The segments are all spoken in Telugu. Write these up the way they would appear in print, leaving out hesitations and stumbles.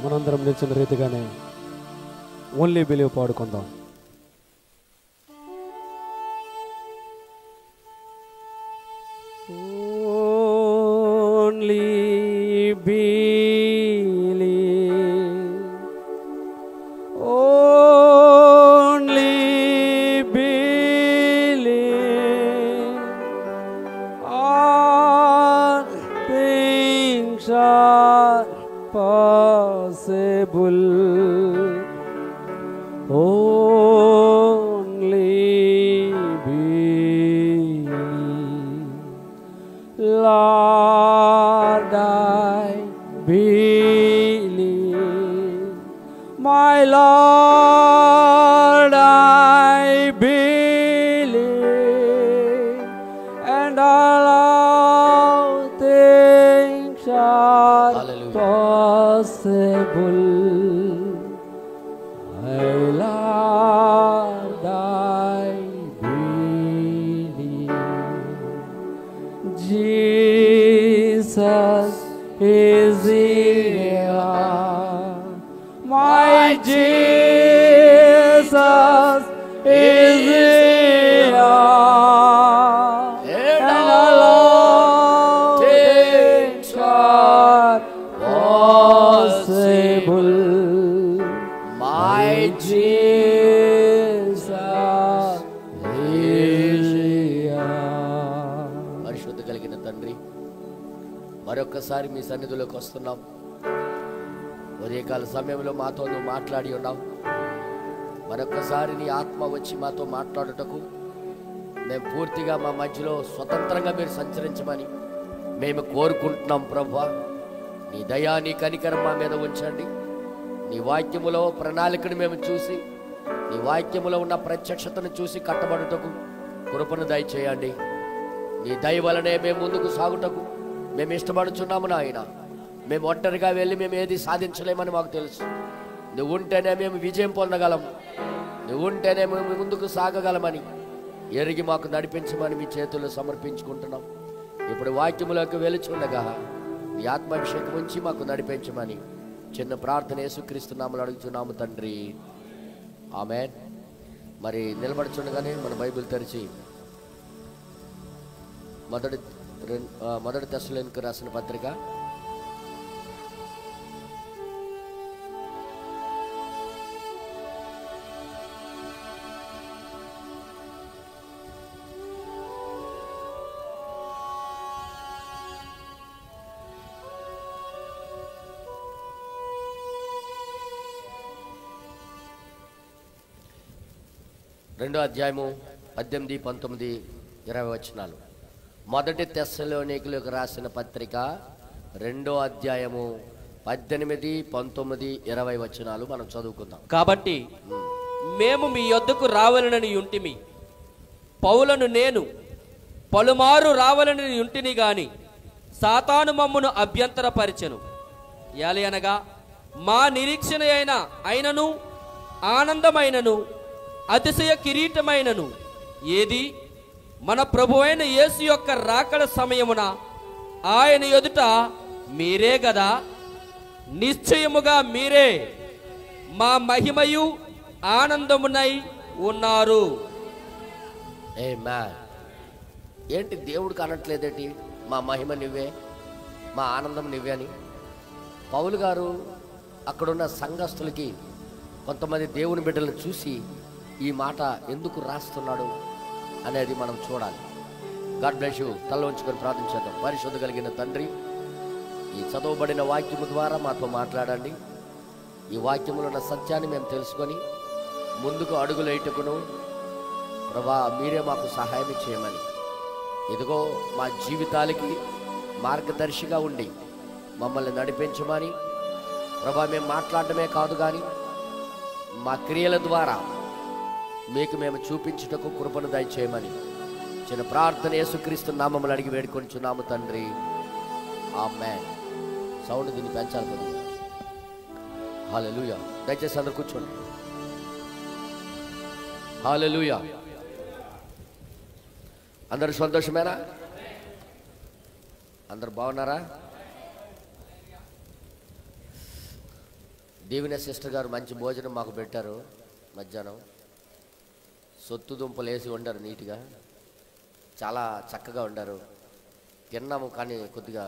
మనందరం నిలిచిన రీతిగానే ఓన్లీ బిలీవ్ పాడుకుందాం. Only believe, only believe, all things are possible. Only believe, Lord, I believe, my Lord, I believe, and all things are possible. My Lord, I believe, Jesus is here, my Jesus is here, and all things are possible. My Jesus is here. పరిశుద్ధ కలిగిన తండ్రి, మరొక్కసారి మీ సన్నిధిలోకి వస్తున్నాం. ఉదయకాల సమయంలో మాతో నువ్వు మాట్లాడి ఉన్నావు. మరొక్కసారి నీ ఆత్మ వచ్చి మాతో మాట్లాడుటకు మేము పూర్తిగా మా మధ్యలో స్వతంత్రంగా మీరు సంచరించమని మేము కోరుకుంటున్నాం. ప్రభువా, నీ దయా నీ కనికరం మా మీద ఉంచండి. నీ వాక్యములో ప్రణాళికను మేము చూసి, నీ వాక్యములో ఉన్న ప్రత్యక్షతను చూసి కట్టబడుటకు కృపను దయచేయండి. నీ దయ వలనే మేము ముందుకు సాగుటకు మేము ఇష్టపడుచున్నాము నాయన. మేము ఒంటరిగా వెళ్ళి మేము ఏది సాధించలేమని మాకు తెలుసు. నువ్వు ఉంటేనే మేము విజయం పొందగలం, నువ్వు ఉంటేనే మేము ముందుకు సాగగలమని ఎరిగి మాకు నడిపించమని మీ చేతుల్లో సమర్పించుకుంటున్నాం. ఇప్పుడు వాక్యములోకి వెలుచుండగా నీ ఆత్మాభిషేకం ఉంచి మాకు నడిపించమని చిన్న ప్రార్థన యేసుక్రీస్తు నామములో అడుగుతున్నాము తండ్రి, ఆమేన్. మరి నిలబడుచుండగానే మన బైబిల్ తెరిచి మొదటి తెస్సలోనికీయులకు రాసిన పత్రిక 2వ అధ్యాయము 18, 19, 20 వచనాలు. మొదటి తెస్సలోనికీయులకు రాసిన పత్రిక 2వ అధ్యాయము 18, 19, 20 వచనాలు మనం చదువుకుందాం. కాబట్టి మేము మీ యొద్దకు రావాలని యుంటిమి, పౌలను నేను పలుమారు రావాలని యుంటిని గాని సాతాను మమ్మును అభ్యంతరపరిచెను. యాలయనగా మా నిరీక్షణ అయినను ఆనందమైనను అతిశయ కిరీటమైనను ఏది మన ప్రభువైన యేసు యొక్క రాకడ సమయమున ఆయన ఎదుట మీరే గదా. నిశ్చయముగా మీరే మా మహిమయు ఆనందమునై ఉన్నారు. ఆమేన్. ఏంటి దేవుడికి అనట్లేదేంటి? మా మహిమ నువ్వే, మా ఆనందం నువ్వే అని. పౌలు గారు అక్కడున్న సంఘస్థులకి, కొంతమంది దేవుని బిడ్డలను చూసి ఈ మాట ఎందుకు రాస్తున్నాడు అనేది మనం చూడాలి. God bless you. తల ఉంచుకొని ప్రార్థించేద్దాం. పరిశుద్ధ కలిగిన తండ్రి, ఈ చదవబడిన వాక్యము ద్వారా మాతో మాట్లాడండి. ఈ వాక్యములో ఉన్న సత్యాన్ని మేము తెలుసుకొని ముందుకు అడుగులేయటకును ప్రభా మీరే మాకు సహాయం చేయమని, ఇదిగో మా జీవితాలకి మార్గదర్శిగా ఉండి మమ్మల్ని నడిపించమని ప్రభా మేము మాట్లాడటమే కాదు కానీ మా క్రియల ద్వారా మీకు మేము చూపించుటకు కృపను దయచేయమని చిన్న ప్రార్థన యేసుక్రీస్తు నామములో అడిగి వేడుకొనిచున్నాము తండ్రి, ఆమేన్. సౌండ్ దీన్ని పెంచాలి కొద్దిగా. హల్లెలూయా. దయచేసి అందరు కూర్చోండి. హల్లెలూయా. అందరు సంతోషమేనా? అందరు బాగున్నారా? దీవెన సిస్టర్ గారు మంచి భోజనం మాకు పెట్టారు. మధ్యాహ్నం సొత్తు దుంపలు వేసి వండారు, నీట్గా చాలా చక్కగా వండారు. తిన్నాము, కానీ కొద్దిగా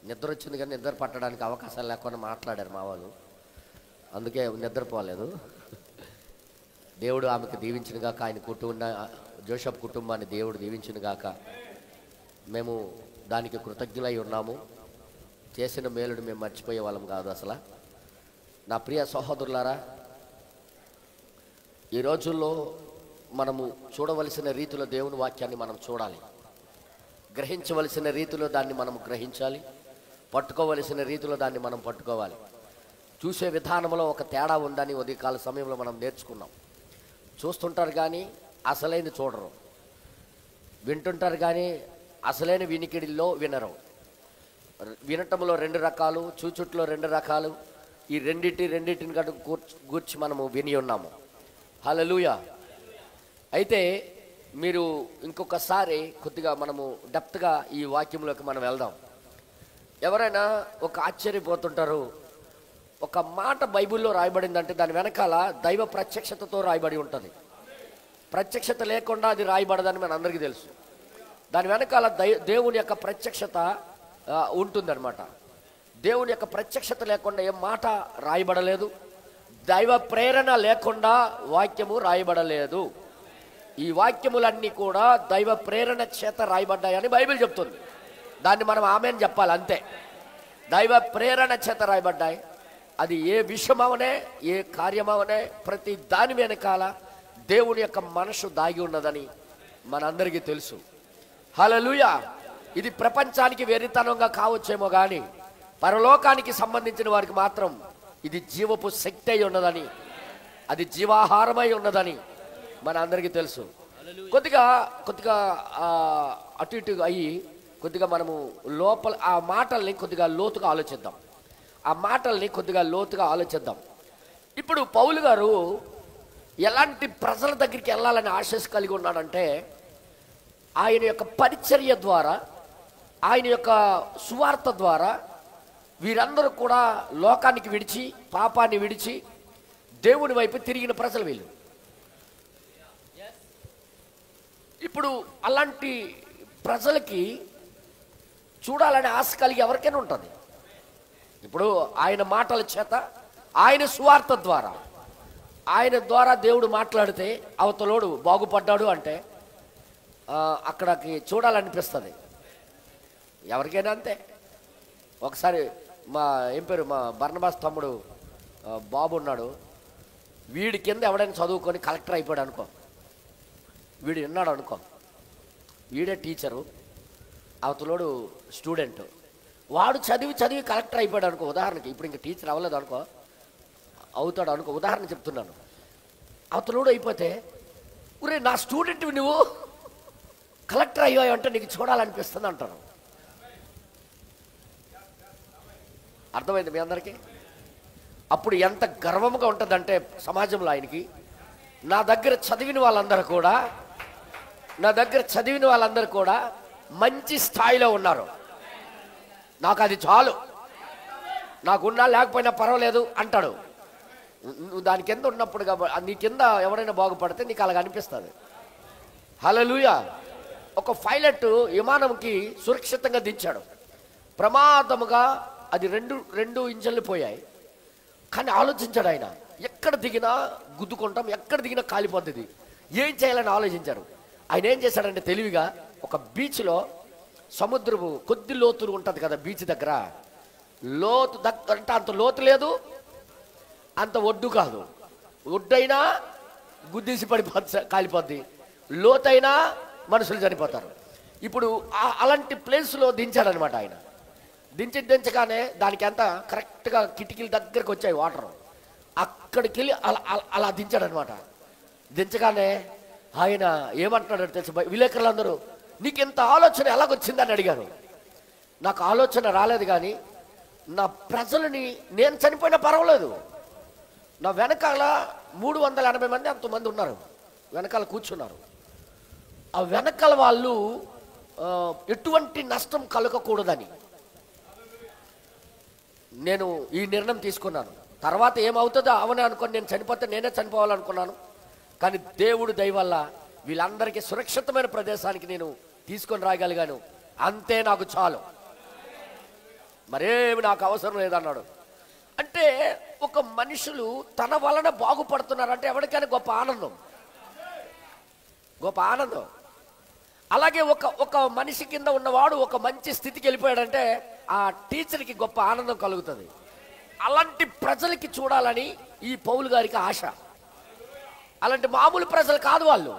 నిద్ర వచ్చింది, కానీ నిద్ర పట్టడానికి అవకాశాలు లేకుండా మాట్లాడారు మా వాళ్ళు, అందుకే నిద్రపోలేదు. దేవుడు ఆమెకు దీవించిన గాక, ఆయన జోసెఫ్ కుటుంబాన్ని దేవుడు దీవించిన గాక. మేము దానికి కృతజ్ఞులై ఉన్నాము. చేసిన మేలుడు మేము మర్చిపోయే వాళ్ళం కాదు అసలు. నా ప్రియ సహోదరులారా, ఈ రోజుల్లో మనము చూడవలసిన రీతిలో దేవుని వాక్యాన్ని మనం చూడాలి, గ్రహించవలసిన రీతిలో దాన్ని మనం గ్రహించాలి, పట్టుకోవలసిన రీతిలో దాన్ని మనం పట్టుకోవాలి. చూసే విధానంలో ఒక తేడా ఉందని ఉదయకాల సమయంలో మనం నేర్చుకున్నాం. చూస్తుంటారు కానీ అసలైన చూడరు, వింటుంటారు కానీ అసలైన వినికిడిలో వినరు. వినటంలో 2 రకాలు, చూచుట్లో 2 రకాలు. ఈ రెండింటిని గూర్చి మనము విని ఉన్నాము. హల్లెలూయా. అయితే మీరు ఇంకొకసారి కొద్దిగా మనము డెప్త్గా ఈ వాక్యంలోకి మనం వెళ్దాం. ఎవరైనా ఒక ఆశ్చర్యపోతుంటారు, ఒక మాట బైబిల్లో రాయబడిందంటే దాని వెనకాల దైవ ప్రత్యక్షతతో రాయబడి ఉంటుంది. ప్రత్యక్షత లేకుండా అది రాయబడదని మన అందరికీ తెలుసు. దాని వెనకాల దేవుని యొక్క ప్రత్యక్షత ఉంటుందన్నమాట. దేవుని యొక్క ప్రత్యక్షత లేకుండా ఏ మాట రాయబడలేదు, దైవ ప్రేరణ లేకుండా వాక్యము రాయబడలేదు. ఈ వాక్యములన్నీ కూడా దైవ ప్రేరణ చేత రాయబడ్డాయని బైబిల్ చెప్తుంది. దాన్ని మనం ఆమేన్ చెప్పాలి, అంతే. దైవ ప్రేరణ చేత రాయబడ్డాయి. అది ఏ విషయమవనే, ఏ కార్యమవనే, ప్రతి దాని వెనకాల దేవుని యొక్క మనసు దాగి ఉన్నదని మనందరికీ తెలుసు. హల్లెలూయా. ఇది ప్రపంచానికి వెరితనంగా కావచ్చేమో కానీ పరలోకానికి సంబంధించిన వారికి మాత్రం ఇది జీవపు శక్తి అయి ఉన్నదని, అది జీవాహారమై ఉన్నదని మన అందరికీ తెలుసు. కొద్దిగా అటు ఇటు అయ్యి కొద్దిగా మనము లోపల ఆ మాటల్ని కొద్దిగా లోతుగా ఆలోచిద్దాం. ఇప్పుడు పౌలు గారు ఎలాంటి ప్రజల దగ్గరికి వెళ్ళాలని ఆశీస్ కలిగి ఉన్నాడంటే, ఆయన యొక్క పరిచర్య ద్వారా, ఆయన యొక్క సువార్త ద్వారా వీరందరూ కూడా లోకానికి విడిచి, పాపాన్ని విడిచి దేవుని వైపు తిరిగిన ప్రజలు వీళ్ళు. ఇప్పుడు అలాంటి ప్రజలకి చూడాలనే ఆశ కలిగి ఎవరికైనా ఉంటుంది. ఇప్పుడు ఆయన మాటల చేత, ఆయన సువార్త ద్వారా, ఆయన ద్వారా దేవుడు మాట్లాడితే అవతలోడు బాగుపడ్డాడు అంటే అక్కడికి చూడాలనిపిస్తుంది ఎవరికైనా, అంతే. ఒకసారి మా బర్నబాస్ తమ్ముడు బాబు ఉన్నాడు. వీడి కింద ఎవడైనా చదువుకొని కలెక్టర్ అయిపోయాడు అనుకో, వీడు విన్నాడు అనుకో, వీడే టీచరు, అవతలోడు స్టూడెంట్. వాడు చదివి కలెక్టర్ అయిపోయాడు అనుకో, ఉదాహరణకి. ఇప్పుడు ఇంకా టీచర్ అవ్వలేదు అనుకో, అవుతాడు అనుకో, ఉదాహరణ చెప్తున్నాను. అవతలోడు అయిపోతే, ఒరే నా స్టూడెంట్వి నువ్వు కలెక్టర్ అయ్యావు అంటే నీకు చూడాలనిపిస్తుంది అంటారు. అర్థమైంది మీ అందరికీ? అప్పుడు ఎంత గర్వంగా ఉంటుందంటే సమాజంలో ఆయనకి, నా దగ్గర చదివిన వాళ్ళందరూ కూడా మంచి స్థాయిలో ఉన్నారు, నాకు అది చాలు, నాకున్నా లేకపోయినా పర్వాలేదు అంటాడు. నువ్వు దాని కింద ఉన్నప్పుడు కాబట్టి, నీ కింద ఎవరైనా బాగుపడితే నీకు అలాగ అనిపిస్తుంది. హల్లెలూయా. ఒక పైలట్ విమానంకి సురక్షితంగా దించాడు. ప్రమాదముగా అది రెండు ఇంజన్లు పోయాయి. కానీ ఆలోచించాడు ఆయన, ఎక్కడ దిగినా గుద్దుకుంటాం, ఎక్కడ దిగినా కాలిపోతుంది, ఏం చేయాలని ఆలోచించారు. ఆయన ఏం చేశాడంటే తెలివిగా ఒక బీచ్లో, సముద్రము కొద్ది లోతు ఉంటుంది కదా బీచ్ దగ్గర, లోతు అంటే అంత లోతు లేదు, అంత ఒడ్డు కాదు. ఒడ్డైనా గుద్దీసి పడిపోద్ది, కాలిపోద్ది, లోతైనా మనుషులు చనిపోతారు. ఇప్పుడు అలాంటి ప్లేస్లో దించాడనమాట ఆయన. దించగానే దానికి అంతా కరెక్ట్గా కిటికీల దగ్గరకు వచ్చాయి వాటర్. అక్కడికి వెళ్ళి అలా దించాడనమాట. దించగానే ఆయన ఏమంటున్నాడు తెలుసు, విలేకరులందరూ నీకు ఇంత ఆలోచన ఎలాగొచ్చిందని అడిగారు. నాకు ఆలోచన రాలేదు, కానీ నా ప్రజలని, నేను చనిపోయినా పర్వాలేదు, నా వెనకాల 380 మంది అంతమంది ఉన్నారు, వెనకాల కూర్చున్నారు. ఆ వెనకాల వాళ్ళు ఎటువంటి నష్టం కలగకూడదని నేను ఈ నిర్ణయం తీసుకున్నాను. తర్వాత ఏమవుతుందో అవనే అనుకోని నేను చనిపోతే నేనే చనిపోవాలనుకున్నాను. కానీ దేవుడు దయ వల్ల వీళ్ళందరికీ సురక్షితమైన ప్రదేశానికి నేను తీసుకొని రాగలిగాను. అంతే నాకు చాలు, మరేమి నాకు అవసరం లేదన్నాడు. అంటే ఒక మనుషులు తన వలన బాగుపడుతున్నారంటే ఎవరికైనా గొప్ప ఆనందం, గొప్ప ఆనందం. అలాగే ఒక మనిషి కింద ఉన్నవాడు ఒక మంచి స్థితికి వెళ్ళిపోయాడంటే ఆ టీచర్కి గొప్ప ఆనందం కలుగుతుంది. అలాంటి ప్రజలకి చూడాలని ఈ పౌలు గారికి ఆశ. అలాంటి మామూలు ప్రజలు కాదు వాళ్ళు.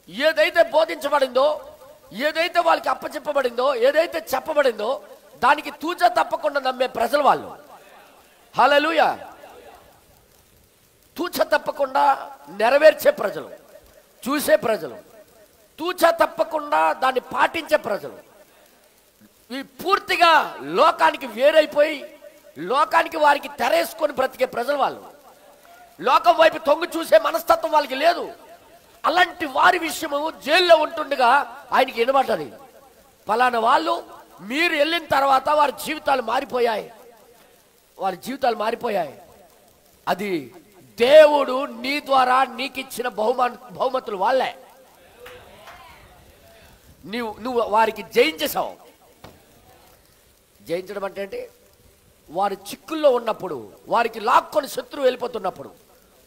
ఏదైతే బోధించబడిందో, ఏదైతే వాళ్ళకి అప్పచెప్పబడిందో, ఏదైతే చెప్పబడిందో దానికి తూచా తప్పకుండా నమ్మే ప్రజలు వాళ్ళు. హల్లెలూయా. తూచా తప్పకుండా నెరవేర్చే ప్రజలు, చూసే ప్రజలు, తూచా తప్పకుండా దాన్ని పాటించే ప్రజలు. ఈ పూర్తిగా లోకానికి వేరైపోయి లోకానికి వారికి తెరేసుకొని బ్రతికే ప్రజలు వాళ్ళు. లోకం వైపు తొంగి చూసే మనస్తత్వం వాళ్ళకి లేదు. అలాంటి వారి విషయము జైల్లో ఉంటుండగా ఆయనకి వినబడ్డది, ఫలానా వాళ్ళు మీరు వెళ్ళిన తర్వాత వారి జీవితాలు మారిపోయాయి, వారి జీవితాలు మారిపోయాయి. అది దేవుడు నీ ద్వారా నీకు ఇచ్చిన బహుమతులు వాళ్ళే. నువ్వు వారికి జయించేసావు. జయించడం అంటే ఏంటి? వారి చిక్కుల్లో ఉన్నప్పుడు, వారికి లాక్కొని శత్రువు వెళ్ళిపోతున్నప్పుడు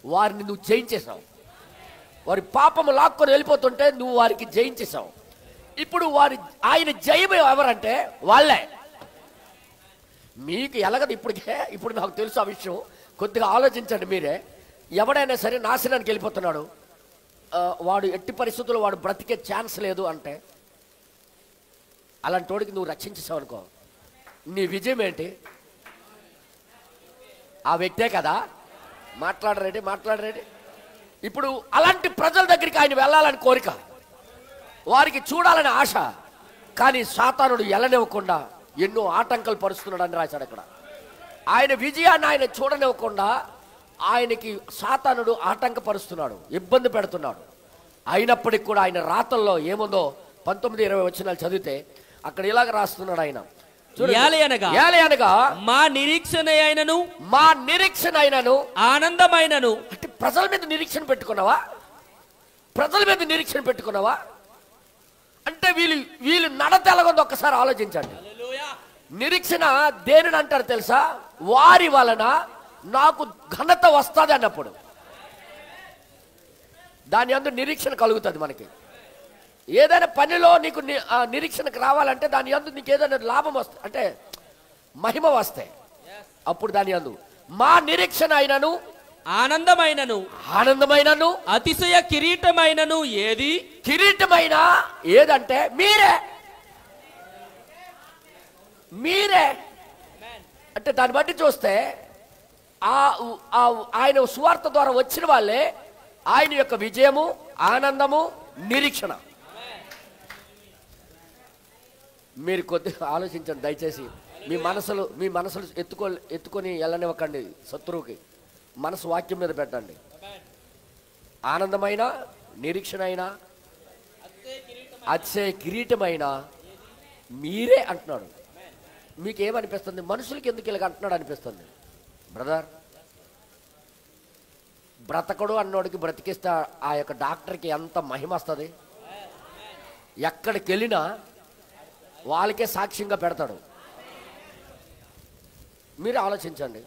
వారిని నువ్వు జయించేసావు. వారి పాపము లాక్కొని వెళ్ళిపోతుంటే నువ్వు వారికి జయించేసావు. ఇప్పుడు ఆయన జయం ఎవరంటే వాళ్ళే. మీకు ఎలాగదు ఇప్పుడు నాకు తెలుసు ఆ విషయం. కొద్దిగా ఆలోచించండి మీరే. ఎవడైనా సరే నాశనానికి వెళ్ళిపోతున్నాడు, వాడు ఎట్టి పరిస్థితుల్లో వాడు బ్రతికే ఛాన్స్ లేదు అంటే అలాంటి వాడికి నువ్వు రక్షించేసావు అనుకో, నీ విజయం ఏంటి? ఆ వ్యక్తే కదా. మాట్లాడరేటి. ఇప్పుడు అలాంటి ప్రజల దగ్గరికి ఆయన వెళ్ళాలని కోరిక, వారికి చూడాలని ఆశ. కానీ సాతానుడు ఎల్లనివ్వకుండా ఎన్నో ఆటంకాలు పరుస్తున్నాడు అని రాశాడు అక్కడ. ఆయన విజయాన్ని ఆయన చూడనివ్వకుండా ఆయనకి సాతానుడు ఆటంకపరుస్తున్నాడు, ఇబ్బంది పెడుతున్నాడు. అయినప్పటికీ కూడా ఆయన రాతల్లో ఏముందో 19-20 వచనాలు చదివితే అక్కడ ఇలాగ రాస్తున్నాడు ఆయన. ఏలయనగా మా నిరీక్షణ అయినను ఆనందమైనను. అంటే ప్రజల మీద నిరీక్షణ పెట్టుకున్నావా? అంటే వీళ్ళు నడత ఎలాగొందో ఒక్కసారి ఆలోచించండి. నిరీక్షణ దేనిని అంటారు తెలుసా? వారి వలన నాకు ఘనత వస్తుంది అన్నప్పుడు దాని అందు నిరీక్షణ కలుగుతుంది. మనకి ఏదైనా పనిలో నీకు నిరీక్షణకు రావాలంటే దాని యందు నీకు ఏదైనా లాభం వస్తే, అంటే మహిమ వస్తే అప్పుడు దాని యందు మా నిరీక్షణ అయినను ఆనందమైనను అతిశయ కిరీటమైనను. ఏది కిరీటమైన ఏదంటే మీరే. అంటే దాన్ని బట్టి చూస్తే ఆయన సువార్త ద్వారా వచ్చిన వాళ్ళే ఆయన యొక్క విజయము, ఆనందము, నిరీక్షణ. మీరు కొద్దిగా ఆలోచించండి దయచేసి. మీ మనసులు ఎత్తుకొని వెళ్ళనివ్వకండి శత్రువుకి. మనసు వాక్యం మీద పెట్టండి. ఆనందమైన, నిరీక్షణ అయినా, అతిశయ కిరీటమైన మీరే అంటున్నాడు. మీకేమనిపిస్తుంది? మనుషులకి ఎందుకు ఇలాగ అంటున్నాడు అనిపిస్తుంది. బ్రదర్, బ్రతకడు అన్నోడికి బ్రతికిస్తే ఆ యొక్క డాక్టర్కి ఎంత మహిమ వస్తుంది. ఎక్కడికి వెళ్ళినా వాళ్ళకే సాక్ష్యంగా పెడతాడు. మీరు ఆలోచించండి.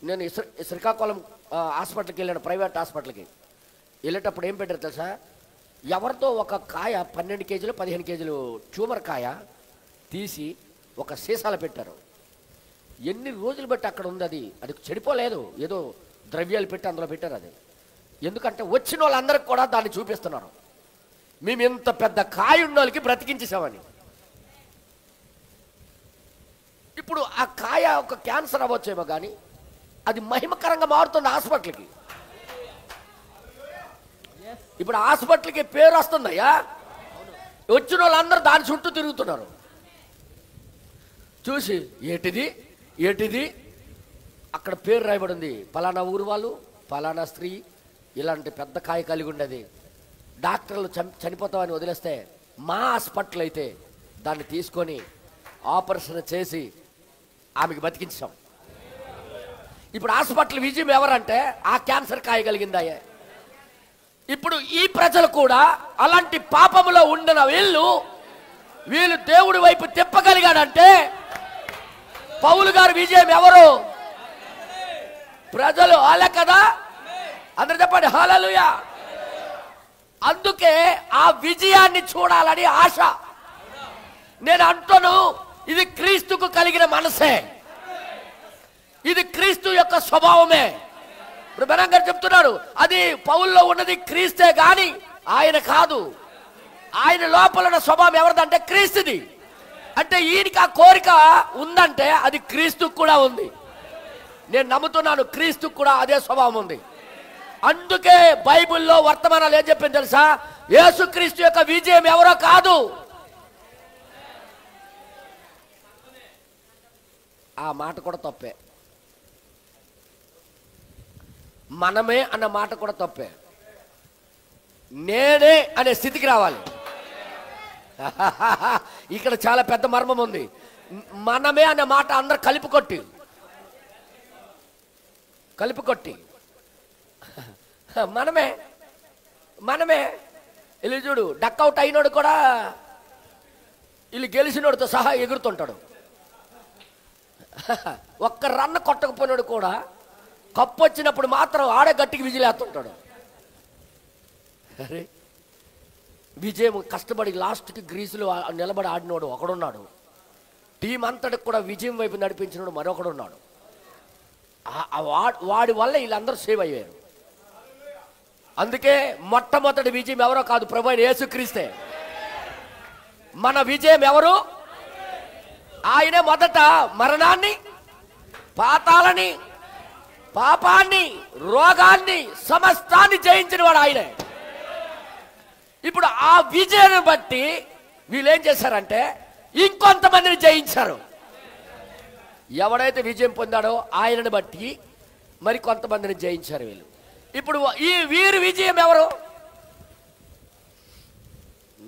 నేను శ్రీకాకుళం హాస్పిటల్కి వెళ్ళాను, ప్రైవేట్ హాస్పిటల్కి. వెళ్ళేటప్పుడు ఏం పెట్టారు తెలుసా? ఎవరితో ఒక కాయ 12 కేజీలు 15 కేజీలు ట్యూమర్ కాయ తీసి ఒక సీసాలో పెట్టారు. ఎన్ని రోజులు బట్టి అక్కడ ఉంది, అది చెడిపోలేదు. ఏదో ద్రవ్యాలు పెట్టి అందులో పెట్టారు. అది ఎందుకంటే వచ్చిన వాళ్ళందరికీ కూడా దాన్ని చూపిస్తున్నారు. మేము ఇంత పెద్ద కాయ ఉన్న వాళ్ళకి బ్రతికించేసామని. ఇప్పుడు ఆ కాయ ఒక క్యాన్సర్ అవ్వచ్చేమో కానీ అది మహిమకరంగా మారుతుంది హాస్పిటల్కి. ఇప్పుడు హాస్పిటల్కి పేరు వస్తుందయ్యా. వచ్చిన వాళ్ళందరూ దాని చుట్టూ తిరుగుతున్నారు. చూసి ఏటిది అక్కడ పేరు రాయబడింది, ఫలానా ఊరు వాళ్ళు, ఫలానా స్త్రీ ఇలాంటి పెద్ద కాయ కలిగి ఉండేది. డాక్టర్లు చనిపోతామని వదిలేస్తే మా హాస్పిటల్ అయితే దాన్ని తీసుకొని ఆపరేషన్ చేసి ఆమెకి బతికించాం. ఇప్పుడు హాస్పిటల్ విజయం ఎవరంటే ఆ క్యాన్సర్ కాయగలిగిందాయే. ఇప్పుడు ఈ ప్రజలు కూడా అలాంటి పాపములో ఉండిన వీళ్ళు దేవుడి వైపు తిప్పగలిగాడంటే పౌలు గారు విజయం ఎవరు? ప్రజలు. అలా కదా, అందరు చెప్పండి హల్లెలూయా. అందుకే ఆ విజయాన్ని చూడాలని ఆశ. నేను అంటాను, ఇది క్రీస్తుకు కలిగిన మనసే, ఇది క్రీస్తు యొక్క స్వభావమే. ఇప్పుడు బెనం గారు చెప్తున్నారు, అది పౌల్లో ఉన్నది క్రీస్తే గాని ఆయన కాదు. ఆయన లోపల ఉన్న స్వభావం ఎవరిదంటే క్రీస్తుది. అంటే ఈయనకి ఆ కోరిక ఉందంటే అది క్రీస్తుకు కూడా ఉంది. నేను నమ్ముతున్నాను క్రీస్తుకు కూడా అదే స్వభావం ఉంది. అందుకే బైబిల్లో వర్తమానాలు ఏం చెప్పింది తెలుసా? యేసుక్రీస్తు యొక్క విజయం ఎవరో కాదు, ఆ మాట కూడా తప్పే. మనమే అన్న మాట కూడా తప్పే. నేనే అనే స్థితికి రావాలి. ఇక్కడ చాలా పెద్ద మర్మం ఉంది. మనమే అనే మాట అందరు కలిపి కొట్టి మనమే వీళ్ళు చూడు, డక్అవుట్ అయినోడు కూడా వీళ్ళు గెలిచినోడితో సహా ఎగురుతుంటాడు. ఒక్క రన్న కొట్టకపోయినాడు కూడా కప్పు వచ్చినప్పుడు మాత్రం ఆడే గట్టికి విజిలేస్తుంటాడు. అరే విజయం కష్టపడి లాస్ట్కి గ్రీసులో నిలబడి ఆడినోడు ఒకడున్నాడు. టీం అంతటికి కూడా విజయం వైపు నడిపించినోడు మరొకడున్నాడు. వాడి వల్ల వీళ్ళందరూ సేవ్ అయ్యారు. అందుకే మొట్టమొదటి విజయం ఎవరో కాదు, ప్రభు అయిన యేసుక్రీస్తే. మన విజయం ఎవరు? ఆయనే మొదట మరణాన్ని, పాతాళాన్ని, పాపాన్ని, రోగాన్ని, సమస్తాన్ని జయించిన వాడు ఆయనే. ఇప్పుడు ఆ విజయాన్ని బట్టి వీళ్ళు ఏం చేశారంటే ఇంకొంతమందిని జయించారు. ఎవడైతే విజయం పొందాడో ఆయనను బట్టి మరి కొంతమందిని జయించారు వీళ్ళు. ఇప్పుడు ఈ వీరి విజయం ఎవరు?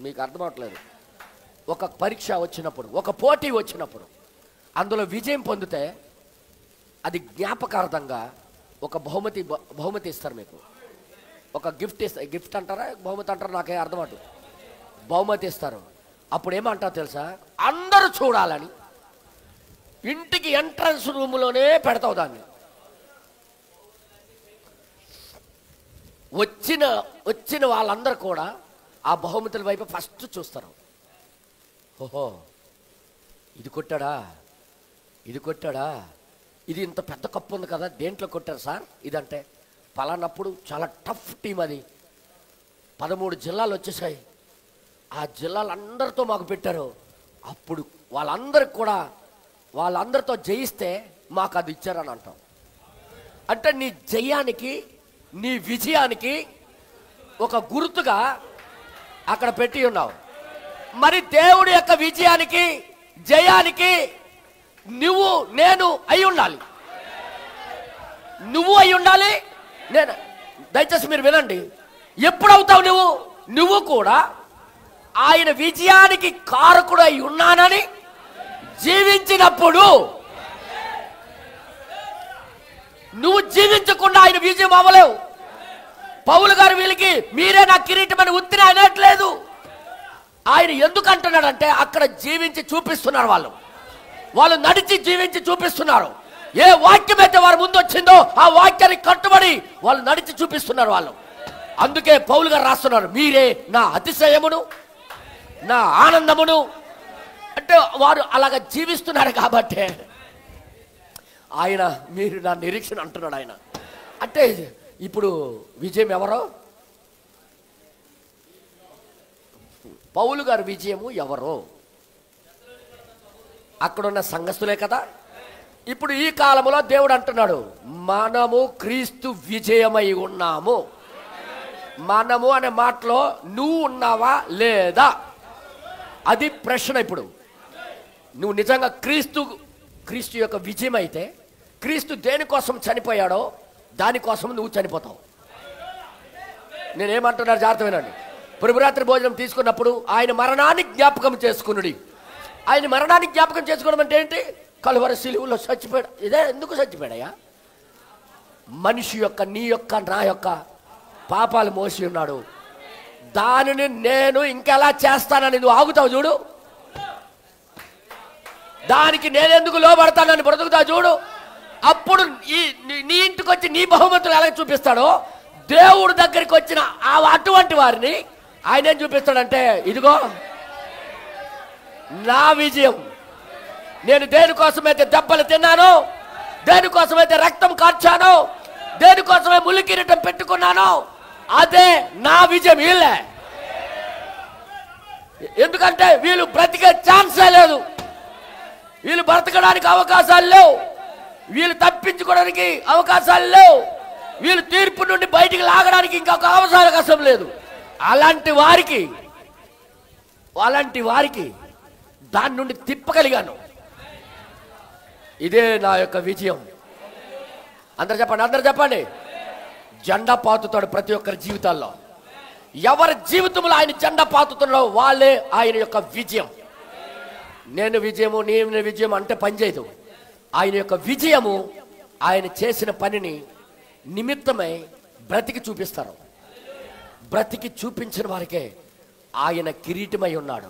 మీకు అర్థమవట్లేదు. ఒక పరీక్ష వచ్చినప్పుడు, ఒక పోటీ వచ్చినప్పుడు అందులో విజయం పొందితే అది జ్ఞాపకార్థంగా ఒక బహుమతి ఇస్తారు మీకు. ఒక గిఫ్ట్ అంటారా బహుమతి అంటారా నాకే అర్థం అటు. బహుమతి ఇస్తారు. అప్పుడు ఏమంటారు తెలుసా? అందరూ చూడాలని ఇంటికి ఎంట్రన్స్ రూమ్లోనే పెడతావు దాన్ని. వచ్చిన వాళ్ళందరూ కూడా ఆ బహుమతుల వైపు ఫస్ట్ చూస్తారు. ఓహో ఇది కొట్టాడా, ఇది ఇంత పెద్ద కప్పు ఉంది కదా, దేంట్లో కొట్టారు సార్ ఇదంటే? పలానప్పుడు చాలా టఫ్ టీం, అది 13 జిల్లాలు వచ్చేసాయి, ఆ జిల్లాలందరితో మాకు పెట్టారు. అప్పుడు వాళ్ళందరితో జయిస్తే మాకు అది ఇచ్చారని అంటాం. అంటే నీ జయానికి, నీ విజయానికి ఒక గుర్తుగా అక్కడ పెట్టి ఉన్నావు. మరి దేవుడి యొక్క విజయానికి, జయానికి నువ్వు నేను అయి ఉండాలి. నువ్వు అయి ఉండాలి, నేను. దయచేసి మీరు వినండి. ఎప్పుడవుతావు నువ్వు కూడా ఆయన విజయానికి కారకుడు అయి ఉన్నానని జీవించినప్పుడు. నువ్వు జీవించకుండా ఆయన విజయం అవ్వలేవు. పౌలు గారు వీళ్ళకి మీరే నా కిరీటం అని ఉత్తిని అనట్లేదు. ఆయన ఎందుకు అంటున్నాడంటే అక్కడ జీవించి చూపిస్తున్నారు. వాళ్ళు నడిచి జీవించి చూపిస్తున్నారు. ఏ వాక్యం అయితే వారి ముందు వచ్చిందో ఆ వాక్యానికి కట్టుబడి వాళ్ళు నడిచి చూపిస్తున్నారు వాళ్ళు. అందుకే పౌలు గారు రాస్తున్నారు, మీరే నా అతిశయమును, నా ఆనందమును. అంటే వారు అలాగా జీవిస్తున్నారు కాబట్టి ఆయన మీరు నా నిరీక్షణ అంటున్నాడు ఆయన. అంటే ఇప్పుడు విజయం ఎవరో? పౌలు గారి విజయము ఎవరో? అక్కడున్న సంఘస్థులే కదా. ఇప్పుడు ఈ కాలంలో దేవుడు అంటున్నాడు, మనము క్రీస్తు విజయమై ఉన్నాము. మనము అనే మాటలో నువ్వు ఉన్నావా లేదా అది ప్రశ్న. ఇప్పుడు నువ్వు నిజంగా క్రీస్తు యొక్క విజయం అయితే, క్రీస్తు దేనికోసం చనిపోయాడో దానికోసం నువ్వు చనిపోతావు. నేనేమంటున్నారు జాగ్రత్త వినండి. ప్రభురాత్రి భోజనం తీసుకున్నప్పుడు ఆయన మరణాన్ని జ్ఞాపకం చేసుకునుడి. ఆయన మరణాన్ని జ్ఞాపకం చేసుకోవడం అంటే ఏంటి? కలువరి శిలువలో చచ్చిపోయాడు. ఇదే ఎందుకు చచ్చిపోయాడయ్యా? మనిషి యొక్క, నీ యొక్క, నా యొక్క పాపాలు మోసి ఉన్నాడు. దానిని నేను ఇంకెలా చేస్తానని నువ్వు ఆగుతావు చూడు. దానికి నేనెందుకు లోబడతానని బ్రతుకుతావు చూడు. అప్పుడు నీ ఇంటికి వచ్చి నీ బహుమతులు ఎలా చూపిస్తాడో, దేవుడి దగ్గరికి వచ్చిన అటువంటి వారిని ఆయన ఏం చూపిస్తాడంటే, ఇదిగో నా విజయం. నేను దేనికోసమైతే దెబ్బలు తిన్నాను, దేనికోసమైతే రక్తం కార్చాను, దేనికోసమే ముళ్ళు కిరీటం పెట్టుకున్నాను, అదే నా విజయం. వీళ్ళే. ఎందుకంటే వీళ్ళు బ్రతికే ఛాన్సే లేదు, వీళ్ళు బ్రతకడానికి అవకాశాలు లేవు, వీళ్ళు తప్పించుకోవడానికి అవకాశాలు లేవు, వీళ్ళు తీర్పు నుండి బయటికి లాగడానికి ఇంకొక అవకాశం లేదు. అలాంటి వారికి దాని నుండి తిప్పగలిగాను. ఇదే నా యొక్క విజయం. అందరు చెప్పండి. జెండా పాతుతాడు ప్రతి ఒక్కరి జీవితాల్లో. ఎవరి జీవితంలో ఆయన జెండా పాతుతున్నాడో వాళ్ళే ఆయన యొక్క విజయం. నేను విజయం అంటే పనిచేయదు. ఆయన యొక్క విజయము ఆయన చేసిన పనిని నిమిత్తమై బ్రతికి చూపిస్తారు. బ్రతికి చూపించిన వారికే ఆయన కిరీటమై ఉన్నాడు.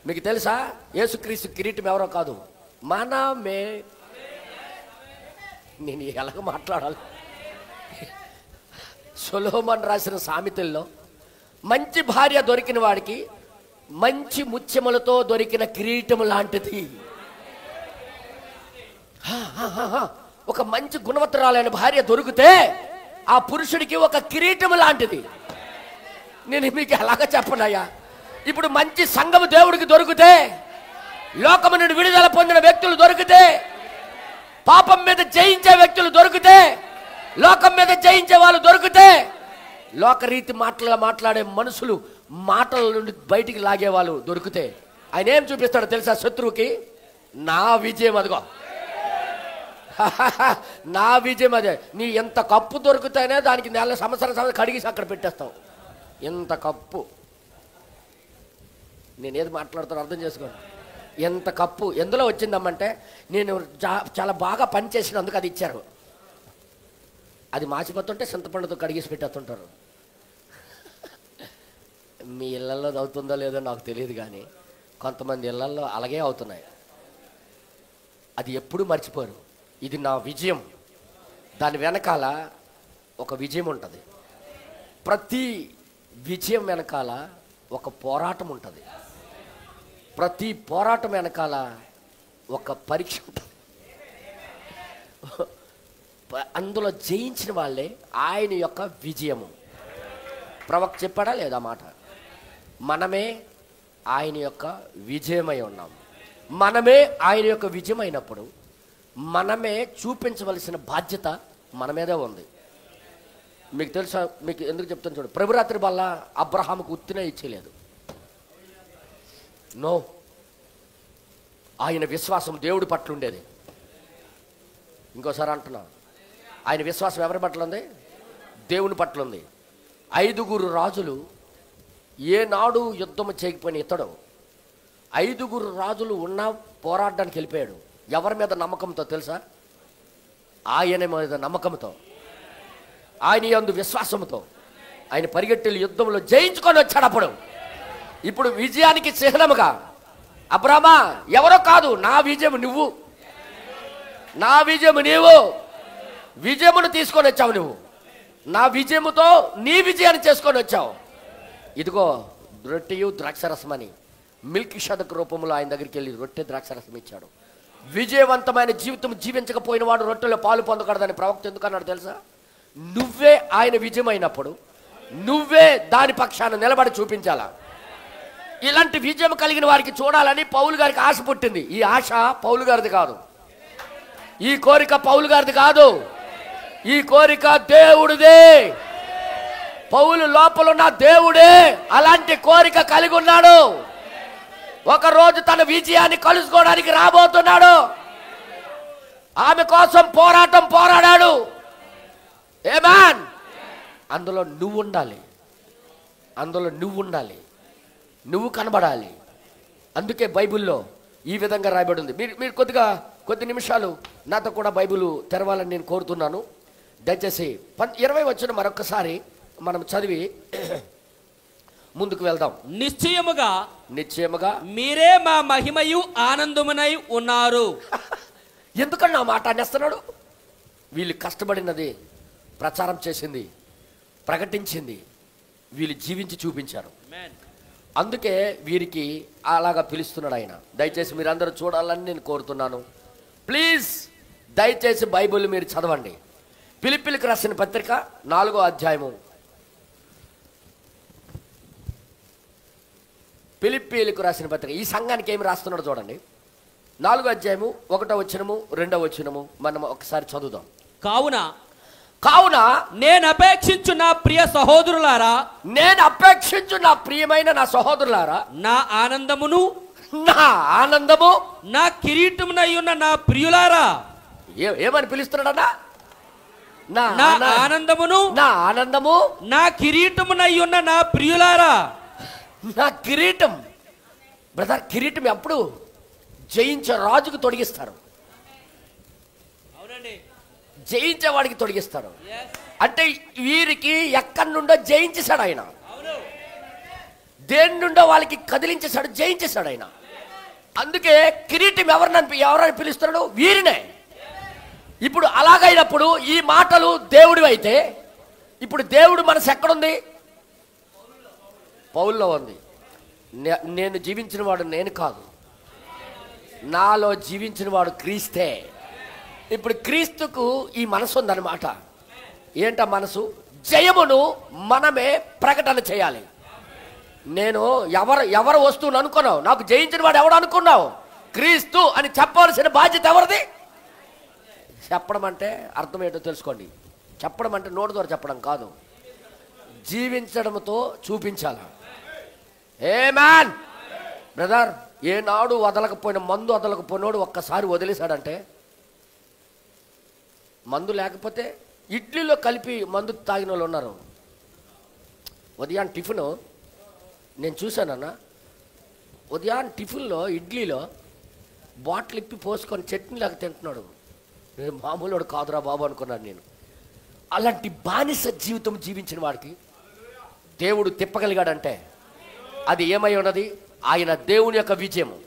మీకు తెలుసా, యేసుక్రీస్తు కిరీటం ఎవరో కాదు, మనమే. నేను ఎలాగ మాట్లాడాలి? సొలొమోను రాసిన సామెతల్లో మంచి భార్య దొరికిన వాడికి మంచి ముత్యములతో దొరికిన కిరీటం లాంటిది. ఒక మంచి గుణవత్తరాలైన భార్య దొరికితే ఆ పురుషుడికి ఒక కిరీటం లాంటిది. నేను మీకు ఎలాగ చెప్పనయ్యా? ఇప్పుడు మంచి సంఘము దేవుడికి దొరికితే, లోకము నుండి విడుదల పొందిన వ్యక్తులు దొరికితే, పాపం మీద జయించే వ్యక్తులు దొరికితే, లోకం మీద జయించే వాళ్ళు దొరికితే, లోకరీతి మాట్లాడే మనుషులు మాటల నుండి బయటికి లాగే వాళ్ళు దొరికితే, ఆయన ఏం చూపిస్తాడో తెలుసా? శత్రువుకి నా విజయం అదిగో, నా విజయం అదే. నీ ఎంత కప్పు దొరికితేనే దానికి నెల సంవత్సరం కడిగేసి అక్కడ పెట్టేస్తావు. ఎంత కప్పు, నేనేది మాట్లాడుతానో అర్థం చేసుకోండి. ఎంత కప్పు ఎందులో వచ్చిందమ్మంటే, నేను చాలా బాగా పని చేసినందుకు అది ఇచ్చారు. అది మాసిపోతుంటే చింతపండుతో కడిగేసి పెట్టేస్తుంటారు. మీ ఇళ్లలో అవుతుందో లేదో నాకు తెలియదు, కానీ కొంతమంది ఇళ్లలో అలాగే అవుతున్నాయి. అది ఎప్పుడు మర్చిపోరు. ఇది నా విజయం. దాని వెనకాల ఒక విజయం ఉంటుంది. ప్రతి విజయం వెనకాల ఒక పోరాటం ఉంటుంది. ప్రతి పోరాటం వెనకాల ఒక పరీక్ష ఉంటుంది. అందులో జయించిన వాళ్ళే ఆయన యొక్క విజయము. ప్రవక్త చెప్పాడా లేదా మాట? మనమే ఆయన యొక్క విజయమై ఉన్నాం. మనమే ఆయన యొక్క విజయం అయినప్పుడు మనమే చూపించవలసిన బాధ్యత మన మీదే ఉంది. మీకు తెలుసా? మీకు ఎందుకు చెప్తాను చూడు. ప్రభురాత్రి వల్ల అబ్రహాముకు ఉత్తినే ఇచ్చేయలేదు. నో, ఆయన విశ్వాసం దేవుడి పట్ల ఉండేది. ఇంకోసారి అంటున్నా, ఆయన విశ్వాసం ఎవరి పట్ల ఉంది? దేవుని పట్ల ఉంది. 5 రాజులు ఏనాడు యుద్ధము చేయకపోయిన ఇతడు 5 రాజులు ఉన్నా పోరాడడానికి వెళ్ళిపోయాడు. ఎవరి మీద నమ్మకంతో తెలుసా? ఆయన మీద నమ్మకంతో, ఆయన యందు విశ్వాసంతో ఆయన పరిగెట్టి యుద్ధంలో జయించుకొని వచ్చాడు. అప్పుడు ఇప్పుడు విజయానికి చిహ్నముగా అబ్రామా ఎవరో కాదు, నా విజయం నువ్వు, నా విజయం నీవు. విజయమును తీసుకొని వచ్చావు నువ్వు. నా విజయముతో నీ విజయాన్ని చేసుకొని వచ్చావు. ఇదిగో రొట్టెయు ద్రాక్షరసం అని మిల్కిషదక్ రూపంలో ఆయన దగ్గరికి వెళ్ళి రొట్టె ద్రాక్షరసం ఇచ్చాడు. విజయవంతమైన జీవితం జీవించకపోయిన వాడు రొట్టెలో పాలు పొందకూడదని ప్రవక్త ఎందుకన్నాడు తెలుసా? నువ్వే ఆయన విజయమైనప్పుడు నువ్వే దాని పక్షాన నిలబడి చూపించాలా. ఇలాంటి విజయం కలిగిన వారికి చూడాలని పౌలు గారికి ఆశ పుట్టింది. ఈ ఆశ పౌలు గారిది కాదు, ఈ కోరిక పౌలు గారిది కాదు, ఈ కోరిక దేవుడిదే. పౌలు లోపల ఉన్న దేవుడే అలాంటి కోరిక కలిగి ఉన్నాడు. ఒకరోజు తన విజయాన్ని కలుసుకోవడానికి రాబోతున్నాడు. ఆమె కోసం పోరాడాడు. ఏమాన్, అందులో నువ్వు ఉండాలి, అందులో నువ్వు ఉండాలి, నువ్వు కనబడాలి. అందుకే బైబిల్లో ఈ విధంగా రాయబడి ఉంది. మీరు కొద్ది నిమిషాలు నాతో కూడా బైబిల్ తెరవాలని నేను కోరుతున్నాను. దయచేసి 20 వచనం మరొకసారి మనం చదివి ముందుకు వెళ్దాం. నిశ్చయముగా మీరే మా మహిమయు ఆనందమునై ఉన్నారు. ఎందుకన్నా మాట అనేస్తున్నాడు? వీళ్ళు కష్టపడినది, ప్రచారం చేసింది, ప్రకటించింది, వీళ్ళు జీవించి చూపించారు. అందుకే వీరికి అలాగా పిలుస్తున్నాడు ఆయన. దయచేసి మీరందరూ చూడాలని నేను కోరుతున్నాను. ప్లీజ్ దయచేసి బైబిల్ మీరు చదవండి. ఫిలిప్పీలకు రాసిన పత్రిక 4వ అధ్యాయము. ఫిలిప్పీలకు రాసిన పత్రిక ఈ సంఘానికి ఏమి రాస్తున్నాడు చూడండి. 4వ అధ్యాయము 1వ వచనము 2వ వచనము మనం ఒకసారి చదువుదాం. కావున నేను అపేక్షించు నా ప్రియ సహోదరులారా, నా ప్రియమైన నా సహోదరులారా, నా ఆనందము నా కిరీటమునై ఉన్న నా ప్రియులారా. ఏమని పిలుస్తున్నాడన్నా? నా ఆనందము నా కిరీటమునై ఉన్న నా ప్రియులారా. నా కిరీటం బ్రదర్, కిరీటం ఎప్పుడు జయించే రాజుకు తొడిగిస్తారు, జయించే వాడికి తొడిగిస్తారు. అంటే వీరికి ఎక్కడి నుండో జయించేశాడు ఆయన, దేని నుండో వాళ్ళకి కదిలించేశాడు, జయించేశాడు ఆయన. అందుకే కిరీటం ఎవరని పిలుస్తున్నాడు? వీరినే. ఇప్పుడు అలాగైనప్పుడు ఈ మాటలు దేవుడివి అయితే, ఇప్పుడు దేవుడు మనసు ఎక్కడుంది? పౌల్లో ఉంది. నేను జీవించిన వాడు నేను కాదు, నాలో జీవించిన వాడు క్రీస్తే. ఇప్పుడు క్రీస్తుకు ఈ మనసు ఉందన్నమాట. ఏంట మనసు? జయమును మనమే ప్రకటన చేయాలి. నేను ఎవరు వస్తువుని అనుకున్నావు? నాకు జయించిన వాడు ఎవడు అనుకున్నావు? క్రీస్తు అని చెప్పవలసిన బాధ్యత ఎవరిది? చెప్పడం అంటే అర్థం ఏంటో తెలుసుకోండి. చెప్పడం అంటే నోటి ద్వారా చెప్పడం కాదు, జీవించడంతో చూపించాలి. ఆమేన్ బ్రదర్. ఏనాడు వదలకపోయిన మందు వదలకపోయినోడు ఒక్కసారి వదిలేశాడంటే, మందు లేకపోతే ఇడ్లీలో కలిపి మందు తాగిన వాళ్ళు ఉన్నారు. ఉదయాన్ని టిఫిన్ నేను చూశానన్నా, ఉదయాన్ని టిఫిన్లో ఇడ్లీలో బాటిల్ ఇప్పి పోసుకొని చట్నీలాగా తింటున్నాడు. నేను మామూలు కాదురా బాబు అనుకున్నాను నేను. అలాంటి బానిస జీవితం జీవించిన వాడికి దేవుడు తిప్పగలిగాడంటే అది ఏమై ఉన్నది? ఆయన దేవుని యొక్క విజయము,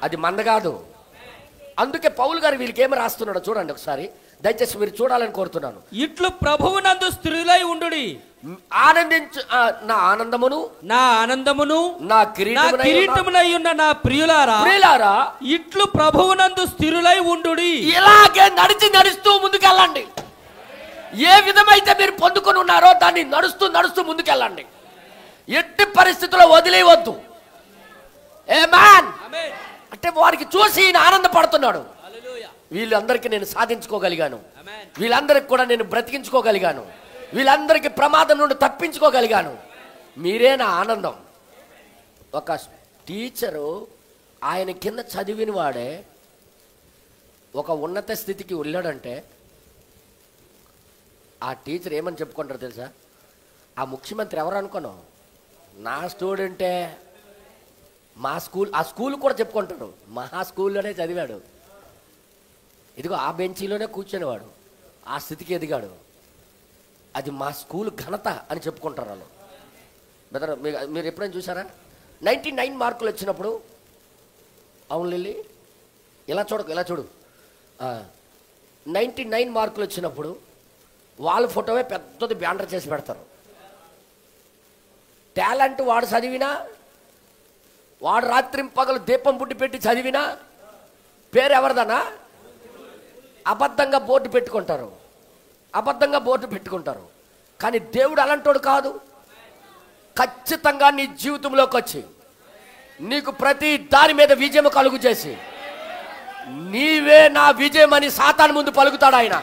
అది మంద కాదు. అందుకే పౌలు గారు వీళ్ళకి ఏమి రాస్తున్నాడో చూడండి ఒకసారి, దయచేసి మీరు చూడాలని కోరుతున్నాను. ఇట్లు ప్రభువునందు స్థిరులై ఉండుడి, ఆనందించు. నా ఆనందమును నా కిరీటమునై ఉన్న నా ప్రియులారా, ఇట్లు ప్రభువునందు స్థిరులై ఉండుడి. ఇలాగే నడుస్తూ ముందుకెళ్ళండి. ఏ విధమైతే మీరు పొందుకొని ఉన్నారో దాన్ని నడుస్తూ ముందుకెళ్ళండి. ఎట్టి పరిస్థితుల్లో వదిలేయవద్దు. ఆమేన్. అంటే వారికి చూసి ఈయన ఆనందపడుతున్నాడు. వీళ్ళందరికీ నేను సాధించుకోగలిగాను, వీళ్ళందరికీ కూడా నేను బ్రతికించుకోగలిగాను, వీళ్ళందరికీ ప్రమాదం నుండి తప్పించుకోగలిగాను. మీరే నా ఆనందం. ఒక టీచరు ఆయన కింద చదివిన వాడే ఒక ఉన్నత స్థితికి వెళ్ళాడంటే ఆ టీచర్ ఏమని చెప్పుకుంటారు తెలుసా? ఆ ముఖ్యమంత్రి ఎవరు అనుకున్నావు? నా స్టూడెంటే, మా స్కూల్, ఆ స్కూల్ కూడా చెప్పుకుంటాడు, మా స్కూల్లోనే చదివాడు, ఇదిగో ఆ బెంచీలోనే కూర్చునేవాడు, ఆ స్థితికి ఎదిగాడు, అది మా స్కూల్ ఘనత అని చెప్పుకుంటారు వాళ్ళు. బ్రదర్ మీరు ఎప్పుడైనా చూసారా? 99 మార్కులు వచ్చినప్పుడు, అవును లిల్లీ ఇలా చూడు 99 మార్కులు వచ్చినప్పుడు వాళ్ళ ఫోటోవే పెద్దది బ్యానర్ చేసి పెడతారు. టాలెంట్ వాడు చదివినా, వాడు రాత్రింపగలు దీపం బుడ్డి పెట్టి చదివినా పేరు ఎవరిదనా? అబద్ధంగా బోర్డు పెట్టుకుంటారు. కానీ దేవుడు అలాంటోడు కాదు. ఖచ్చితంగా నీ జీవితంలోకి వచ్చి నీకు ప్రతి దాని మీద విజయం కలుగు చేసి, నీవే నా విజయం అని సాతాను ముందు పలుకుతాడు ఆయన.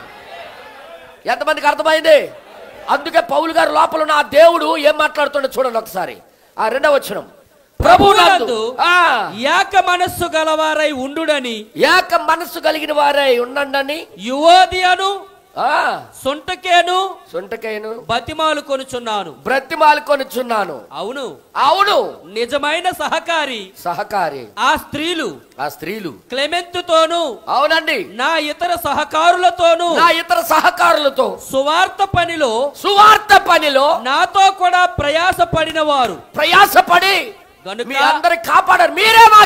ఎంతమందికి అర్థమైంది? అందుకే పౌలు గారు లోపల ఉన్న ఆ దేవుడు ఏం మాట్లాడుతుండో చూడండి ఒకసారి. ఆ 2వ వచనం, ప్రభువునందు ఏక మనస్సు గలవారై ఉండుడని, ఏక మనస్సు కలిగిన వారై ఉండండి. యువోదియను సొంటకేను బతిమాలు కొనుచున్నాను. అవును నిజమైన సహకారి ఆ స్త్రీలు క్లెమెంతుతోను, అవునండి, నా ఇతర సహకారులతో సువార్త పనిలో నాతో కూడా ప్రయాసపడిన వారు మీ అందరి కాపాడారు. మీరే మా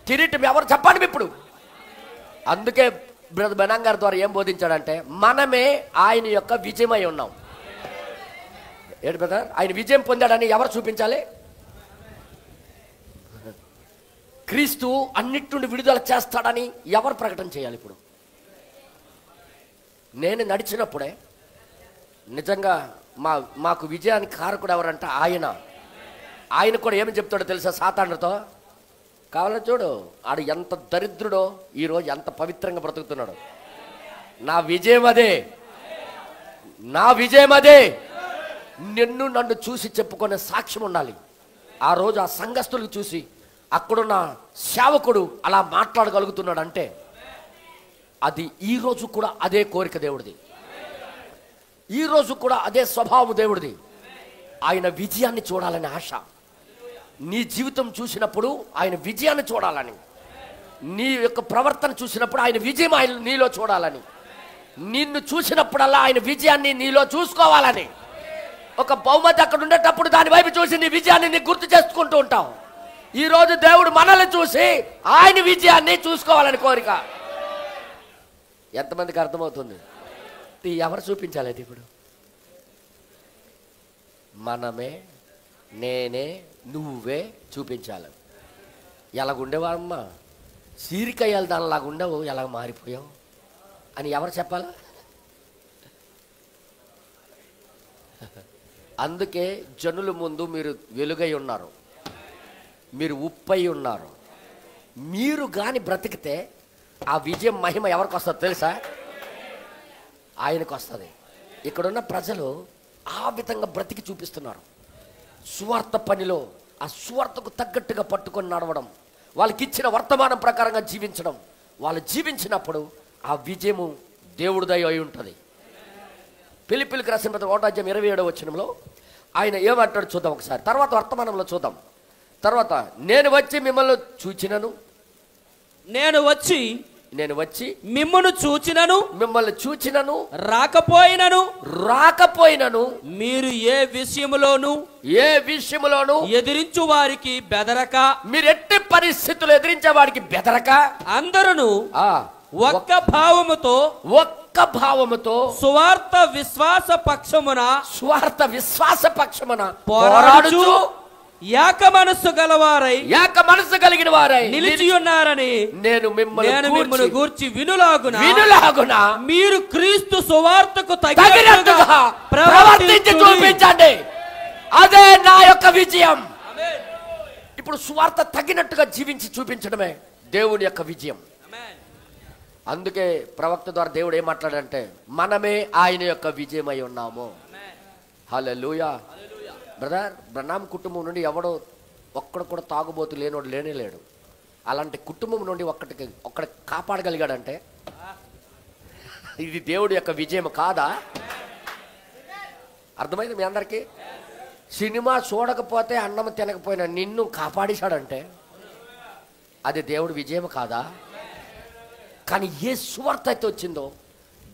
కిరీటం ఎవరు చెప్పండి ఇప్పుడు. అందుకే బ్రదర్ బెనాంగ్ గారి ద్వారా ఏం బోధించాడంటే, మనమే ఆయన యొక్క విజయమై ఉన్నాం. ఏంటి బ్రదర్, ఆయన విజయం పొందాడని ఎవరు చూపించాలి? క్రీస్తు అన్నిటి నుండి విడుదల చేస్తాడని ఎవరు ప్రకటన చేయాలి? ఇప్పుడు నేను నడిచినప్పుడే నిజంగా మాకు విజయానికి కారకుడు ఎవరంటే ఆయన కూడా ఏమి చెప్తాడో తెలుసా? సాతానుడితో కావాలని చూడు, ఆడు ఎంత దరిద్రుడో ఈరోజు ఎంత పవిత్రంగా బ్రతుకుతున్నాడు. నా విజయం అదే. నన్ను చూసి చెప్పుకునే సాక్ష్యం ఉండాలి. ఆ రోజు ఆ సంఘస్థులకు చూసి అక్కడున్న సేవకుడు అలా మాట్లాడగలుగుతున్నాడు అంటే అది ఈరోజు కూడా అదే కోరిక దేవుడిది. ఈరోజు కూడా అదే స్వభావం దేవుడిది. ఆయన విజయాన్ని చూడాలని ఆశ. నీ జీవితం చూసినప్పుడు ఆయన విజయాన్ని చూడాలని, నీ యొక్క ప్రవర్తన చూసినప్పుడు ఆయన విజయం నీలో చూడాలని, నిన్ను చూసినప్పుడల్లా ఆయన విజయాన్ని నీలో చూసుకోవాలని, ఒక బహుమతి అక్కడ ఉండేటప్పుడు దాని వైపు చూసి నీ విజయాన్ని నీ గుర్తు చేసుకుంటూ ఉంటావు. ఈరోజు దేవుడు మనల్ని చూసి ఆయన విజయాన్ని చూసుకోవాలని కోరిక. ఎంతమందికి అర్థమవుతుంది? ఎవరు చూపించాలి అది? ఇప్పుడు మనమే, నేనే, నువ్వే చూపించాలి. ఎలాగుండేవాళ్ళమ్మా, సీరికయ్యాలి దానిలాగా ఉండవు, ఎలా మారిపోయావు అని ఎవరు చెప్పాలా? అందుకే జనుల ముందు మీరు వెలుగై ఉన్నారు, మీరు ఉప్పై ఉన్నారు. మీరు కానీ బ్రతికితే ఆ విజయం మహిమ ఎవరికి వస్తుందో తెలుసా? ఆయనకు వస్తుంది. ఇక్కడున్న ప్రజలు ఆ విధంగా బ్రతికి చూపిస్తున్నారు. సువార్త పనిలో ఆ సువార్తకు తగ్గట్టుగా పట్టుకొని నడవడం, వాళ్ళకి ఇచ్చిన వర్తమానం ప్రకారంగా జీవించడం. వాళ్ళు జీవించినప్పుడు ఆ విజయము దేవుడిదై అయి ఉంటుంది. ఫిలిప్పీయులకు రాసిన పత్రిక 1:27 వచనంలో ఆయన ఏమంటాడు చూద్దాం ఒకసారి. తర్వాత వర్తమానంలో చూద్దాం. తర్వాత నేను వచ్చి మిమ్మల్ని చూచినను రాకపోయినను మీరు ఏ విషయములోను ఎదిరించు వారికి బెదరక, మీరు ఎట్టి పరిస్థితులు ఎదిరించే వారికి బెదరక, అందరూ ఒక్క భావముతో సువార్త విశ్వాస పక్షమున పోరాడుచు ఏక మనస్సు కలిగిన వారై నిలిచి ఉన్నారని నేను మిమ్మల్ని గూర్చి వినులాగున మీరు క్రీస్తు సువార్తకు తగినట్టుగా ప్రవర్తించి చూపించండి. అదే నా యొక్క విజయం. ఇప్పుడు సువార్త తగినట్టుగా జీవించి చూపించడమే దేవుని యొక్క విజయం. అందుకే ప్రవక్త ద్వారా దేవుడు ఏం మాట్లాడంటే, మనమే ఆయన యొక్క విజయమై ఉన్నాము. హల్లెలూయా. బ్రదర్, బ్రహ్నాం కుటుంబం నుండి ఒక్కడు కూడా తాగుబోతు లేనోడు లేనేలేడు. అలాంటి కుటుంబం నుండి ఒక్కడి కాపాడగలిగాడంటే ఇది దేవుడి యొక్క విజయం కాదా? అర్థమైంది మీ అందరికీ? సినిమా చూడకపోతే అన్నం తినకపోయినా నిన్ను కాపాడేశాడంటే అది దేవుడి విజయం కాదా? కానీ ఏ సువార్త అయితే వచ్చిందో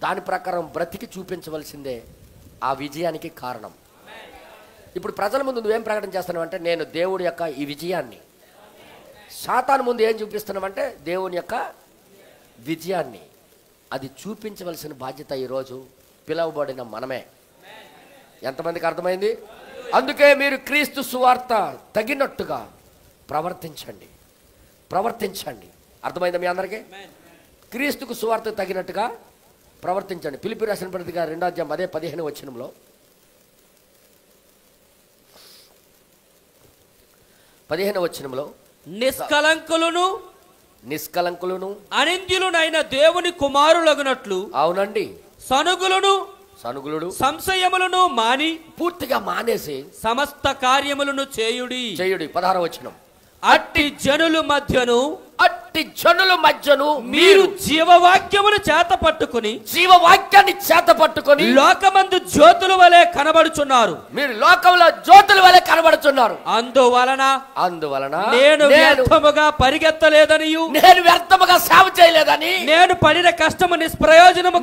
దాని ప్రకారం బ్రతికి చూపించవలసిందే ఆ విజయానికి కారణం. ఇప్పుడు ప్రజల ముందు నువ్వేం ప్రకటన చేస్తున్నావు అంటే, నేను దేవుడి యొక్క ఈ విజయాన్ని. సాతాను ముందు ఏం చూపిస్తున్నామంటే దేవుని యొక్క విజయాన్ని. అది చూపించవలసిన బాధ్యత ఈరోజు పిలువబడిన మనమే. ఎంతమందికి అర్థమైంది? అందుకే మీరు క్రీస్తు సువార్త తగినట్టుగా ప్రవర్తించండి. అర్థమైందా మీ అందరికీ? క్రీస్తుకు సువార్త తగినట్టుగా ప్రవర్తించండి. ఫిలిప్పీయులకు రాసిన పత్రిక 2 అదే 15 వచనంలో 15 వచనంలో నిష్కలంకులను అనింద్యులునైన దేవుని కుమారులగునట్లు, అవునండి, సనుగులు సంశయములను పూర్తిగా మానేసి సమస్త కార్యములను చేయుడి. 16 వచనం అట్టి జనుల మధ్యను మీరు జీవవాక్యమును చేత పట్టుకుని జీవవాక్యాన్ని చేత పట్టుకొని లోకమందు జ్యోతుల వలె కనబడుచున్నారు. మీరు లోకంలో జ్యోతుల వలె కనబడుచున్నారు. అందువలన నేను వ్యర్థముగా పరిగెత్తలేదనియు, నేను వ్యర్థముగా సేవ చేయలేదని, నేను పడిన కష్టము నిష్ప్రయోజనము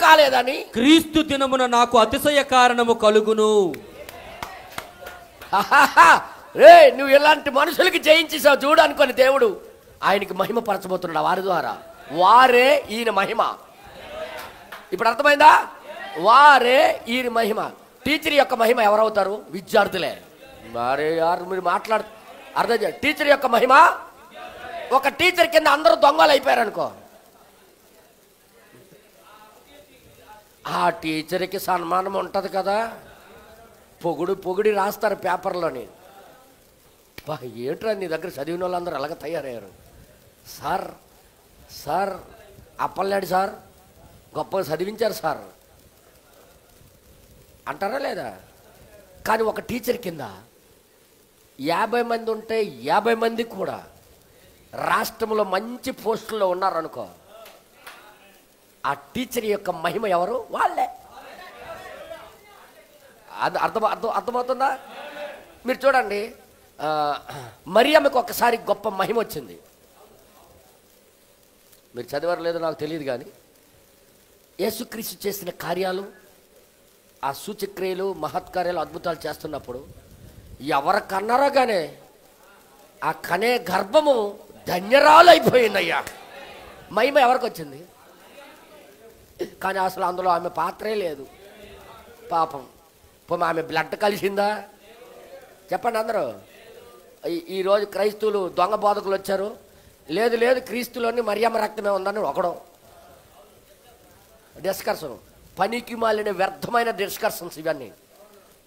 కాలేదని క్రీస్తు దినమున నాకు అతిశయ కారణము కలుగును. రే, నువ్వు ఇలాంటి మనుషులకి జయించేసావు చూడు అనుకుని దేవుడు ఆయనకి మహిమ పరచబోతున్నాడు. వారి ద్వారా వారే ఈయన మహిమ. ఇప్పుడు అర్థమైందా? వారే ఈయన మహిమ. టీచర్ యొక్క మహిమ ఎవరవుతారు? విద్యార్థులే. మరి యారు మీరు అర్థం చేయాలి. టీచర్ యొక్క మహిమ, ఒక టీచర్ కింద అందరూ దొంగలు అయిపోయారు అనుకో, ఆ టీచర్కి సన్మానం ఉంటుంది కదా, పొగిడి రాస్తారు పేపర్లోని. బా, ఏంట్రా నీ దగ్గర చదివిన వాళ్ళందరూ అలాగ తయారయ్యారు. సార్ అప్పలనాడు సార్ గొప్పగా చదివించారు సార్ అంటారా లేదా? కానీ ఒక టీచర్ కింద 50 మంది ఉంటే 50 మంది కూడా రాష్ట్రంలో మంచి పోస్టుల్లో ఉన్నారనుకో, ఆ టీచర్ యొక్క మహిమ ఎవరు? వాళ్ళే. అర్థమవుతుందా? మీరు చూడండి, మరియమ్మకి ఒకసారి గొప్ప మహిమ వచ్చింది. మీరు చదివారు లేదో నాకు తెలియదు, కానీ యేసుక్రీస్తు చేసిన కార్యాలు, ఆ సూచక్రియలు, మహత్కార్యాలు, అద్భుతాలు చేస్తున్నప్పుడు ఎవరు కన్నారో కానీ ఆ కనే గర్భము ధన్యరాలు అయిపోయిందయ్యా. మహిమ ఎవరికి వచ్చింది? కానీ అసలు అందులో ఆమె పాత్రే లేదు. పాపం ఆమె బ్లడ్ కలిసిందా? చెప్పండి అందరూ. ఈరోజు క్రైస్తవులు దొంగ బోధకులు వచ్చారు. లేదు క్రీస్తులోని మరియమ్మ రక్తమే ఉందని ఒకడు డిస్కర్షన్. పనికి మాలిన వ్యర్థమైన డిస్కషన్స్ ఇవన్నీ.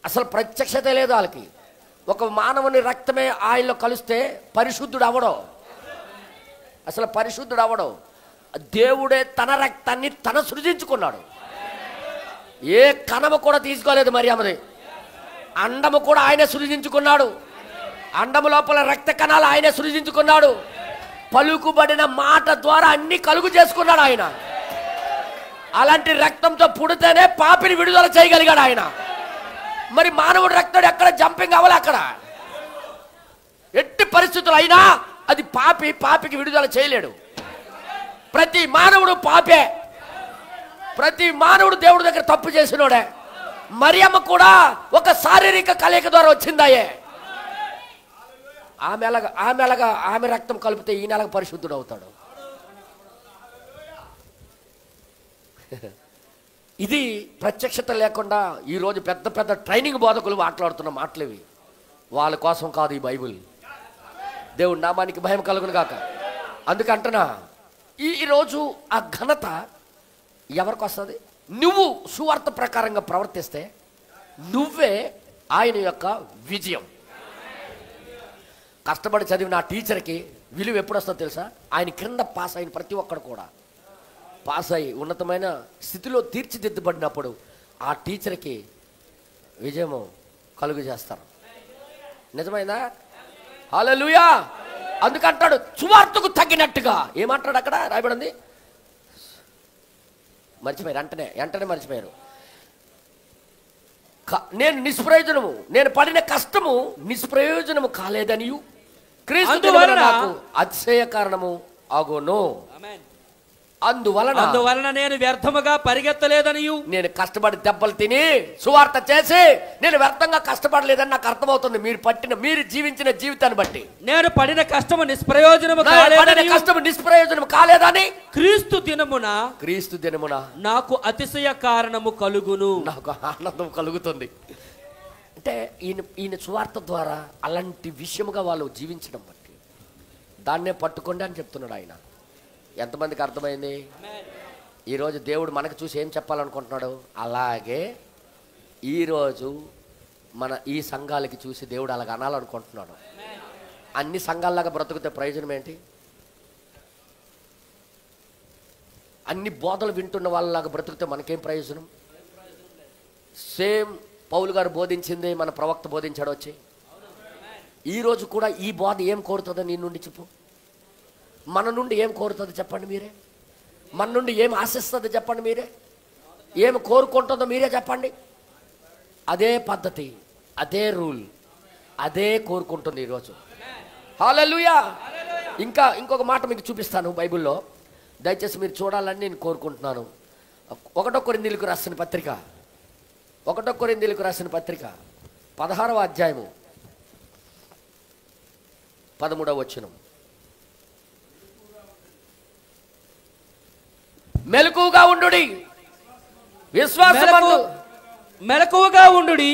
అసలు ప్రత్యక్షత లేదు వాళ్ళకి. ఒక మానవుని రక్తమే ఆయనలో కలిస్తే పరిశుద్ధుడు అవడం. అసలు పరిశుద్ధుడు అవడం. దేవుడే తన రక్తాన్ని తన సృజించుకున్నాడు. ఏ కణము కూడా తీసుకోలేదు మరియమ్మది. అండము కూడా ఆయనే సృజించుకున్నాడు. అండము లోపల రక్త కణాలు ఆయనే సృజించుకున్నాడు. పలుకుబడిన మాట ద్వారా అన్ని కలుగు చేసుకున్నాడు ఆయన. అలాంటి రక్తంతో పుడితేనే పాపిని విడుదల చేయగలిగాడు ఆయన. మరి మానవుడు రక్తం ఎక్కడ జంపింగ్ అవ్వాలి? అక్కడ ఎట్టి పరిస్థితులు అయినా అది పాపికి విడుదల చేయలేడు. ప్రతి మానవుడు పాపే. ప్రతి మానవుడు దేవుడి దగ్గర తప్పు చేసినోడే. మరియమ్మ కూడా ఒక శారీరక కలయిక ద్వారా వచ్చిందాయే. ఆమె రక్తం కలిపితే ఈయనలాగా పరిశుద్ధుడు అవుతాడు. ఇది ప్రత్యక్షత లేకుండా ఈరోజు పెద్ద పెద్ద ట్రైనింగ్ బోధకులు మాట్లాడుతున్న మాటలేవి. వాళ్ళ కోసం కాదు ఈ బైబిల్. దేవుడి నామానికి భయం కలుగును గాక. అందుకంటున్నా, ఈరోజు ఆ ఘనత ఎవరికి వస్తుంది? నువ్వు సువార్త ప్రకారంగా ప్రవర్తిస్తే నువ్వే ఆయన యొక్క విజయం. కష్టపడి చదివిన ఆ టీచర్కి విలువ ఎప్పుడు వస్తుందో తెలుసా? ఆయన క్రింద పాస్ అయిన ప్రతి ఒక్కడు కూడా పాస్ అయ్యి ఉన్నతమైన స్థితిలో తీర్చిదిద్దబడినప్పుడు ఆ టీచర్కి విజయము కలుగు చేస్తారు. నిజమైందా? హల్లెలూయా. అందుకంటాడు సువార్తకు తగినట్టుగా. ఏమంటాడు అక్కడ రాయబడింది? మర్చిపోయారు, వెంటనే మర్చిపోయారు. నేను నిష్ప్రయోజనము, నేను పడిన కష్టము నిష్ప్రయోజనము కాలేదనియు క్రీస్తు నాకు అతిశయ కారణము అగును. అందువలన నేను వ్యర్థముగా పరిగెత్తలేదనియు, నేను కష్టపడి దెబ్బలు తిని సువార్త చేసి నేను వ్యర్థంగా కష్టపడలేదని నాకు అర్థమవుతుంది. మీరు జీవించిన జీవితాన్ని బట్టి నేను పడిన కష్టము నిష్ప్రయోజనము కాలేదని క్రీస్తు దినమున నాకు అతిశయ కారణము కలుగును. నాకు ఆనందం కలుగుతుంది. అంటే ఈయన సువార్త ద్వారా అలాంటి విషయముగా వాళ్ళు జీవించడం బట్టి దాన్నే పట్టుకోండి అని చెప్తున్నాడు ఆయన. ఎంతమందికి అర్థమైంది? ఈరోజు దేవుడు మనకు చూసి ఏం చెప్పాలనుకుంటున్నాడు? అలాగే ఈరోజు మన ఈ సంఘాలకి చూసి దేవుడు అలాగ అనాలనుకుంటున్నాడు. అన్ని సంఘాల్లాగా బ్రతుకుతే ప్రయోజనం ఏంటి? అన్ని బోధలు వింటున్న వాళ్ళలాగా బ్రతుకుతే మనకేం ప్రయోజనం? సేమ్ పౌలు గారు బోధించింది మన ప్రవక్త బోధించాడు వచ్చి. ఈరోజు కూడా ఈ బోధ ఏం కోరుతుందో నీ నుండి చెప్పు. మన నుండి ఏం కోరుతుందో చెప్పండి మీరే. మన నుండి ఏం ఆశిస్తుందో చెప్పండి మీరే. ఏం కోరుకుంటుందో మీరే చెప్పండి. అదే పద్ధతి, అదే రూల్, అదే కోరుకుంటుంది ఈరోజు. హల్లెలూయా. ఇంకొక మాట మీకు చూపిస్తాను బైబిల్లో, దయచేసి మీరు చూడాలని నేను కోరుకుంటున్నాను. 1 కొరింథీయులకు రాసిన పత్రిక 16వ అధ్యాయము 13వ వచనం. మెలకువగా ఉండుడి, విశ్వాసమందు మెలకువగా ఉండుడి,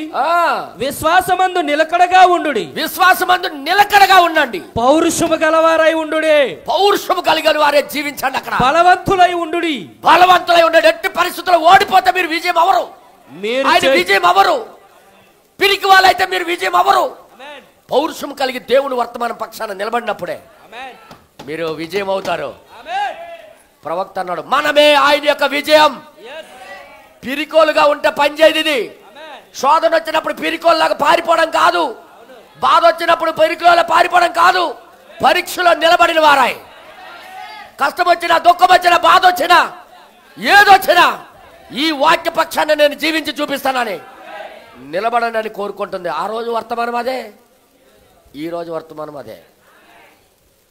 విశ్వాసమందు నిలకడగా ఉండుడి. విశ్వాసమందు నిలకడగా ఉండండి. పౌరుషము గలవారై ఉండుడి. పౌరుషము కలిగిన వారే జీవించండి. అక్కడ బలవంతులై ఉండుడి. బలవంతులై ఉండండి. ఎట్టి పరిస్థితుల్లో ఓడిపోతే మీరు విజయం అవరు. ఆయన విజయం అవరు. పిరికి వాళ్ళైతే మీరు విజయం అవరు. పౌరుషం కలిగి దేవుని వర్తమాన పక్షాన నిలబడినప్పుడే మీరు విజయం అవుతారు. ప్రవక్త అన్నాడు, మనమే ఆయన యొక్క విజయం. పిరికోలుగా ఉంటే పనిచేయదు ఇది. శోధన వచ్చినప్పుడు పిరికోల్లాగా పారిపోవడం కాదు. బాధ వచ్చినప్పుడు పిరికోల పారిపోవడం కాదు. పరీక్షలో నిలబడిన వారాయి. కష్టం వచ్చినా, దుఃఖం వచ్చినా, బాధ వచ్చినా, ఏదొచ్చినా ఈ వాక్య పక్షాన్ని నేను జీవించి చూపిస్తానని నిలబడని అని కోరుకుంటుంది. ఆ రోజు వర్తమానం అదే, ఈ రోజు వర్తమానం అదే.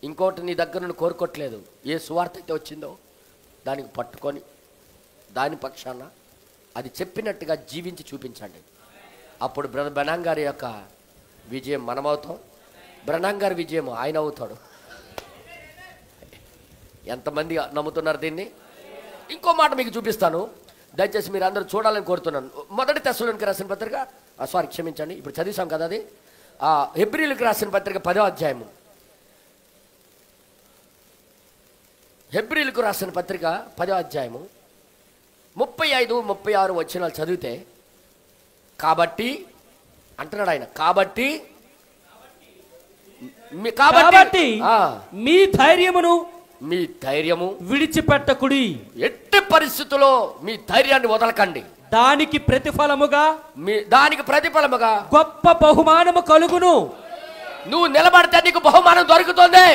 ఇంకోటి నీ దగ్గర నుండి కోరుకోవట్లేదు. ఏ సువార్త అయితే వచ్చిందో దానికి పట్టుకొని దాని పక్షాన అది చెప్పినట్టుగా జీవించి చూపించండి. అప్పుడు బ్రదర్ బ్రనాంగ్ గారి యొక్క విజయం మనమవుతాం, బ్రనాంగ్ గారి విజయం ఆయన అవుతాడు. ఎంతమంది నమ్ముతున్నారు దీన్ని? ఇంకో మాట మీకు చూపిస్తాను, దయచేసి మీరు అందరూ చూడాలని కోరుతున్నాను. 1 తెస్సలోనికీయులకు రాసిన పత్రిక, క్షమించండి, ఇప్పుడు చదివాం కదా అది. హెబ్రీయులకు రాసిన పత్రిక 10వ అధ్యాయము. హెబ్రీయులకు రాసిన పత్రిక 10వ అధ్యాయము 35, 36 వచనాలు చదివితే, కాబట్టి అంటున్నాడు ఆయన, కాబట్టి మీ ధైర్యము విడిచిపెట్టకుడి. ఎట్టి పరిస్థితుల్లో మీ ధైర్యాన్ని వదలకండి. దానికి ప్రతిఫలముగా గొప్ప బహుమానము కలుగును. నువ్వు నిలబడితే నీకు బహుమానం దొరుకుతుంది.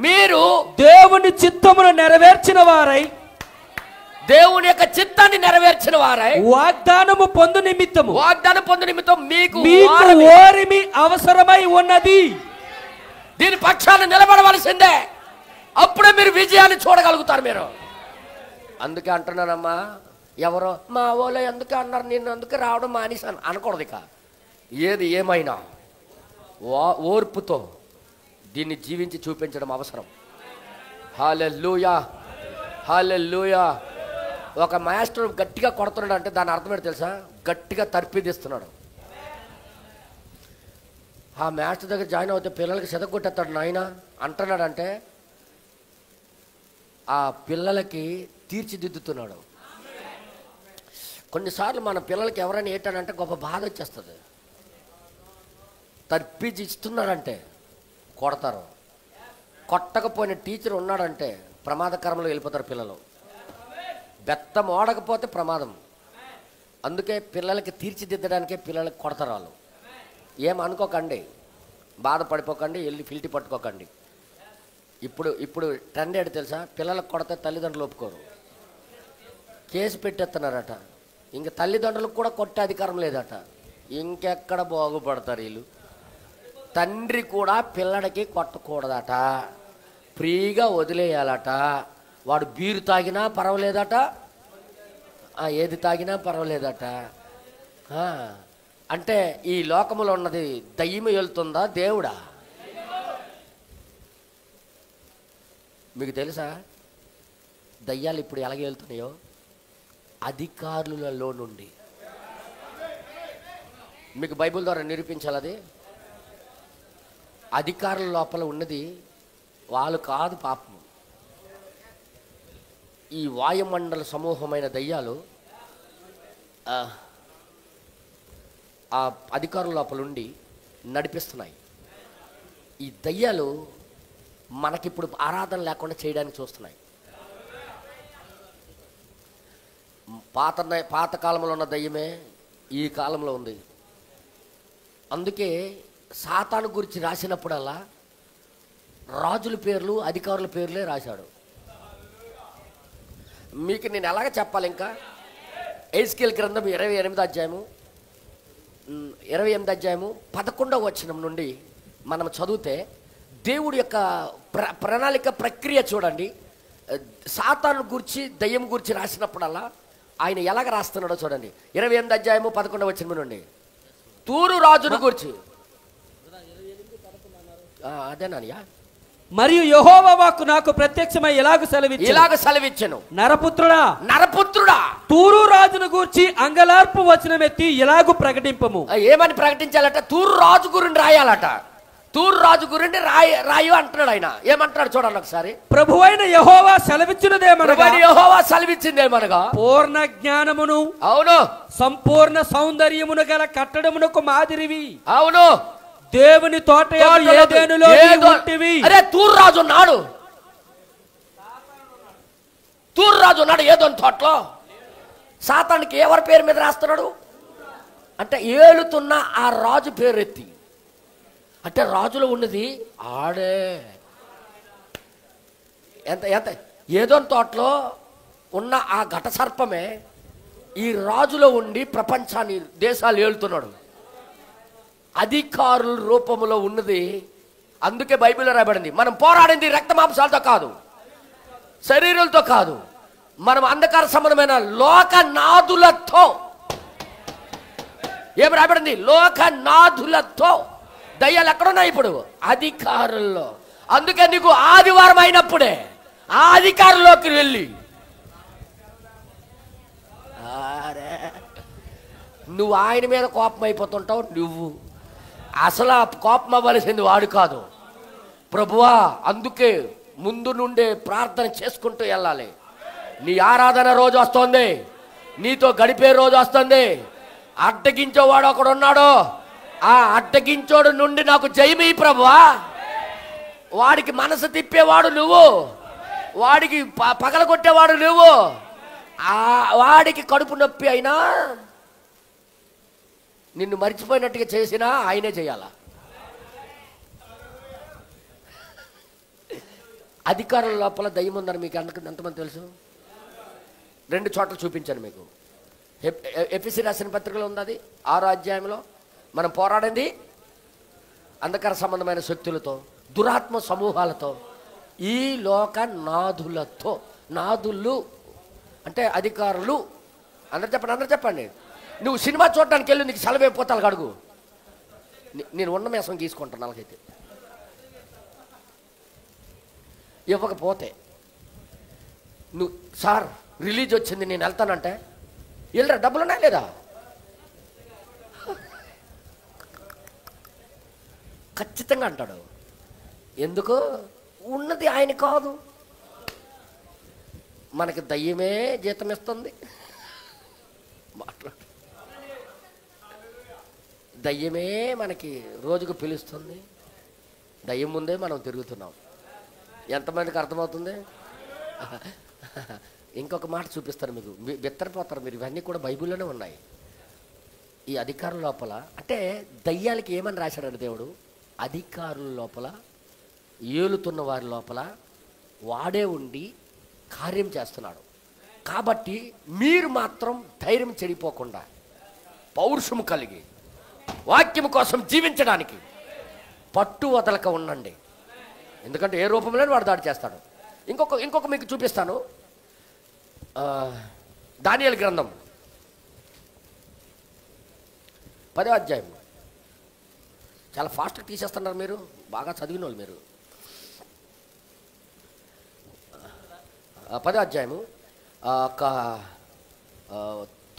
మీరు దేవుని చిత్తమును నెరవేర్చిన వారై, దేవుని యొక్క చిత్తాన్ని నెరవేర్చిన వారై వాగ్దానం పొందు నిమిత్తం మీకు ఓరిమి అవసరమై ఉన్నది. దీని పక్షాన నిలబడవలసిందే. అప్పుడే మీరు విజయాన్ని చూడగలుగుతారు. మీరు అందుకే అంటున్నానమ్మా, ఎవరో మా వాళ్ళు ఎందుకు అన్నారు, నేను అందుకే రావడం మానేసాను అనకూడదు. ఇక ఏది ఏమైనా ఓర్పుతో దీన్ని జీవించి చూపించడం అవసరం. హల్లెలూయా, హల్లెలూయా. ఒక మాస్టర్ గట్టిగా కొడుతున్నాడు అంటే దాని అర్థం ఏంటో తెలుసా? గట్టిగా తర్పిదిస్తున్నాడు. ఆ మాస్టర్ దగ్గర జాయిన్ అవుతే పిల్లలకి సెదగొట్టేస్తాడు నాయన అంటున్నాడంటే ఆ పిల్లలకి తీర్చిదిద్దుతున్నాడు. కొన్నిసార్లు మన పిల్లలకి ఎవరైనా ఏంటంటే గొప్ప బాధ వచ్చేస్తుంది. తర్పిది ఇస్తున్నాడంటే కొడతారు. కొట్టకపోయిన టీచర్ ఉన్నాడంటే ప్రమాదకరంలో వెళ్ళిపోతారు పిల్లలు. బెత్తం ఓడకపోతే ప్రమాదం. అందుకే పిల్లలకి తీర్చిదిద్దడానికే పిల్లలకి కొడతారు వాళ్ళు. ఏమనుకోకండి, బాధపడిపోకండి, వెళ్ళి ఫిల్టీ పట్టుకోకండి. ఇప్పుడు ట్రెండ్ ఏంటి తెలుసా? పిల్లలకు కొడితే తల్లిదండ్రులు ఒప్పుకోరు, కేసు పెట్టేస్తున్నారట. ఇంక తల్లిదండ్రులకు కూడా కొట్టే అధికారం లేదట. ఇంకెక్కడ బాగుపడతారు వీళ్ళు? తండ్రి కూడా పిల్లడికి కొట్టకూడదట, ఫ్రీగా వదిలేయాలట. వాడు బీరు తాగినా పర్వాలేదట, ఏది తాగినా పర్వాలేదట. అంటే ఈ లోకంలో ఉన్నది దయ్యము వెళ్తుందా దేవుడా? మీకు తెలుసా దయ్యాలు ఇప్పుడు ఎలాగ వెళ్తున్నాయో? అధికారులలో నుండి. మీకు బైబిల్ ద్వారా నిరూపించాలి. అది అధికారుల లోపల ఉన్నది వాళ్ళు కాదు పాపం. ఈ వాయుమండల సమూహమైన దయ్యాలు ఆ అధికారుల లోపల ఉండి నడిపిస్తున్నాయి. ఈ దయ్యాలు మనకిప్పుడు ఆరాధన లేకుండా చేయడానికి చూస్తున్నాయి. పాత కాలంలో ఉన్న దయ్యమే ఈ కాలంలో ఉంది. అందుకే సాతాను గురించి రాసినప్పుడల్లా రాజుల పేర్లు, అధికారుల పేర్లే రాశాడు. మీకు నేను ఎలాగ చెప్పాలి? ఇంకా ఎహెజ్కేలు గ్రంథం 28వ అధ్యాయము 11వ వచనం నుండి మనం చదివితే దేవుడి యొక్క ప్రణాళిక ప్రక్రియ చూడండి. సాతాను గురించి, దయ్యం గురించి రాసినప్పుడల్లా ఆయన ఎలాగ రాస్తున్నాడో చూడండి. 28వ అధ్యాయము 11వ వచనం నుండి తూరు రాజును గురించి. అదేనయ్యా. మరియు యెహోవా వాక్కు నాకు ప్రత్యక్షమై ఇలాగ సెలవిచ్చెను, నరపుత్రుడా తూరు రాజును గూర్చి అంగలార్పు వచనమెత్తి ఇలాగు ప్రకటింపము. ఏమని ప్రకటించాలట? తూరు రాజు గురించి రాయాలట. తూరు రాజు గురించి రాయు అంటున్నాడు ఆయన. ఏమంటున్నాడు చూడండి ఒకసారి. ప్రభువైన యెహోవా సెలవిచ్చిందేమనగా పూర్ణ జ్ఞానమును, అవును, సంపూర్ణ సౌందర్యమును గల కట్టడమునకు మాదిరివి, అవును, దేవుని తోట ఏదెనులో ఉంటివి. అరే తూరు రాజు ఉన్నాడు, తూరు రాజు ఉన్నాడు ఏదోని తోటలో. సాతానికి ఎవరి పేరు మీద రాస్తున్నాడు అంటే ఏలుతున్న ఆ రాజు పేరు ఎత్తి. అంటే రాజులో ఉన్నది ఆడే. ఎంత ఎంత ఏదోని తోటలో ఉన్న ఆ ఘట సర్పమే ఈ రాజులో ఉండి ప్రపంచాన్ని, దేశాలు ఏలుతున్నాడు. అధికారుల రూపంలో ఉన్నది. అందుకే బైబిల్లో రాయబడింది, మనం పోరాడింది రక్త మాంసాలతో కాదు, శరీరాలతో కాదు, మనం అంధకార సంబంధమైన లోకనాథులతో. ఏం రాయబడింది? లోకనాథులతో. దయ్యాలు ఎక్కడున్నాయి ఇప్పుడు? అధికారుల్లో. అందుకే నీకు ఆదివారం అయినప్పుడే ఆ అధికారుల్లోకి వెళ్ళి నువ్వు ఆయన మీద కోపం అయిపోతుంటావు. నువ్వు అసలు ఆ కోపం అవ్వాల్సింది వాడు కాదు, ప్రభువా. అందుకే ముందు నుండే ప్రార్థన చేసుకుంటూ వెళ్ళాలి. నీ ఆరాధన రోజు వస్తుంది, నీతో గడిపే రోజు వస్తుంది. అడ్డగించేవాడు ఒకడు ఉన్నాడు. ఆ అడ్డగించోడు నుండి నాకు జయమీ ప్రభువా. వాడికి మనసు తిప్పేవాడు నువ్వు, వాడికి పగలగొట్టేవాడు నువ్వు. వాడికి కడుపు నొప్పి అయినా నిన్ను మర్చిపోయినట్టుగా చేసినా ఆయనే చేయాలా. అధికారుల లోపల దయ్యం ఉందని మీకు ఎంతమంది తెలుసు? 2 చోట్ల చూపించాను మీకు. ఎఫెసీ రాసిన పత్రికలో ఉంది అది 6వ అధ్యాయంలో. మనం పోరాడింది అంధకార సంబంధమైన శక్తులతో, దురాత్మ సమూహాలతో, ఈ లోక నాథులతో. నాథులు అంటే అధికారులు. అందరు చెప్పండి. నువ్వు సినిమా చూడటానికి వెళ్ళి నీకు సెలవైపోతాను అడుగు. నేను ఉన్న మేసం గీసుకుంటాను. అలాగైతే ఇవ్వకపోతే నువ్వు సార్ రిలీజ్ వచ్చింది నేను వెళ్తానంటే వెళ్ళరా, డబ్బులు ఉన్నాయి లేదా? ఖచ్చితంగా అంటాడు. ఎందుకు? ఉన్నది ఆయన కాదు, మనకి దయ్యమే జీతం ఇస్తుంది. మాట్లాడు. దయ్యమే మనకి రోజుకు పిలుస్తుంది. దయ్యం ముందే మనం తిరుగుతున్నాం. ఎంతమందికి అర్థమవుతుంది? ఇంకొక మాట చూపిస్తారు మీకు, బెత్తరపోతారు మీరు. ఇవన్నీ కూడా బైబిల్లోనే ఉన్నాయి. ఈ అధికారుల లోపల అంటే దయ్యాలకి ఏమని రాశాడు దేవుడు? అధికారుల లోపల, ఏలుతున్న వారి లోపల వాడే ఉండి కార్యం చేస్తున్నాడు. కాబట్టి మీరు మాత్రం ధైర్యం చెడిపోకుండా పౌరుషము కలిగి వాక్యం కోసం జీవించడానికి పట్టు వదలక ఉండండి. ఎందుకంటే ఏ రూపంలో వాడు దాడి చేస్తాడు. ఇంకొక మీకు చూపిస్తాను. దానియేలు గ్రంథం 10వ అధ్యాయం. చాలా ఫాస్ట్గా తీసేస్తున్నారు మీరు, బాగా చదివిన వాళ్ళు మీరు. 10వ అధ్యాయము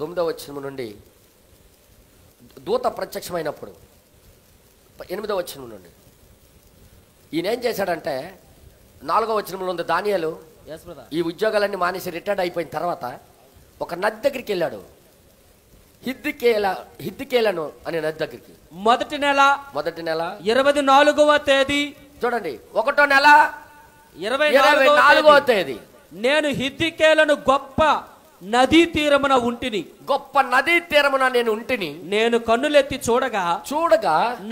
9వ వచనం నుండి దూత ప్రత్యక్షమైనప్పుడు 8వ వచనం నుండి ఈయన ఏం చేశాడంటే 4వ వచనంలో ఉంది దానియేలు ఈ ఉద్యోగాలన్నీ మానేసి రిటైర్డ్ అయిపోయిన తర్వాత ఒక నది దగ్గరికి వెళ్ళాడు. హిద్దికేలను అనే నది దగ్గరికి. మొదటి నెల 24వ తేదీ చూడండి, 1వ నెల 24వ తేదీ నేను హిద్దికేలను గొప్ప నదీ తీరమున ఉంటిని. గొప్ప నదీ తీరమున నేను ఉంటిని. నేను కన్నులెత్తి చూడగా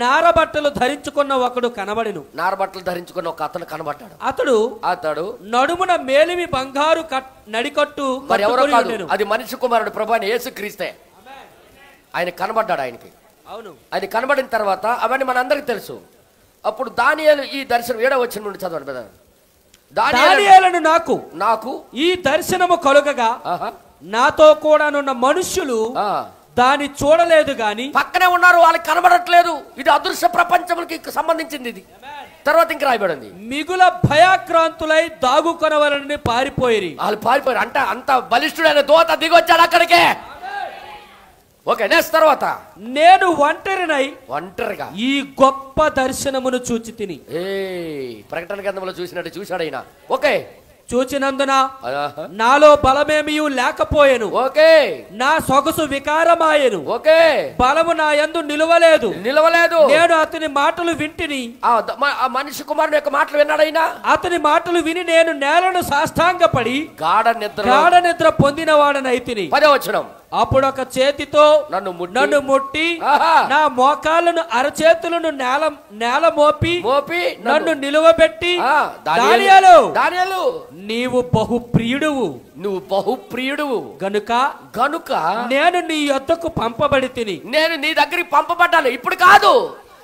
నారబట్టలు ధరించుకున్న ఒకడు కనబడెను. నారబట్టలు ధరించుకున్న ఒక అతను కనబడ్డాడు. అతడు నడుమున మేలిమి బంగారు నడికట్టు. మరి ఎవరో కాదు, అది మనిషి కుమారుడు ప్రభు అయిన యేసుక్రీస్తే. ఆయన కనబడ్డాడు. ఆయనకి అవును, ఆయన కనబడిన తర్వాత అవన్నీ మనందరికి తెలుసు. అప్పుడు దానియేలు ఈ దర్శనం 7వ వచనం నుండి చదవండి బ్రదర్. దానియేలును నాకు ఈ దర్శనము కలుగగా నాతో కూడానున్న మనుష్యులు దాన్ని చూడలేదు గాని పక్కనే ఉన్నారు, వాళ్ళకి కనబడట్లేదు. ఇది అదృశ్య ప్రపంచములకి సంబంధించింది. ఇది తర్వాత ఇంకా రాయబడింది, మిగుల భయాక్రాంతులై దాగుకొనవలనని పారిపోయి. వాళ్ళు పారిపోయారు. అంటే అంత బలిష్ఠుడైన దూత దిగొచ్చాడు అక్కడికే. ఓకే, నెక్స్ట్ తర్వాత నేను ఒంటరిగా ఈ గొప్ప దర్శనమును చూచి తిని. ప్రకటన గ్రంథంలో చూసినట్టు చూశాడు ఆయన. ఓకే, చూచినందున నాలో బలమేమియు లేకపోయెను. ఓకే, నా సొగసు వికారమాయెను. ఓకే, బలము నా యందు నిలవలేదు. నేను అతని మాటలు వింటిని. మనిషి కుమారుడు యొక్క మాటలు విన్నాడైనా. అతని మాటలు విని నేను నేలను సాష్టాంగపడి గాఢ నిద్ర పొందిన వాడనైతిని. 10వ వచనం, అప్పుడు ఒక చేతితో నన్ను ముట్టి నా మోకాళ్ళను అరచేతులను నేల మోపి నన్ను నిలువబెట్టి, దానియేలు నీవు బహుప్రియుడువు గనుక నేను నీ యొద్దకు పంపబడి తిని. నేను నీ దగ్గరికి పంపబడ్డాను. ఇప్పుడు కాదు,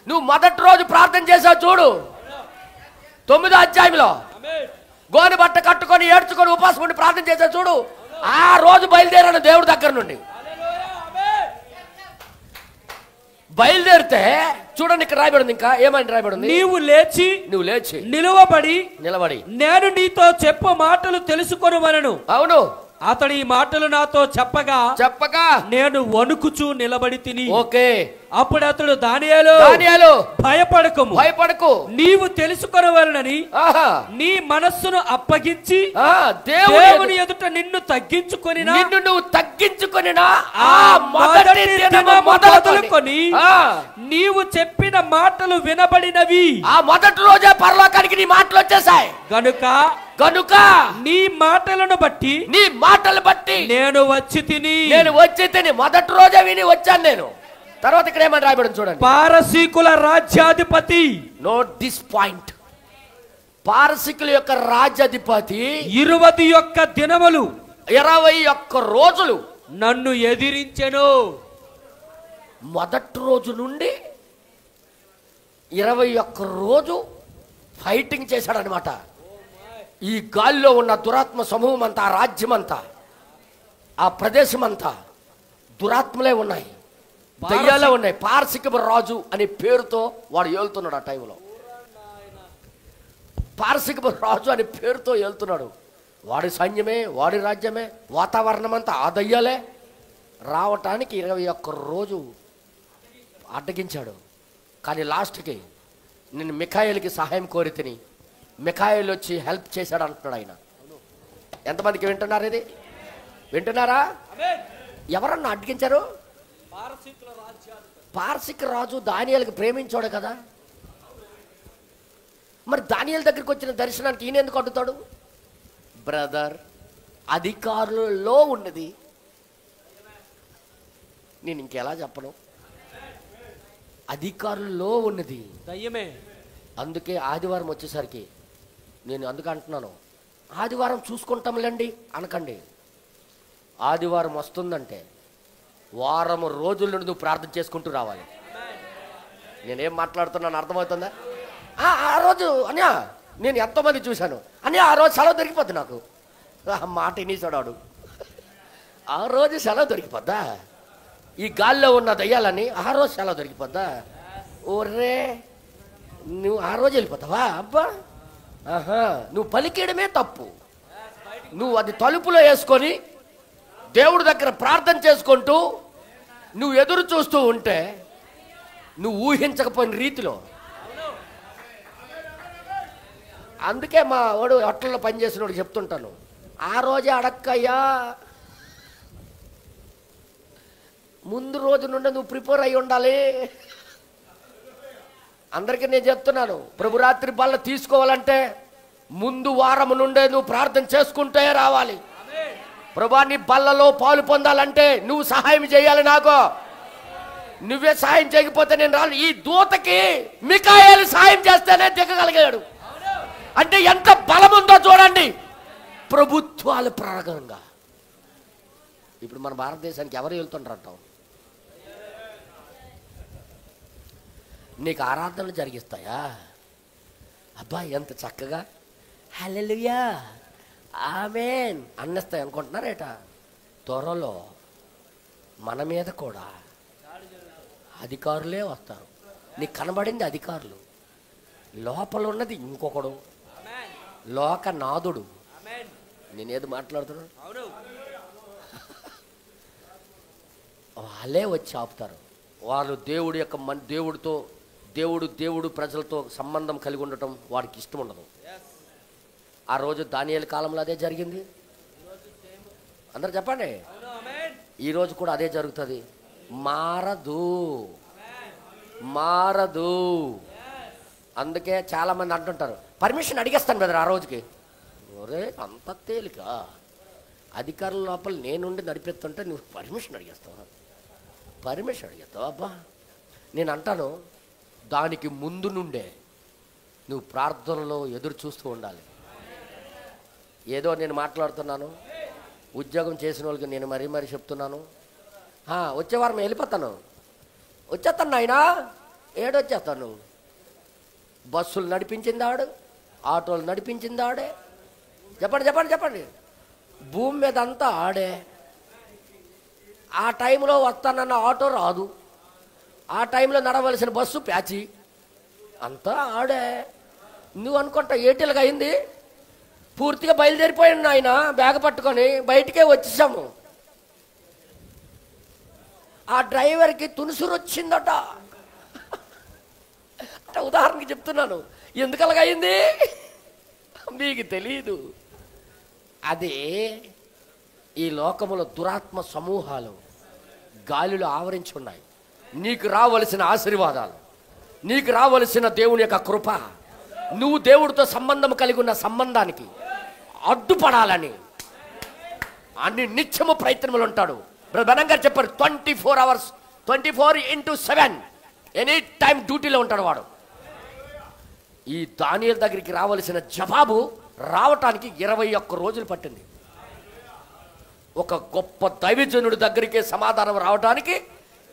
నువ్వు మొదటి రోజు ప్రార్థన చేసావు చూడు, 9వ అధ్యాయంలో గోని బట్ట కట్టుకొని ఏడ్చుకొని ఉపవాసం ఉండి ప్రార్థన చేసావు చూడు. ఆ రోజు బయలుదేరాను దేవుడి దగ్గర నుండి. బయలుదేరితే చూడండి, ఇక్కడ రాయబడింది. ఇంకా ఏమని రాయబడింది? నీవు లేచి నిలబడి నేను నీతో చెప్పు మాటలు తెలుసుకొనుమనెను. అవును, అతడు ఈ మాటలు నాతో చెప్పగా నేను వణుకుచూ నిలబడి తిని. ఓకే, అప్పుడు అతడు దానియేలు భయపడకు, నీవు తెలుసుకొనవలనని నీ మనస్సును అప్పగించి దేవుని ఎదుట నిన్ను తగ్గించుకొనినా మొదలుకొని నీవు చెప్పిన మాటలు వినబడినవి. ఆ మొదటి రోజే పరలోకానికి నీ మాటలు వచ్చేసాయి. కనుక నీ మాటలు బట్టి నేను వచ్చి తిని మొదటి రోజే విని వచ్చాను నేను. తర్వాత ఇక్కడ ఏమని రాయబడింది చూడండి, పారసీకుల రాజ్యాధిపతి. Note this point. పారసీకుల యొక్క రాజ్యాధిపతి 21 దినములు 21 రోజులు నన్ను ఎదిరించెను. మొదటి రోజు నుండి 21 రోజు ఫైటింగ్ చేశాడనమాట. ఈ గాలిలో ఉన్న దురాత్మ సమూహం అంతా, ఆ రాజ్యం అంతా, ఆ ప్రదేశం అంతా దురాత్మలే ఉన్నాయి, దయ్యాలే ఉన్నాయి. పారసిక రాజు అనే పేరుతో వాడు ఏలుతున్నాడు. ఆ టైంలో పారసిక రాజు అనే పేరుతో ఏలుతున్నాడు. వాడి సైన్యమే, వాడి రాజ్యమే, వాతావరణం అంతా ఆ దయ్యాలే. రావటానికి 21 రోజు అడ్డగించాడు. కానీ లాస్ట్కి నేను మిఖాయేలుకి సహాయం కోరి తిని మిఖాయేలు వచ్చి హెల్ప్ చేశాడు అంటున్నాడు ఆయన. ఎంతమందికి వింటున్నారు? ఇది వింటున్నారా? ఎవరన్నా అడ్డగించారు? పారసిక రాజు దానియేలుకి ప్రేమించాడు కదా. మరి దానియేలు దగ్గరికి వచ్చిన దర్శనానికి ఈయన ఎందుకు అడ్డుతాడు? బ్రదర్, అధికారులలో ఉన్నది. నేను ఇంకెలా చెప్పను? అధికారులలో ఉన్నది దయ్యమే. అందుకే ఆదివారం వచ్చేసరికి నేను అందుకు అంటున్నాను, ఆదివారం చూసుకుంటాంలేండి అనకండి. ఆదివారం వస్తుందంటే వారం రోజుల నుండి నువ్వు ప్రార్థన చేసుకుంటూ రావాలి. నేనేం మాట్లాడుతున్నాను అర్థమవుతుందా? ఆ రోజు అన్యా నేను ఎంతోమంది చూశాను, అన్యా ఆ రోజు సెలవు దొరికిపోద్ది నాకు. మాట ఇనీసాడు. ఆ రోజు సెలవు దొరికిపోద్దా? ఈ గాల్లో ఉన్న దయ్యాలని ఆ రోజు సెలవు దొరికిపోద్దా? ఓర్రే, నువ్వు ఆ రోజు వెళ్ళిపోతావా? అబ్బా, నువ్వు పలికేయడమే తప్పు. నువ్వు అది తలుపులో వేసుకొని దేవుడి దగ్గర ప్రార్థన చేసుకుంటూ నువ్వు ఎదురు చూస్తూ ఉంటే నువ్వు ఊహించకపోయిన రీతిలో. అందుకే మా వాడు హోటల్లో పనిచేసినోడు చెప్తుంటాను, ఆ రోజే అడక్కయ్యా, ముందు రోజు నుండి నువ్వు ప్రిపేర్ అయి ఉండాలి. అందరికీ నేను చెప్తున్నాను, ప్రభురాత్రి బల్ల తీసుకోవాలంటే ముందు వారం నుండే నువ్వు ప్రార్థన చేసుకుంటే రావాలి. ప్రభువా నీ బల్లలో పాలు పొందాలంటే నువ్వు సహాయం చేయాలి, నాకు నువ్వే సహాయం చేయకపోతే నేను రాను. ఈ దూతకి మికాయేలు సహాయం చేస్తేనే దిగగలిగాడు. అంటే ఎంత బలం ఉందో చూడండి. ప్రభుత్వాలు ప్రారంభంగా ఇప్పుడు మన భారతదేశానికి ఎవరు వెళ్తుంటారంటావు? నీకు ఆరాధనలు జరిగిస్తాయా? అబ్బా ఎంత చక్కగా హల్లెలూయా ఆమేన్ అన్నేస్తాయి అనుకుంటున్నారేట. త్వరలో మన మీద కూడా అధికారులే వస్తారు. నీకు కనబడింది అధికారులు, లోపల ఉన్నది ఇంకొకడు, లోకనాథుడు. నేనేది మాట్లాడుతున్నాను, వాళ్ళే వచ్చి ఆపుతారు. వాళ్ళు దేవుడి యొక్క దేవుడితో దేవుడు ప్రజలతో సంబంధం కలిగి ఉండటం వాడికి ఇష్టం ఉండదు. ఆ రోజు దానియేలు కాలంలో అదే జరిగింది. అందరూ చెప్పండి, ఈరోజు కూడా అదే జరుగుతుంది. మారదు. అందుకే చాలా మంది అంటుంటారు, పర్మిషన్ అడిగేస్తాను బ్రదర్ ఆ రోజుకి. ఒరే అంత తేలిక, అధికారుల లోపల నేనుండి నడిపిస్తుంటే నువ్వు పర్మిషన్ అడిగేస్తావు? అబ్బా నేను అంటాను, దానికి ముందు నుండే నువ్వు ప్రార్థనలో ఎదురు చూస్తూ ఉండాలి. ఏదో నేను మాట్లాడుతున్నాను, ఉద్యోగం చేసిన వాళ్ళకి నేను మరీ చెప్తున్నాను. వచ్చే వారం వెళ్ళిపోతాను, వచ్చేస్తాను నాయనా. ఏడొచ్చేస్తాను? బస్సులు నడిపించింది ఆడు, ఆటోలు నడిపించింది ఆడే. చెప్పండి. భూమి మీద అంతా ఆడే. ఆ టైంలో వస్తానన్న ఆటో రాదు, ఆ టైంలో నడవలసిన బస్సు ప్యాచి, అంతా ఆడే. నువ్వు అనుకుంటా ఏటీలుగా అయింది. పూర్తిగా బయలుదేరిపోయాను ఆయన, బ్యాగ్ పట్టుకొని బయటికే వచ్చేసాము. ఆ డ్రైవర్కి తునుసురు వచ్చిందట. అంటే ఉదాహరణకి చెప్తున్నాను, ఎందుకు అలాగ అయింది మీకు తెలియదు. అదే ఈ లోకములో దురాత్మ సమూహాలు గాలిలో ఆవరించి ఉన్నాయి. నీకు రావలసిన ఆశీర్వాదాలు, నీకు రావలసిన దేవుని యొక్క కృప, నువ్వు దేవుడితో సంబంధం కలిగి ఉన్న సంబంధానికి అడ్డుపడాలని అన్ని నిత్యము ప్రయత్నములు ఉంటాడు. బ్రదర్ గారు చెప్పారు, 24 hours 24/7 ఎనీ టైం డ్యూటీలో ఉంటాడు వాడు. ఈ దానియేలు దగ్గరికి రావలసిన జవాబు రావటానికి 21 రోజులు పట్టింది. ఒక గొప్ప దైవజనుడి దగ్గరికి సమాధానం రావడానికి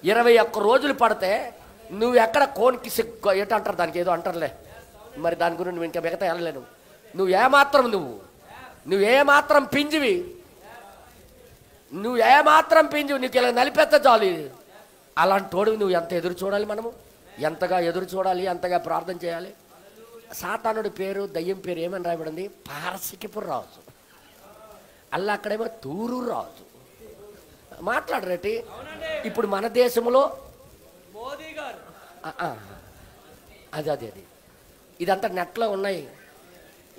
21 రోజులు పడితే నువ్వు ఎక్కడ కోనికి ఏంటంటారు దానికి, ఏదో అంటారులే మరి, దాని గురించి నువ్వు ఇంకా మిగతా వెళ్ళలేను. నువ్వు ఏమాత్రం పింజివి, నీకు ఇలా నలిపెత్త చాలు. అలాంటి తోడు నువ్వు ఎంత ఎదురు చూడాలి, మనము ఎంతగా ఎదురు చూడాలి, ఎంతగా ప్రార్థన చేయాలి. సాతానుడి పేరు, దయ్యం పేరు ఏమని రాయబడింది? పారసికపు రాజు. అలా అక్కడేమో తూరు రాజు. మాట్లాడరేటి. ఇప్పుడు మన దేశంలో మోదీ గారు అది ఇదంతా నెట్లో ఉన్నాయి,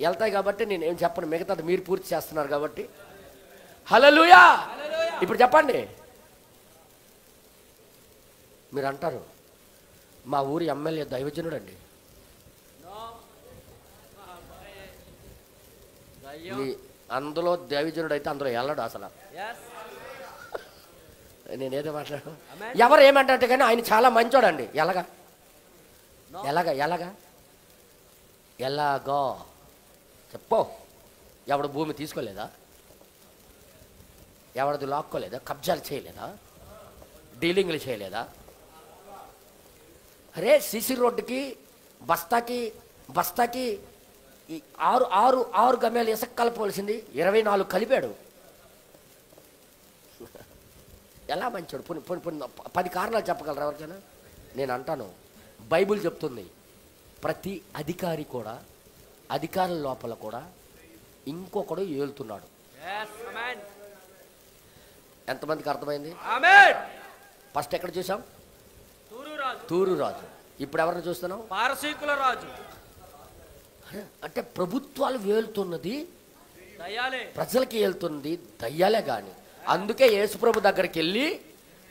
వెళ్తాయి కాబట్టి నేను ఏం చెప్పను, మిగతాది మీరు పూర్తి చేస్తున్నారు కాబట్టి. హల్లెలూయా. ఇప్పుడు చెప్పండి. మీరు అంటారు, మా ఊరి ఎమ్మెల్యే దైవజనుడు అండి. అందులో దైవజనుడు అయితే అందులో వెళ్ళడు అసలు. నేనేదో మాట్లాడు, ఎవరు ఏమంటే కానీ ఆయన చాలా మంచోడండి. ఎలాగా చెప్పు. ఎవడు భూమి తీసుకోలేదా, ఎవరిది లాక్కోలేదా, కబ్జాలు చేయలేదా, డీలింగ్లు చేయలేదా? అరే సిసి రోడ్డుకి బస్తాకి ఈ 6 గమ్యాలు ఇసుక కలపవలసింది 24 కలిపాడు. ఎలా మంచాడు? 10 కారణాలు చెప్పగలరా ఎవరికైనా? నేను అంటాను, బైబిల్ చెప్తుంది ప్రతి అధికారి కూడా, అధికారుల లోపల కూడా ఇంకొకడు ఏలుతున్నాడు. ఎంతమందికి అర్థమైంది? ఫస్ట్ ఎక్కడ చూసాం? తూరు రాజు. ఇప్పుడు ఎవరిని చూస్తున్నాం? పారసీకుల రాజు. అంటే ప్రభుత్వాలు వేలుతున్నది ప్రజలకి వెళ్తున్నది దయ్యాలే కానీ. అందుకే యేసుప్రభు దగ్గరికి వెళ్ళి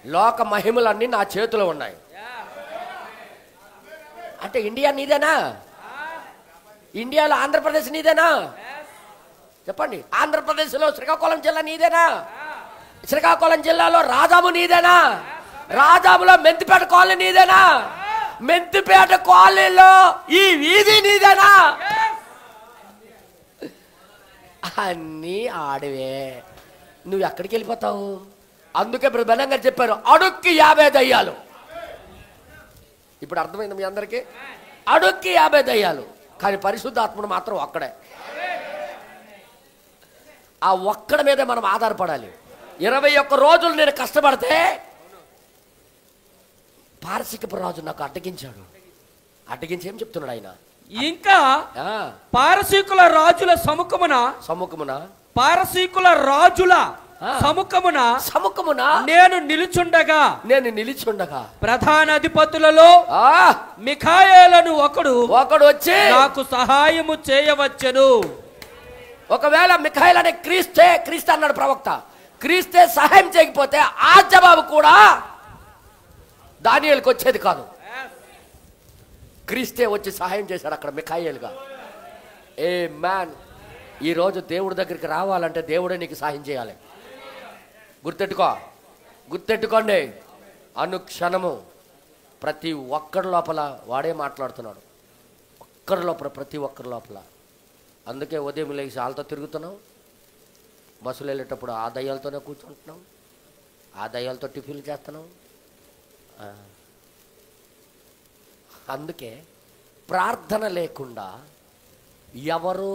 లోక మహిమలన్నీ నా చేతిలో ఉన్నాయి అంటే ఇండియా నీదేనా? ఇండియాలో ఆంధ్రప్రదేశ్ నీదేనా? చెప్పండి. ఆంధ్రప్రదేశ్లో శ్రీకాకుళం జిల్లా నీదేనా? శ్రీకాకుళం జిల్లాలో రాజాము నీదేనా? రాజాములో మెంతిపేట కాలనీ నీదేనా? మెంతిపేట కాలనీలో ఈ వీధి నీదేనా? అన్నీ ఆడవే. నువ్వు ఎక్కడికి వెళ్ళిపోతావు? అందుకే బ్రహ్మణం గారు చెప్పారు, అడుక్కి 50 దయ్యాలు. ఇప్పుడు అర్థమైంది మీ అందరికీ? అడుక్కి 50 దయ్యాలు, కానీ పరిశుద్ధాత్ముడు మాత్రం ఒక్కడే. ఆ ఒక్కడి మీదే మనం ఆధారపడాలి. 21 రోజులు నేను కష్టపడితే పారసికపు రాజు నాకు అడ్డగించాడు. అడ్డగించి ఏం చెప్తున్నాడు ఆయన? ఇంకా పారసీకుల రాజుల సముఖమున పారసీకుల రాజుల సముఖమున నేను నిలుచుండగా ప్రధాన అధిపతులలో మిఖాయేలను ఒకడు వచ్చి నాకు సహాయము చేయవచ్చును. ఒకవేళ మిఖాయేలు అనే క్రీస్తే అన్నాడు ప్రవక్త, క్రీస్తే సహాయం చేయకపోతే ఆ జవాబు కూడా దానియేలుకు వచ్చేది కాదు. క్రీస్తే వచ్చి సహాయం చేశాడు అక్కడ మిఖాయేలుగా. ఏ మ్యాన్, ఈరోజు దేవుడి దగ్గరికి రావాలంటే దేవుడే నీకు సహాయం చేయాలి. గుర్తెట్టుకోండి. అనుక్షణము ప్రతి ఒక్కరి లోపల వాడే మాట్లాడుతున్నాడు. ప్రతి ఒక్కరి లోపల. అందుకే ఉదయం లేచి వాళ్ళతో తిరుగుతున్నాం, బస్సులు వెళ్ళేటప్పుడు ఆ దయ్యాలతోనే కూర్చుంటున్నాం, ఆ దయ్యాలతో టిఫిన్లు చేస్తున్నాం. అందుకే ప్రార్థన లేకుండా ఎవరు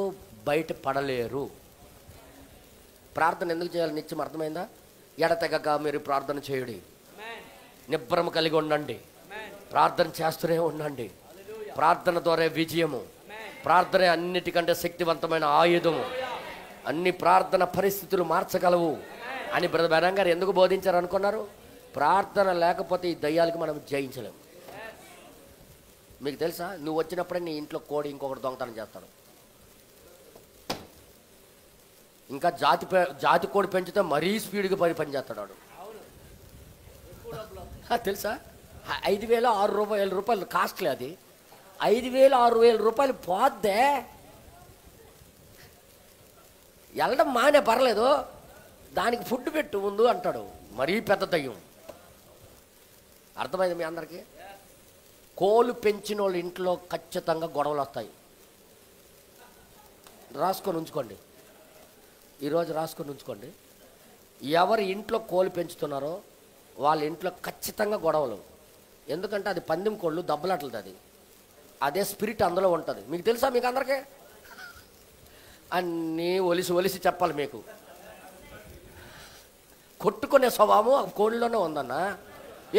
బయట పడలేరు. ప్రార్థన ఎందుకు చేయాలి నిత్యం అర్థమైందా? ఎడతెగక మీరు ప్రార్థన చేయుడి, నిబ్బరం కలిగి ఉండండి, ప్రార్థన చేస్తూనే ఉండండి. ప్రార్థన ద్వారా విజయము, ప్రార్థన అన్నిటికంటే శక్తివంతమైన ఆయుధము, అన్ని ప్రార్థన పరిస్థితులు మార్చగలవు అని బ్రదర్ బెనం గారు ఎందుకు బోధించారు అనుకున్నారు? ప్రార్థన లేకపోతే ఈ దయ్యాలకి మనం జయించలేము. మీకు తెలుసా, నువ్వు వచ్చినప్పుడే నీ ఇంట్లో కోడి ఇంకొకటి దొంగతనం చేస్తాడు. ఇంకా జాతి కోడి పెంచితే మరీ స్పీడ్గా పని చేస్తాడు. తెలుసా, 5,000 6,000 కాస్ట్లీ అది. 5,000 6,000 రూపాయలు పోద్దే. వెళ్ళడం మానే పర్లేదు, దానికి ఫుడ్ పెట్టు ముందు అంటాడు. మరీ పెద్ద దయ్యం. అర్థమైంది మీ అందరికీ? కోళ్ళు పెంచిన వాళ్ళ ఇంట్లో ఖచ్చితంగా గొడవలు వస్తాయి. రాసుకొని ఉంచుకోండి, ఈరోజు రాసుకొని ఉంచుకోండి. ఎవరి ఇంట్లో కోళ్ళు పెంచుతున్నారో వాళ్ళ ఇంట్లో ఖచ్చితంగా గొడవలు. ఎందుకంటే అది పందెం కోళ్ళు, దెబ్బలాటలది. అదే స్పిరిట్ అందులో ఉంటుంది. మీకు తెలుసా? మీకు అందరికీ అన్నీ ఒలిసి చెప్పాలి మీకు. కొట్టుకునే స్వభావం ఆ కోడిలోనే ఉందన్నా.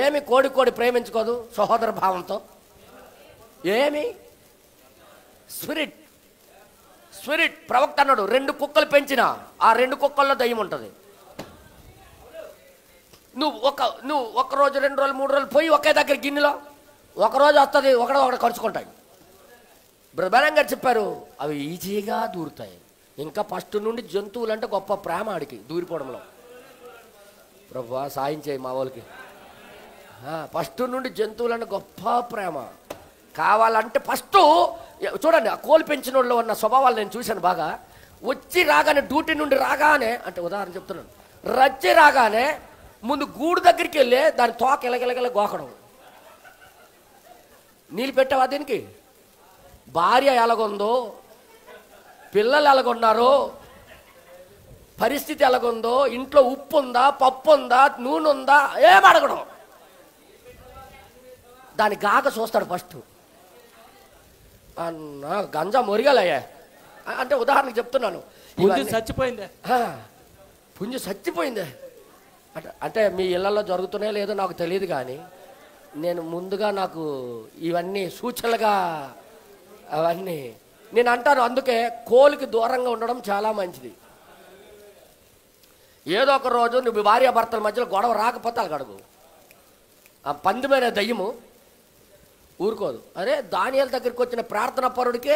ఏమి కోడి ప్రేమించుకోదు సహోదర భావంతో? ఏమి స్పిరిట్ ప్రవక్త అన్నాడు, 2 కుక్కలు పెంచిన ఆ 2 కుక్కల్లో దయ్యం ఉంటుంది. నువ్వు ఒక రోజు 2 రోజులు 3 రోజులు పోయి ఒకే దగ్గర గిన్నెలో ఒకరోజు వస్తుంది, ఒకటి ఖర్చుకుంటాయి. బ్రహ్మణం గారు చెప్పారు, అవి ఈజీగా దూరుతాయి. ఇంకా ఫస్ట్ నుండి జంతువులు అంటే గొప్ప ప్రేమ ఆడికి దూరిపోవడంలో. ప్రభువా సాయం చేయి మా వాళ్ళకి. ఫస్ట్ నుండి జంతువులంటే గొప్ప ప్రేమ. కావాలంటే ఫస్ట్ చూడండి, ఆ కోళ్ళు పెంచిన వాళ్ళు ఉన్న స్వభావాలు నేను చూశాను బాగా. వచ్చి రాగానే డ్యూటీ నుండి రాగానే, అంటే ఉదాహరణ చెప్తున్నాను, రచ్చి రాగానే ముందు గూడు దగ్గరికి వెళ్ళి దాని తోక ఎలగెలగెల గోకడం. నీళ్ళు పెట్టావా దీనికి? భార్య ఎలాగుందో, పిల్లలు ఎలాగున్నారో, పరిస్థితి ఎలాగుందో, ఇంట్లో ఉప్పు ఉందా, పప్పు ఉందా, నూనె ఉందా, ఏం అడగడం. దాని గాక చూస్తాడు ఫస్ట్. అన్నా గంజా మొరిగాలయ్యా అంటే ఉదాహరణకు చెప్తున్నాను. పుంజు చచ్చిపోయిందే అంటే మీ ఇళ్లలో జరుగుతున్నాయో లేదో నాకు తెలియదు, కానీ నేను ముందుగా నాకు ఇవన్నీ సూచనలుగా అవన్నీ నేను అంటాను. అందుకే కోలికి దూరంగా ఉండడం చాలా మంచిది. ఏదో ఒక రోజు నువ్వు భార్యాభర్తల మధ్యలో గొడవ రాకపోతే అలా అడుగు. ఆ పందిమైన దయ్యము ఊరుకోదు. అరే దానియేలు దగ్గరికి వచ్చిన ప్రార్థన పరుడికే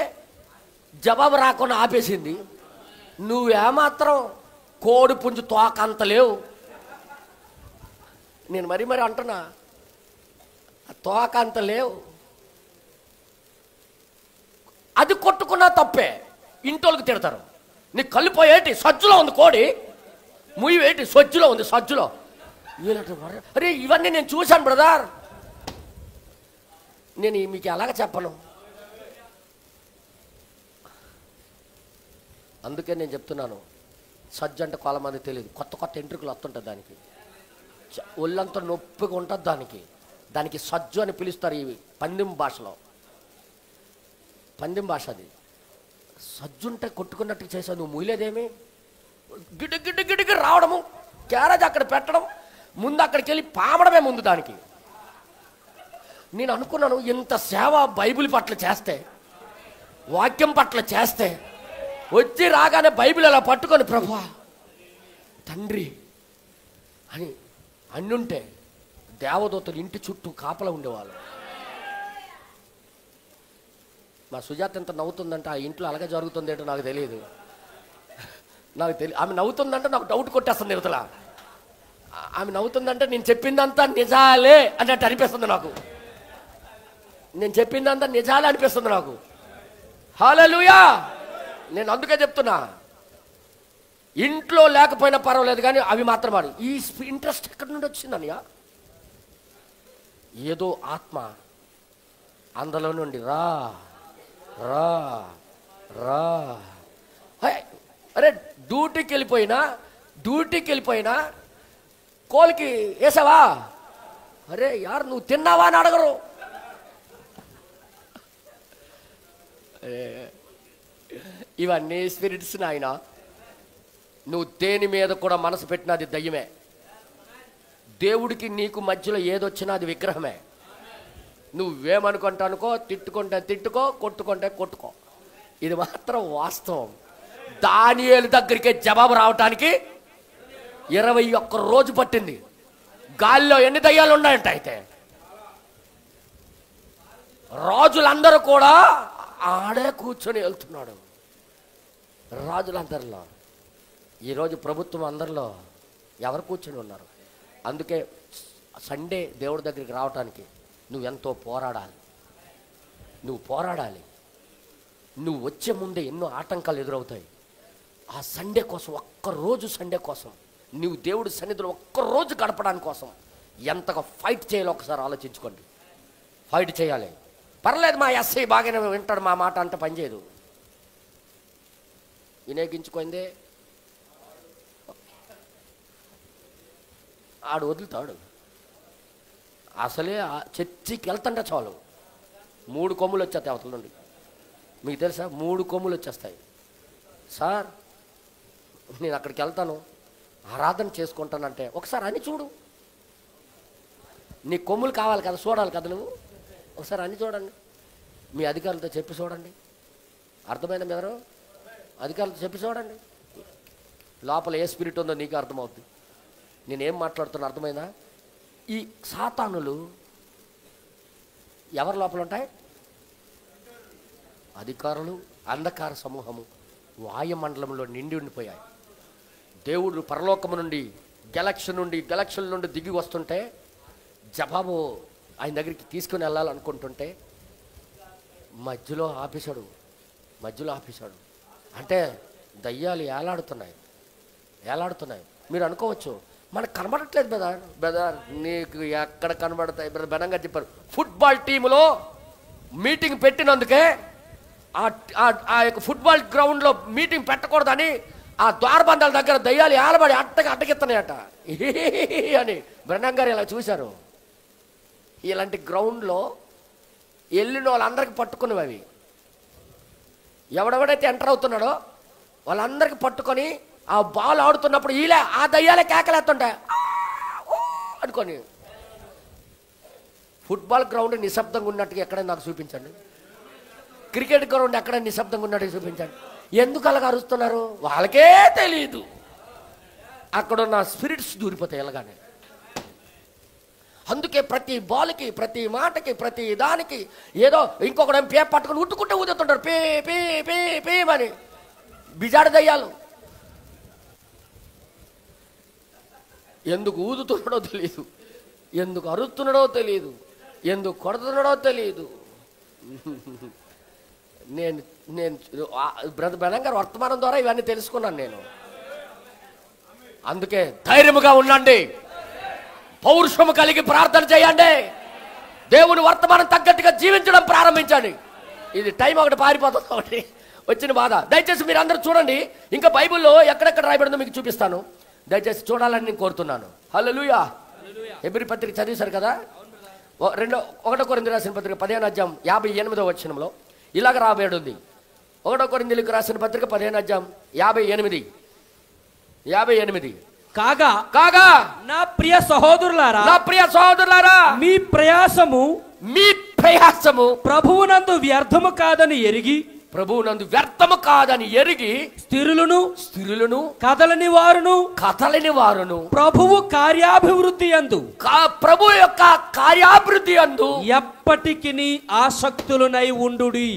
జవాబు రాకుండా ఆపేసింది. నువ్వేమాత్రం కోడి పుంజు తోక అంత లేవు. నేను మరి అంటున్నా, తోక అంత లేవు. అది కొట్టుకున్నా తప్పే, ఇంటోళ్ళకి తిడతారు. నీ కలిపోయేటి సజ్జులో ఉంది కోడి, ముయ్యేటి సజ్జులో ఉంది, సజ్జులో. అరే ఇవన్నీ నేను చూశాను బ్రదర్. నేను మీకు ఎలాగ చెప్పను. అందుకే నేను చెప్తున్నాను, సజ్జు అంటే చాలా మంది తెలియదు. కొత్త కొత్త ఎంట్రుకలు వస్తుంటుంది దానికి, ఒళ్ళంతా నొప్పిగా ఉంటుంది దానికి సజ్జు అని పిలుస్తారు ఇవి పందెం భాషలో. పందెం భాష అది. సజ్జుంటే కొట్టుకున్నట్టు చేసావు, నువ్వు మూయలేదేమి? గిడ్డి గిడ్డి గిడ్డికి రావడము, క్యారేజ్ అక్కడ పెట్టడం, ముందు అక్కడికి వెళ్ళి పామడమే ముందు దానికి. నేను అనుకున్నాను, ఇంత సేవ బైబిల్ పట్ల చేస్తే, వాక్యం పట్ల చేస్తే, వచ్చి రాగానే బైబిల్ అలా పట్టుకొని ప్రభువా తండ్రి అని అన్నుంటే దేవదూతలు ఇంటి చుట్టూ కాపలా ఉండేవాళ్ళు. మా సుజాత ఎంత నవ్వుతుందంటే ఆ ఇంట్లో అలాగే జరుగుతుంది ఏంటో నాకు తెలియదు. ఆమె నవ్వుతుందంటే నాకు డౌట్ కొట్టేస్తుంది యువతల. ఆమె నవ్వుతుందంటే నేను చెప్పిందంతా నిజాలే అన్నట్టు అనిపిస్తుంది నాకు. నేను చెప్పిందంతా నిజాలే అనిపిస్తుంది నాకు. హల్లెలూయా. నేను అందుకే చెప్తున్నా, ఇంట్లో లేకపోయినా పర్వాలేదు కానీ అవి మాత్రం ఆడు. ఈ ఇంట్రెస్ట్ ఎక్కడి నుండి వచ్చిందనియా? ఏదో ఆత్మ అందులో నుండి రా రా రా. అరే డ్యూటీకి వెళ్ళిపోయినా కోలికి వేసావా? అరే యార్ నువ్వు తిన్నావా అని అడగరు. ఇవన్నీ స్పిరిట్స్ నాయన. నువ్వు దేని మీద కూడా మనసు పెట్టినా అది దయ్యమే. దేవుడికి నీకు మధ్యలో ఏదొచ్చినా అది విగ్రహమే. నువ్వేమనుకుంటా అనుకో, తిట్టుకుంటే తిట్టుకో, కొట్టుకుంటే కొట్టుకో. ఇది మాత్రం వాస్తవం. దానియేలు దగ్గరికే జవాబు రావటానికి 21 రోజు పట్టింది. గాలిలో ఎన్ని దయ్యాలు ఉన్నాయంట. అయితే రాజులందరూ కూడా ఆడే కూర్చొని వెళ్తున్నాడు. రాజులందరిలో ఈరోజు ప్రభుత్వం అందరిలో ఎవరు కూర్చొని ఉన్నారు? అందుకే సండే దేవుడి దగ్గరికి రావటానికి నువ్వెంతో పోరాడాలి. నువ్వు వచ్చే ముందే ఎన్నో ఆటంకాలు ఎదురవుతాయి. ఆ సండే కోసం, ఒక్కరోజు సండే కోసం, నువ్వు దేవుడి సన్నిధిలో ఒక్కరోజు గడపడానికి కోసం ఎంతగా ఫైట్ చేయాలో ఒకసారి ఆలోచించుకోండి. ఫైట్ చేయాలి. పర్లేదు మా ఎస్ఐ బాగానే వింటాడు మా మాట అంటే పనిచేయదు. వినియోగించుకుందే ఆడు వదులుతాడు. అసలే చర్చికి వెళ్తుంటే చాలు 3 కొమ్ములు వచ్చేస్తాయి అవతల నుండి. మీకు తెలుసా? 3 కొమ్ములు వచ్చేస్తాయి. సార్ నేను అక్కడికి వెళ్తాను, ఆరాధన చేసుకుంటానంటే ఒకసారి అని చూడు. నీ కొమ్ములు కావాలి కదా, చూడాలి కదా నువ్వు. ఒకసారి అని చూడండి. మీ అధికారులతో చెప్పి చూడండి. అర్థమైందా? మీరు అధికారులతో చెప్పి చూడండి. లోపల ఏ స్పిరిట్ ఉందో నీకు అర్థమవుతుంది. నేనేం మాట్లాడుతున్నా అర్థమైందా? ఈ సాతానులు ఎవరి లోపల ఉంటాయి? అధికారులు, అంధకార సమూహము వాయుమండలంలో నిండి ఉండిపోయాయి. దేవుడు పరలోకము నుండి గెలక్షన్ నుండి దిగి వస్తుంటే జవాబు ఆయన దగ్గరికి తీసుకుని వెళ్ళాలనుకుంటుంటే మధ్యలో ఆపేశాడు. అంటే దయ్యాలు ఏలాడుతున్నాయి. మీరు అనుకోవచ్చు మనకు కనబడట్లేదు బ్రదర్. నీకు ఎక్కడ కనబడతాయి బ్రదర్? బలంగా చెప్పారు. ఫుట్బాల్ టీములో మీటింగ్ పెట్టినందుకే ఆ యొక్క ఫుట్బాల్ గ్రౌండ్లో మీటింగ్ పెట్టకూడదని ఆ ద్వారబంధాల దగ్గర దయ్యాలు ఏలబడి అడ్డగిస్తున్నాయట అని బ్రహ్నం గారు ఇలా చూశారు. ఇలాంటి గ్రౌండ్లో వెళ్ళిన వాళ్ళందరికీ పట్టుకునేవి అవి. ఎవడెవడైతే ఎంటర్ అవుతున్నాడో వాళ్ళందరికీ పట్టుకొని ఆ బాల్ ఆడుతున్నప్పుడు ఆ దయ్యాలే కేకలేస్తుంటాయి అనుకొని. ఫుట్బాల్ గ్రౌండ్ నిశ్శబ్దంగా ఉన్నట్టుగా ఎక్కడైనా నాకు చూపించండి. క్రికెట్ గ్రౌండ్ ఎక్కడైనా నిశ్శబ్దంగా ఉన్నట్టుగా చూపించండి. ఎందుకు అలాగ అరుస్తున్నారు? వాళ్ళకే తెలియదు. అక్కడున్న స్పిరిట్స్ దూరిపోతాయి ఎలాగానే. అందుకే ప్రతి బాల్కి, ప్రతి మాటకి, ప్రతి దానికి ఏదో ఇంకొకటి పే పట్టుకుని ఉట్టుకుంటే ఊదుతుంటారు. పే పే పే పే అని బిజాడు దయ్యాలు. ఎందుకు ఊదుతున్నాడో తెలియదు, ఎందుకు అరుస్తున్నాడో తెలియదు, ఎందుకు కొడుతున్నాడో తెలియదు. నేను నేను బ్రదర్ బెనం గారు వర్తమానం ద్వారా ఇవన్నీ తెలుసుకున్నాను నేను. అందుకే ధైర్యముగా ఉండండి, పౌరుషము కలిగి ప్రార్థన చేయండి, దేవుని వర్తమానం తగ్గట్టుగా జీవించడం ప్రారంభించండి. ఇది టైం ఒకటి పారిపోతుంది ఒకటి వచ్చిన బాధ. దయచేసి మీరు అందరూ చూడండి, ఇంకా బైబిల్లో ఎక్కడెక్కడ రాయబడిందో మీకు చూపిస్తాను, దయచేసి చూడాలని నేను కోరుతున్నాను. హల్లెలూయా. హెబ్రీ పత్రిక చదివేశారు కదా, 1 కొరింథీయులకు రాసిన పత్రిక 15:58 వచనంలో ఇలాగ రాబడి ఉంది. 1 కొరింథీయులకు రాసిన పత్రిక 15:58 కాగా నా ప్రియ సహోదరులారా మీ ప్రయాసము ప్రభువునందు వ్యర్థము కాదని ఎరిగి స్థిరులను కదలని వారును ప్రభువు కార్యాభివృద్ధి యందు ప్రభు యొక్క కార్యాభివృద్ధి యందు ఎప్పటికిని ఆసక్తులనై ఉండుడి.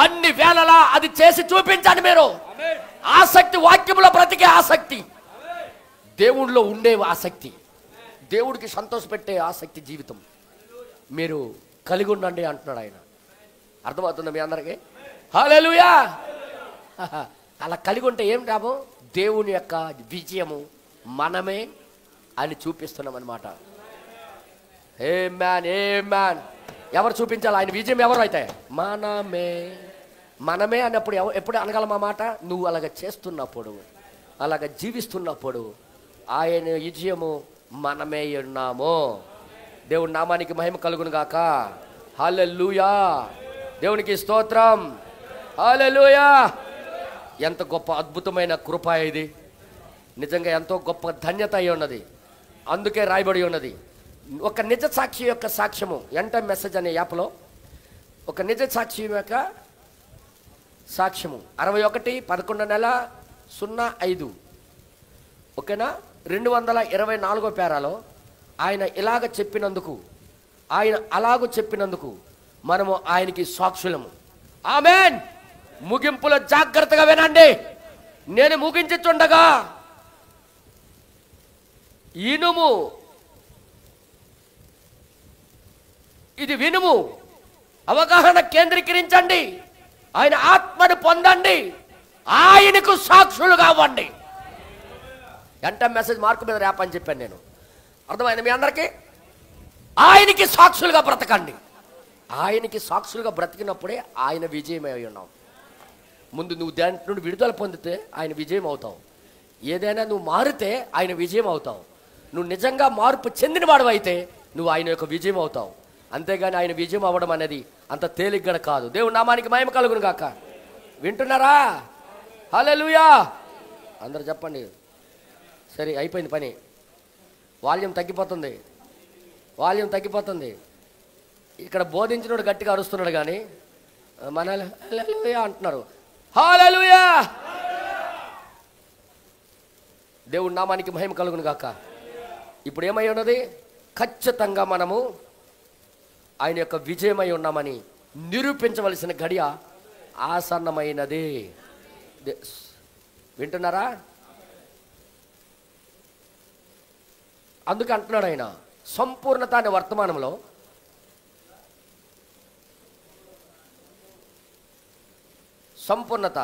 అన్ని వేళలా అది చేసి చూపించండి. మీరు ఆసక్తి, వాక్యములో బ్రతికే ఆసక్తి, దేవుడిలో ఉండే ఆసక్తి, దేవుడికి సంతోషపెట్టే ఆసక్తి జీవితం మీరు కలిగి ఉండండి అంటున్నాడు ఆయన. అర్థమవుతుందా మీ అందరికీ? హల్లెలూయా. అలా కలిగి ఉంటే ఏం లాభం? దేవుని యొక్క విజయము మనమే అని చూపిస్తున్నాం అనమాట. ఆమేన్. ఎవరు చూపించాలి ఆయన విజయం? ఎవరు అయితే మనమే అన్నప్పుడు ఎప్పుడు అనగలం ఆ మాట? నువ్వు అలాగ చేస్తున్నప్పుడు, అలాగ జీవిస్తున్నప్పుడు ఆయన విజయము మనమే ఉన్నాము. దేవుడి నామానికి మహిమ కలుగును గాక. హల్లెలూయా. దేవునికి స్తోత్రం. హల్లెలూయా. ఎంత గొప్ప అద్భుతమైన కృప ఇది, నిజంగా ఎంతో గొప్ప ధన్యత అయి ఉన్నది. అందుకే రాయబడి ఉన్నది ఒక నిజ సాక్షి యొక్క సాక్ష్యము. ఎంటైమ్ మెసేజ్ అనే యాప్లో ఒక నిజ సాక్షి యొక్క సాక్ష్యము 61/11/05 ఓకేనా, 224వ పేరాలో ఆయన అలాగ చెప్పినందుకు మనము ఆయనకి సాక్షులము. ఆమేన్. ముగింపులో జాగ్రత్తగా వినండి. నేను ముగించుచుండగా ఇనుము, ఇది వినుము, అవగాహన కేంద్రీకరించండి, ఆయన ఆత్మను పొందండి, ఆయనకు సాక్షులు కావండి. ఎంట మెసేజ్ మార్కు మీద ర్యాప్ అని చెప్పాను నేను. అర్థమైంది మీ అందరికీ? ఆయనకి సాక్షులుగా బ్రతకండి. ఆయనకి సాక్షులుగా బ్రతికినప్పుడే ఆయన విజయమై ఉన్నాం. ముందు నువ్వు దాని నుండి విడుదల పొందితే ఆయన విజయం అవుతావు. ఏదైనా నువ్వు మారితే ఆయన విజయం అవుతావు. నువ్వు నిజంగా మార్పు చెందినవాడు అయితే నువ్వు ఆయన యొక్క విజయం అవుతావు. అంతేగాని ఆయన విజయం అవ్వడం అనేది అంత తేలిగ్గా కాదు. దేవుడి నామానికి మహిమ కలుగును గాక. వింటున్నారా? హల్లెలూయా. అందరూ చెప్పండి. సరే, అయిపోయింది పని. వాల్యూమ్ తగ్గిపోతుంది. ఇక్కడ బోధించినోడు గట్టిగా అరుస్తున్నాడు కానీ మన హల్లెలూయా అంటున్నారు. హల్లెలూయా. దేవుడి నామానికి మహిమ కలుగును గాక. ఇప్పుడు ఏమై ఉన్నది? ఖచ్చితంగా మనము ఆయన యొక్క విజయమై ఉన్నామని నిరూపించవలసిన గడియ ఆసన్నమైనది. వింటున్నారా? అందుకే అంటున్నాడు ఆయన సంపూర్ణత అనే వర్తమానంలో సంపూర్ణత.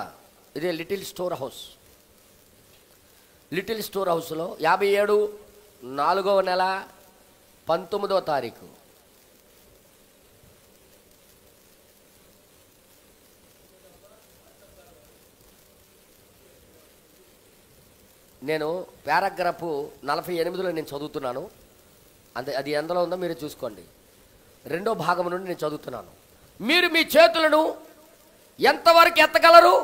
ఇదే లిటిల్ స్టోర్ హౌస్లో 57/4/19 నేను పారాగ్రాఫ్ 48లో నేను చదువుతున్నాను. అది ఎందులో ఉందో మీరు చూసుకోండి. 2వ భాగం నుండి నేను చదువుతున్నాను. మీరు మీ చేతులను ఎంతవరకు ఎత్తగలరు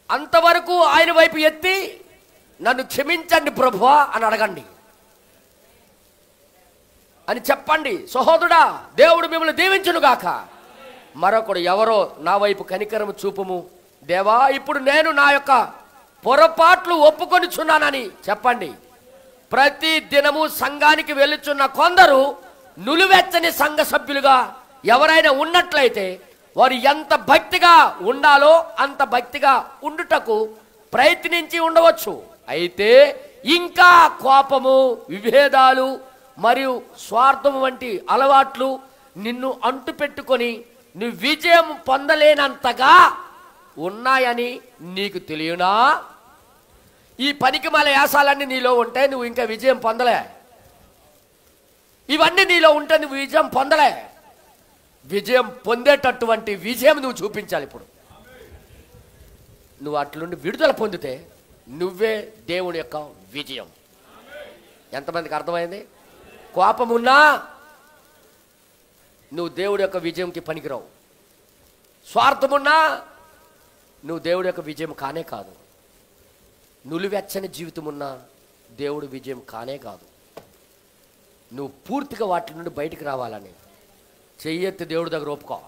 అంతవరకు ఆయన వైపు ఎత్తి నన్ను క్షమించండి ప్రభువా అని అడగండి అని చెప్పండి. సహోదరుడా, దేవుడు మిమ్మల్ని దీవించునుగాక. మరొకడు ఎవరో నా వైపు కనికరము చూపుము దేవా, ఇప్పుడు నేను నా యొక్క పొరపాట్లు ఒప్పుకొనిచున్నానని చెప్పండి. ప్రతి దినము సంఘానికి వెళ్ళుచున్న కొందరు నులివెచ్చని సంఘ సభ్యులుగా ఎవరైనా ఉన్నట్లయితే వారు ఎంత భక్తిగా ఉండాలో అంత భక్తిగా ఉండుటకు ప్రయత్నించి ఉండవచ్చు. అయితే ఇంకా కోపము, విభేదాలు మరియు స్వార్థము వంటి అలవాట్లు నిన్ను అంటుపెట్టుకొని నువ్వు విజయం పొందలేనంతగా ఉన్నాయని నీకు తెలియనా? ఈ పనికిమాల యాసాలన్నీ నీలో ఉంటే నువ్వు ఇంకా విజయం పొందలే. ఇవన్నీ నీలో ఉంటే నువ్వు విజయం పొందలే. విజయం పొందేటటువంటి విజయం నువ్వు చూపించాలి. ఇప్పుడు నువ్వు అట్లుండి విడుదల పొందితే నువ్వే దేవుని యొక్క విజయం. ఎంతమందికి అర్థమైంది? కోపమున్నా నువ్వు దేవుడి యొక్క విజయంకి పనికిరావు. స్వార్థమున్నా నువ్వు దేవుడి యొక్క విజయం కానే కాదు. నులివెచ్చని జీవితం ఉన్నా దేవుడి విజయం కానే కాదు. నువ్వు పూర్తిగా వాటి నుండి బయటికి రావాలని చెయ్యెత్తి దేవుడి దగ్గర ఒప్పుకో.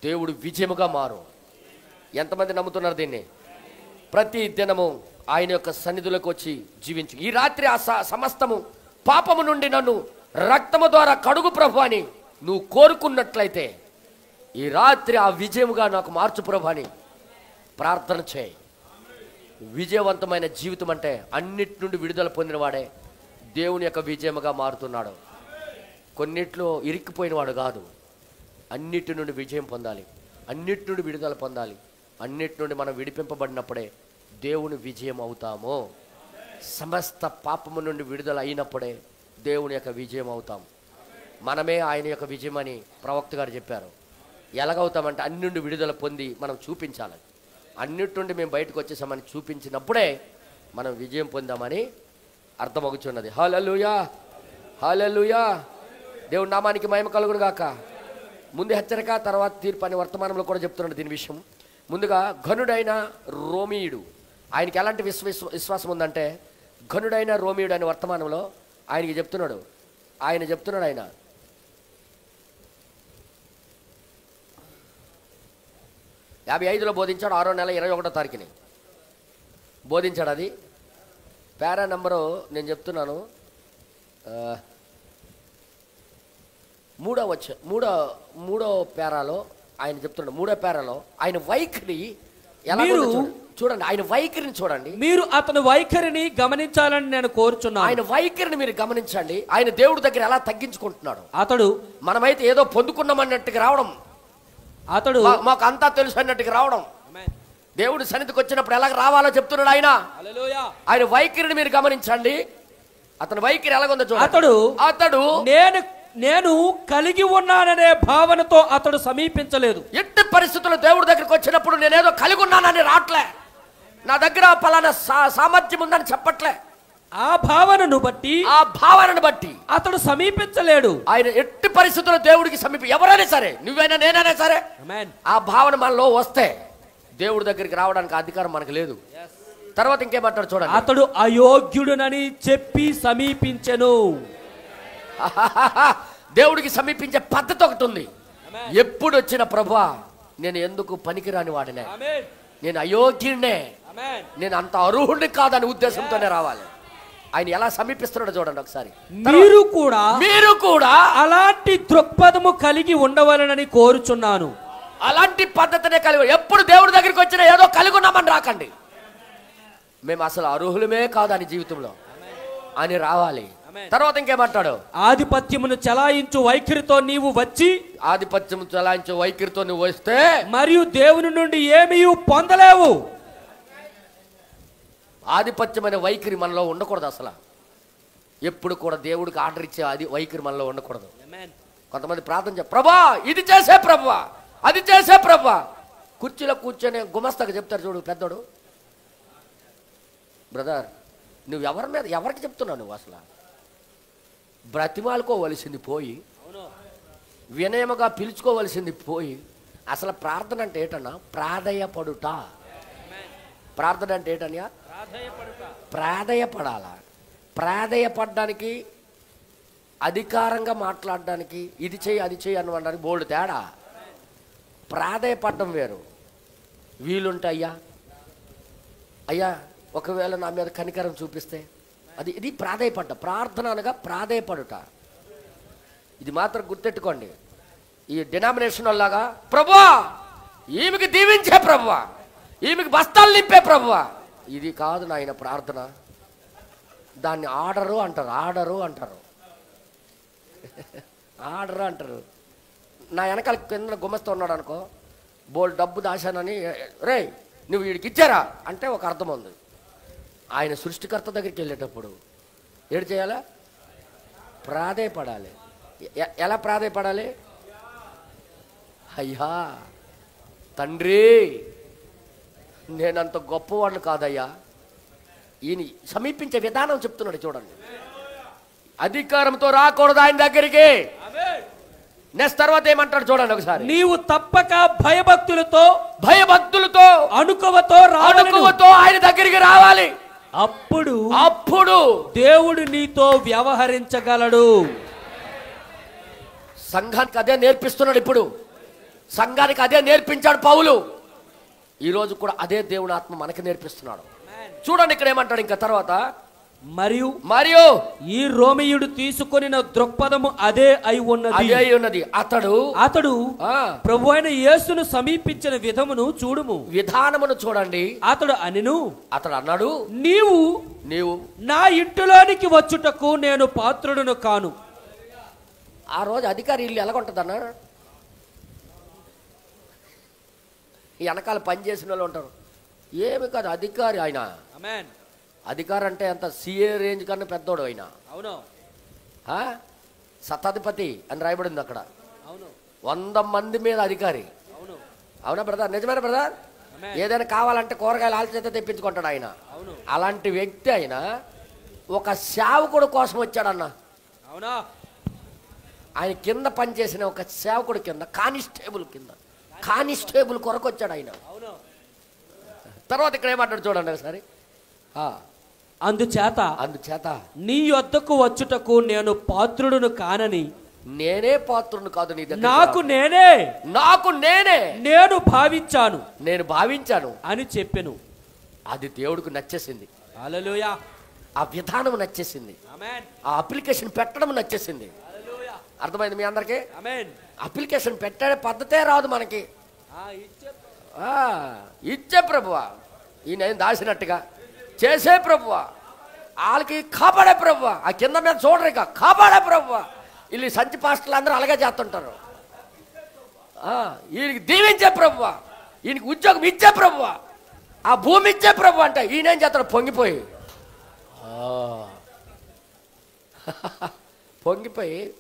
దేవుడు విజయముగా మారు. ఎంతమంది నమ్ముతున్నారు దీన్ని? ప్రతి దినము ఆయన యొక్క సన్నిధిలోకి వచ్చి జీవించు. ఈ రాత్రి ఆ సమస్తము పాపము నుండి నన్ను రక్తము ద్వారా కడుగు ప్రభు అని నువ్వు కోరుకున్నట్లయితే ఈ రాత్రి ఆ విజయముగా నాకు మార్చు ప్రభు అని ప్రార్థన చేయి. విజయవంతమైన జీవితం అంటే అన్నిటి నుండి విడుదల పొందినవాడే దేవుని యొక్క విజయముగా మారుతున్నాడు. కొన్నిట్లో ఇరిక్కిపోయినవాడు కాదు. అన్నిటి నుండి విజయం పొందాలి, అన్నిటి నుండి విడుదల పొందాలి. అన్నిటి నుండి మనం విడిపింపబడినప్పుడే దేవుని విజయం అవుతాము. సమస్త పాపము నుండి విడుదల అయినప్పుడే దేవుని యొక్క విజయం అవుతాం. మనమే ఆయన యొక్క విజయం అని ప్రవక్త గారు చెప్పారు. ఎలాగవుతామంటే అన్ని నుండి విడుదల పొంది మనం చూపించాలి. అన్నిటి నుండి మేము బయటకు వచ్చేసామని చూపించినప్పుడే మనం విజయం పొందామని అర్థమవుతున్నది. హల్లెలూయా, హల్లెలూయా. దేవుని నామానికి మహిమ కలుగును గాక. ముందు హెచ్చరిక, తర్వాత తీర్పు అని వర్తమానంలో కూడా చెప్తున్నాడు దీని విషయం. ముందుగా ఘనుడైన రోమీయుడు, ఆయనకి ఎలాంటి విశ్వాసం ఉందంటే, ఘనుడైన రోమీయుడు అనే వర్తమానంలో ఆయనకి చెప్తున్నాడు. ఆయన 55లో బోధించాడు. 6వ నెల 21వ తారీఖుని బోధించాడు. అది పేరా నెంబరు నేను చెప్తున్నాను. మూడో పేరాలో ఆయన చెప్తున్నాడు. 3వ పేరాలో ఆయన వైఖరి ఎలా చూడండి. ఆయన వైఖరిని చూడండి. మీరు అతని వైఖరిని గమనించాలని నేను కోరుచున్నాను. ఆయన వైఖరిని మీరు గమనించండి. ఆయన దేవుడి దగ్గర ఎలా తగ్గించుకుంటున్నాడు. అతడు మనమైతే ఏదో పొందుకున్నామన్నట్టుగా రావడం, అతడు మాకు అంతా తెలుసు అన్నట్టుగా రావడం, దేవుడి సన్నిధికి వచ్చినప్పుడు ఎలా రావాలో చెప్తున్నాడు ఆయన. ఆయన వైఖరిని మీరు గమనించండి. అతని వైఖరి ఎలాగుందో చూడండి. అతడు నేను కలిగి ఉన్నాననే భావనతో అతడు సమీపించలేదు. ఎట్టి పరిస్థితుల్లో దేవుడి దగ్గరికి వచ్చినప్పుడు నేనేదో కలిగి ఉన్నానని రావట్లే, నా దగ్గర పలానా సామర్థ్యం ఉందని చెప్పట్లే. ఆ భావనను బట్టి అతడు సమీపించలేడు. ఆయన ఎట్టి పరిస్థితుల్లో దేవుడికి ఎవరైనా సరే, నువ్వైనా నేనైనా సరే, ఆ భావన మనలో వస్తే దేవుడి దగ్గరికి రావడానికి అధికారం మనకు లేదు. తర్వాత ఇంకేమంటాడు చూడండి. అతడు అయోగ్యుడునని చెప్పి సమీపించెను. దేవుడికి సమీపించే పద్ధతి ఒకటి ఉంది. ఎప్పుడు వచ్చిన ప్రభువా నేను ఎందుకు పనికిరాని వాడినే, నేను అయోగ్యుడినే, నేను అంత అర్హుడిని కాదని ఉద్దేశంతోనే రావాలి. ఆయన ఎలా సమీపిస్తున్నాడో చూడండి ఒకసారి. మీరు కూడా అలాంటి దృక్పథము కలిగి ఉండవలనని కోరుచున్నాను. అలాంటి పద్ధతినే కలిగి, ఎప్పుడు దేవుడి దగ్గరికి వచ్చినా ఏదో కలిగి ఉన్నామని రాకండి. మేము అసలు అర్హులమే కాదని జీవితంలో అని రావాలి. తర్వాత ఇంకేమంటాడు. ఆధిపత్యమును చలాయించు వైఖరితో నీవు వచ్చి, ఆధిపత్యము చలాయించు వైఖరితో నువ్వు వస్తే మరియు దేవుని నుండి ఏమీ పొందలేవు. ఆధిపత్యమైన వైఖరి మనలో ఉండకూడదు. అసలు ఎప్పుడు కూడా దేవుడికి ఆర్డర్ ఇచ్చే అది వైఖరి మనలో ఉండకూడదు. కొంతమంది ప్రార్థన ప్రభా ఇది చేసే ప్రభువా, అది చేసే ప్రభువా. కుర్చీలో కూర్చొని గుమస్తాగా చెప్తారు చూడు పెద్దోడు, బ్రదర్ నువ్వు ఎవరి మీద ఎవరికి చెప్తున్నావు? నువ్వు అసలు బ్రతిమాలుకోవలసింది పోయి, వినయముగా పిలుచుకోవలసింది పోయి, అసలు ప్రార్థన అంటే ఏంటన్నా? ప్రాధేయపడుట. ప్రార్థన అంటే ఏంటన్నా? ప్రాధేయపడాల. ప్రాధేయపడడానికి, అధికారంగా మాట్లాడడానికి, ఇది చేయి అది చేయి అనడానికి బోల్డ్ తేడా. ప్రాధేయపడడం వేరు. వీలుంటే అయ్యా ఒకవేళ నా మీద కనికరం చూపిస్తే, ఇది ప్రాధేయపడ్డ. ప్రార్థన అనగా ప్రాధేయపడుట. ఇది మాత్రం గుర్తెట్టుకోండి. ఈ డినామినేషన్ లాగా ప్రభువా ఈమెకి దీవించే ప్రభువా, ఈమెకి బస్తాలు నింపే ప్రభువా, ఇది కాదు నాయన ప్రార్థన. దాన్ని ఆర్డరు అంటారు. ఆర్డరు అంటారు. నా వెనకాల కింద గుమస్తా ఉన్నాడు అనుకో, బోల్ డబ్బు దాశానని, రే నువ్వు వీడికి ఇచ్చారా అంటే ఒక అర్థం ఉంది. ఆయన సృష్టికర్త దగ్గరికి వెళ్ళేటప్పుడు ఏడు చేయాలా? ప్రాధేయపడాలి. ఎలా ప్రాధేయపడాలి? అయ్యా తండ్రి, నేనంత గొప్పవాడిని కాదయ్యా. ఈయన సమీపించే విధానం చెప్తున్నాడు చూడండి. అధికారంతో రాకూడదు ఆయన దగ్గరికి. నెక్స్ట్ తర్వాత ఏమంటాడు చూడండి ఒకసారి. నీవు తప్పక భయభక్తులతో అనుకువతో ఆయన దగ్గరికి రావాలి. అప్పుడు దేవుడు నీతో వ్యవహరించగలడు. సంఘానికి అదే నేర్పిస్తున్నాడు. ఇప్పుడు సంఘానికి అదే నేర్పించాడు పౌలు. ఈరోజు కూడా అదే దేవుని ఆత్మ మనకి నేర్పిస్తున్నాడు. చూడండి ఇక్కడ ఏమంటాడు ఇంకా తర్వాత. మరియు ఈ రోమియుడు తీసుకొనిన దృక్పథము అదే అయి ఉన్నది. అతడు ప్రభువైన యేసును సమీపించిన విధమును చూడుము. విధానమును చూడండి. అతడు అన్నాడు, నీవు నా ఇంటిలోనికి వచ్చుటకు నేను పాత్రుడును కాను. ఆ రోజు అధికారి ఇల్లు ఎలాగుంటుందన్నా, ఈ వెనకాల పనిచేసిన వాళ్ళు ఉంటారు. ఏమి కాదు అధికారి ఆయన. అధికారి అంటే అంత సిఏ రేంజ్ కన్నా పెద్దోడు ఆయన. అవును, శతాధిపతి అని రాయబడింది అక్కడ. 100 మంది మీద అధికారి. అవునా బ్రదర్? నిజమైన బ్రదర్? ఏదైనా కావాలంటే కూరగాయలు ఆల్చేత తెప్పించుకుంటాడు ఆయన. అలాంటి వ్యక్తి ఆయన ఒక సేవకుడు కోసం వచ్చాడన్న. అవునా? ఆయన కింద పనిచేసిన ఒక సేవకుడు కింద, కానిస్టేబుల్ కొరకు వచ్చాడు ఆయన. తర్వాత ఇక్కడ ఏమంటాడు చూడండి ఒకసారి. అందుచేత నీ యొద్దకు వచ్చుటకు నేను పాత్రుడును కానని, నేనే పాత్రుడు కాదు నీ దగ్గర, నాకు నేనే నేను భావించాను అని చెప్పెను. అది దేవుడికి నచ్చేసింది. హల్లెలూయా. ఆ విధానం నచ్చేసింది. ఆ అప్లికేషన్ పెట్టడం నచ్చేసింది. అర్థమైంది మీ అందరికి? అప్లికేషన్ పెట్టే పద్ధతే రాదు మనకి. ఇచ్చే ప్రభువా, ఈయన దాసినట్టుగా చేసే ప్రభువా, వాళ్ళకి కాపాడే ప్రభువా, ఆ కింద మీద చూడరు ఇక కాపాడే ప్రభువా. వీళ్ళు సంచి పాస్టర్లు అందరూ అలాగే చేస్తుంటారు. ఈయనకి దీవించే ప్రభువా, ఈయనకి ఉద్యోగం ఇచ్చే ప్రభువా, ఆ భూమి ఇచ్చే ప్రభు అంటే ఈయనేం చేస్తాడు? పొంగిపోయి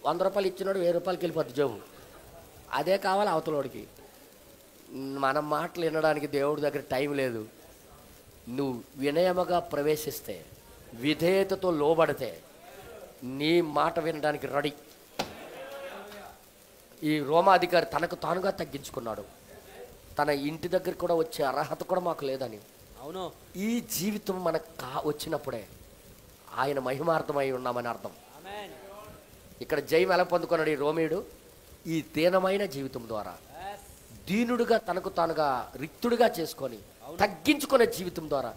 100 రూపాయలు ఇచ్చినాడు 1000 రూపాయలకి వెళ్ళిపోద్ది జోబు. అదే కావాలి అవతలోడికి. మన మాటలు వినడానికి దేవుడి దగ్గర టైం లేదు. నువ్వు వినయముగా ప్రవేశిస్తే, విధేయతతో లోబడితే నీ మాట వినడానికి రెడీ. ఈ రోమాధికారి తనకు తానుగా తగ్గించుకున్నాడు. తన ఇంటి దగ్గర కూడా వచ్చే అర్హత కూడా మాకు లేదని. అవును, ఈ జీవితం మనకు వచ్చినప్పుడే ఆయన మహిమార్థమై ఉన్నామని అర్థం. ఇక్కడ జయం ఎలా పొందుకున్నాడు ఈ రోమీయుడు? ఈ దీనమైన జీవితం ద్వారా, దీనుడుగా తనకు తానుగా రిక్తుడిగా చేసుకొని తగ్గించుకునే జీవితం ద్వారా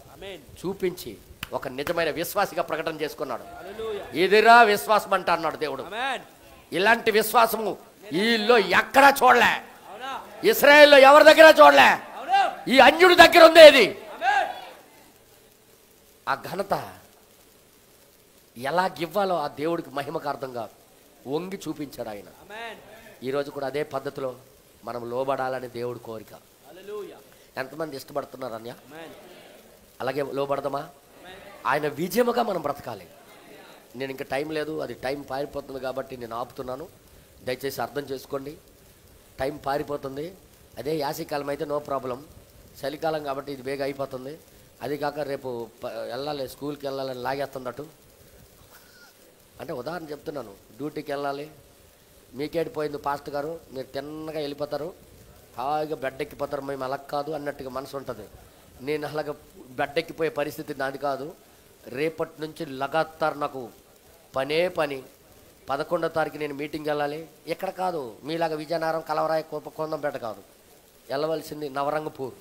చూపించి ఒక నిజమైన విశ్వాసిగా ప్రకటన చేసుకున్నాడు. ఇదిరా విశ్వాసం అంట అన్నాడు దేవుడు. ఇలాంటి విశ్వాసము వీళ్ళు ఎక్కడా చూడలే, ఇశ్రాయేల్లో ఎవరి దగ్గర చూడలే, ఈ అన్యుడి దగ్గర ఉంది. ఇది ఆ ఘనత ఎలాగివ్వాలో ఆ దేవుడికి మహిమకార్థంగా వంగి చూపించాడు ఆయన. ఈరోజు కూడా అదే పద్ధతిలో మనం లోబడాలని దేవుడి కోరిక. ఎంతమంది ఇష్టపడుతున్నారు అన్య? అలాగే లోబడదామా? ఆయన విజయముగా మనం బ్రతకాలి. నేను ఇంకా టైం లేదు, అది టైం పారిపోతుంది కాబట్టి నేను ఆపుతున్నాను. దయచేసి అర్థం చేసుకోండి. టైం పారిపోతుంది. అదే యాసీకాలం అయితే నో ప్రాబ్లం, చలికాలం కాబట్టి ఇది బేగా అయిపోతుంది. అది కాక రేపు వెళ్ళాలి, స్కూల్కి వెళ్ళాలని లాగేస్తుందట. అంటే ఉదాహరణ చెప్తున్నాను. డ్యూటీకి వెళ్ళాలి, మీకేడిపోయింది పాస్టర్ గారు, మీరు తిన్నగా వెళ్ళిపోతారు, హాయిగా బెడ్ ఎక్కిపోతారు, మేము అలా కాదు అన్నట్టుగా మనసు ఉంటుంది. నేను అలాగ బెడ్ ఎక్కిపోయే పరిస్థితి నాది కాదు. రేపటి నుంచి లగాతార్ నాకు పని 11వ తారీఖు నేను మీటింగ్ వెళ్ళాలి. ఎక్కడ కాదు, మీలాగా విజయనగరం, కలవరాయ, కొందంపేట కాదు, వెళ్ళవలసింది నవరంగపూర్.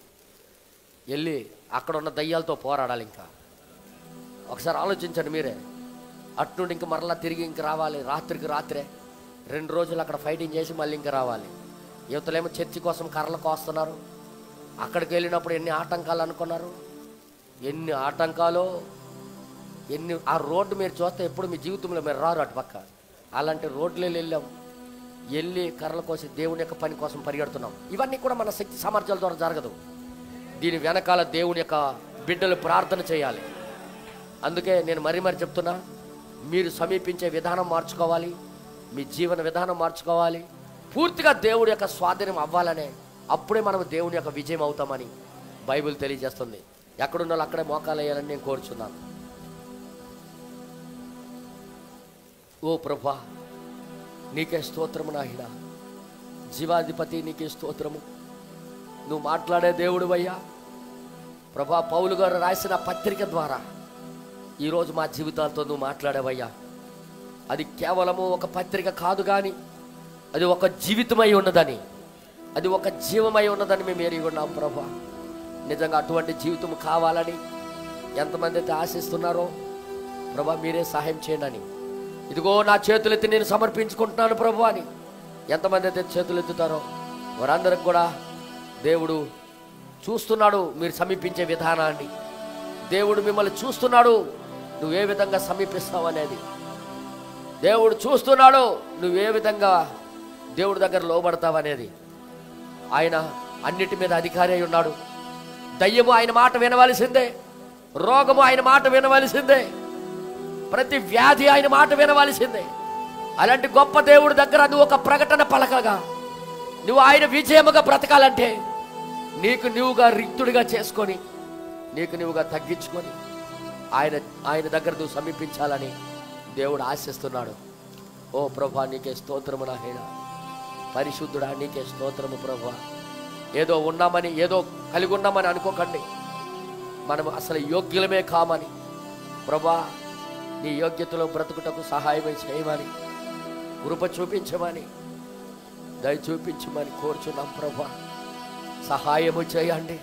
వెళ్ళి అక్కడ ఉన్న దయ్యాలతో పోరాడాలి. ఇంకా ఒకసారి ఆలోచించండి మీరే. అట్నుండి ఇంక మరలా తిరిగి ఇంక రావాలి, రాత్రికి రాత్రే 2 రోజులు అక్కడ ఫైటింగ్ చేసి మళ్ళీ ఇంకా రావాలి. యువతలేమో చర్చి కోసం కర్రలు కోస్తున్నారు. అక్కడికి వెళ్ళినప్పుడు ఎన్ని ఆటంకాలు అనుకున్నారు, ఎన్ని ఆటంకాలు, ఆ రోడ్డు మీరు చూస్తే ఎప్పుడు మీ జీవితంలో మీరు రారు అటు పక్క. అలాంటి రోడ్లు వెళ్ళాం. వెళ్ళి కర్రల కోసం దేవుని యొక్క పని కోసం పరిగెడుతున్నాం. ఇవన్నీ కూడా మన శక్తి సామర్థ్యాల ద్వారా జరగదు. దీని వెనకాల దేవుని యొక్క బిడ్డలు ప్రార్థన చేయాలి. అందుకే నేను మరీ చెప్తున్నా, మీరు సమీపించే విధానం మార్చుకోవాలి, మీ జీవన విధానం మార్చుకోవాలి, పూర్తిగా దేవుడి యొక్క స్వాధీనం అవ్వాలనే, అప్పుడే మనం దేవుని యొక్క విజయం అవుతామని బైబిల్ తెలియజేస్తుంది. ఎక్కడున్న వాళ్ళు అక్కడే మోకాలు వేయాలని నేను కోరుచున్నాను. ఓ ప్రభా, నీకే స్తోత్రము నాయనా, జీవాధిపతి నీకే స్తోత్రము. నువ్వు మాట్లాడే దేవుడు అయ్యా ప్రభా. పౌలు గారు రాసిన పత్రిక ద్వారా ఈరోజు మా జీవితాలతో నువ్వు మాట్లాడావయ్యా. అది కేవలము ఒక పత్రిక కాదు, కానీ అది ఒక జీవితమై ఉన్నదని, అది ఒక జీవమై ఉన్నదని మేము ఎరిగి ఉన్నాం ప్రభా. నిజంగా అటువంటి జీవితం కావాలని ఎంతమంది అయితే ఆశిస్తున్నారో ప్రభా, మీరే సహాయం చేయండి. ఇదిగో నా చేతులెత్తి నేను సమర్పించుకుంటున్నాను ప్రభు అని ఎంతమంది అయితే చేతులు ఎత్తుతారో వారందరికి కూడా దేవుడు చూస్తున్నాడు, మీరు సమీపించే విధానాన్ని. దేవుడు మిమ్మల్ని చూస్తున్నాడు, నువ్వే విధంగా సమీపిస్తావు అనేది. దేవుడు చూస్తున్నాడు, నువ్వే విధంగా దేవుడి దగ్గర లోబడతావు అనేది. ఆయన అన్నిటి మీద అధికారి అయి ఉన్నాడు. దయ్యము ఆయన మాట వినవలసిందే, రోగము ఆయన మాట వినవలసిందే, ప్రతి వ్యాధి ఆయన మాట వినవలసిందే. అలాంటి గొప్ప దేవుడి దగ్గర నువ్వు ఒక ప్రకటన పలకగా, నువ్వు ఆయన విజయముగా బ్రతకాలంటే నీకు నువ్వుగా రిక్తుడిగా చేసుకొని, నీకు నువ్వుగా తగ్గించుకొని ఆయన దగ్గర నువ్వు సమీపించాలని దేవుడు ఆశిస్తున్నాడు. ఓ ప్రభా, నీకే స్తోత్రము నాయనా, పరిశుద్ధుడా నీకే స్తోత్రము ప్రభా. ఏదో ఉన్నామని, ఏదో కలిగి ఉన్నామని అనుకోకండి. మనం అసలు యోగ్యులమే కామని ప్రభా, నీ యోగ్యతలో బ్రతుకుటకు సహాయమై చేయమని, కృప చూపించమని, దయ చూపించమని కోరుచున్నాం ప్రభా. సహాయము చేయండి,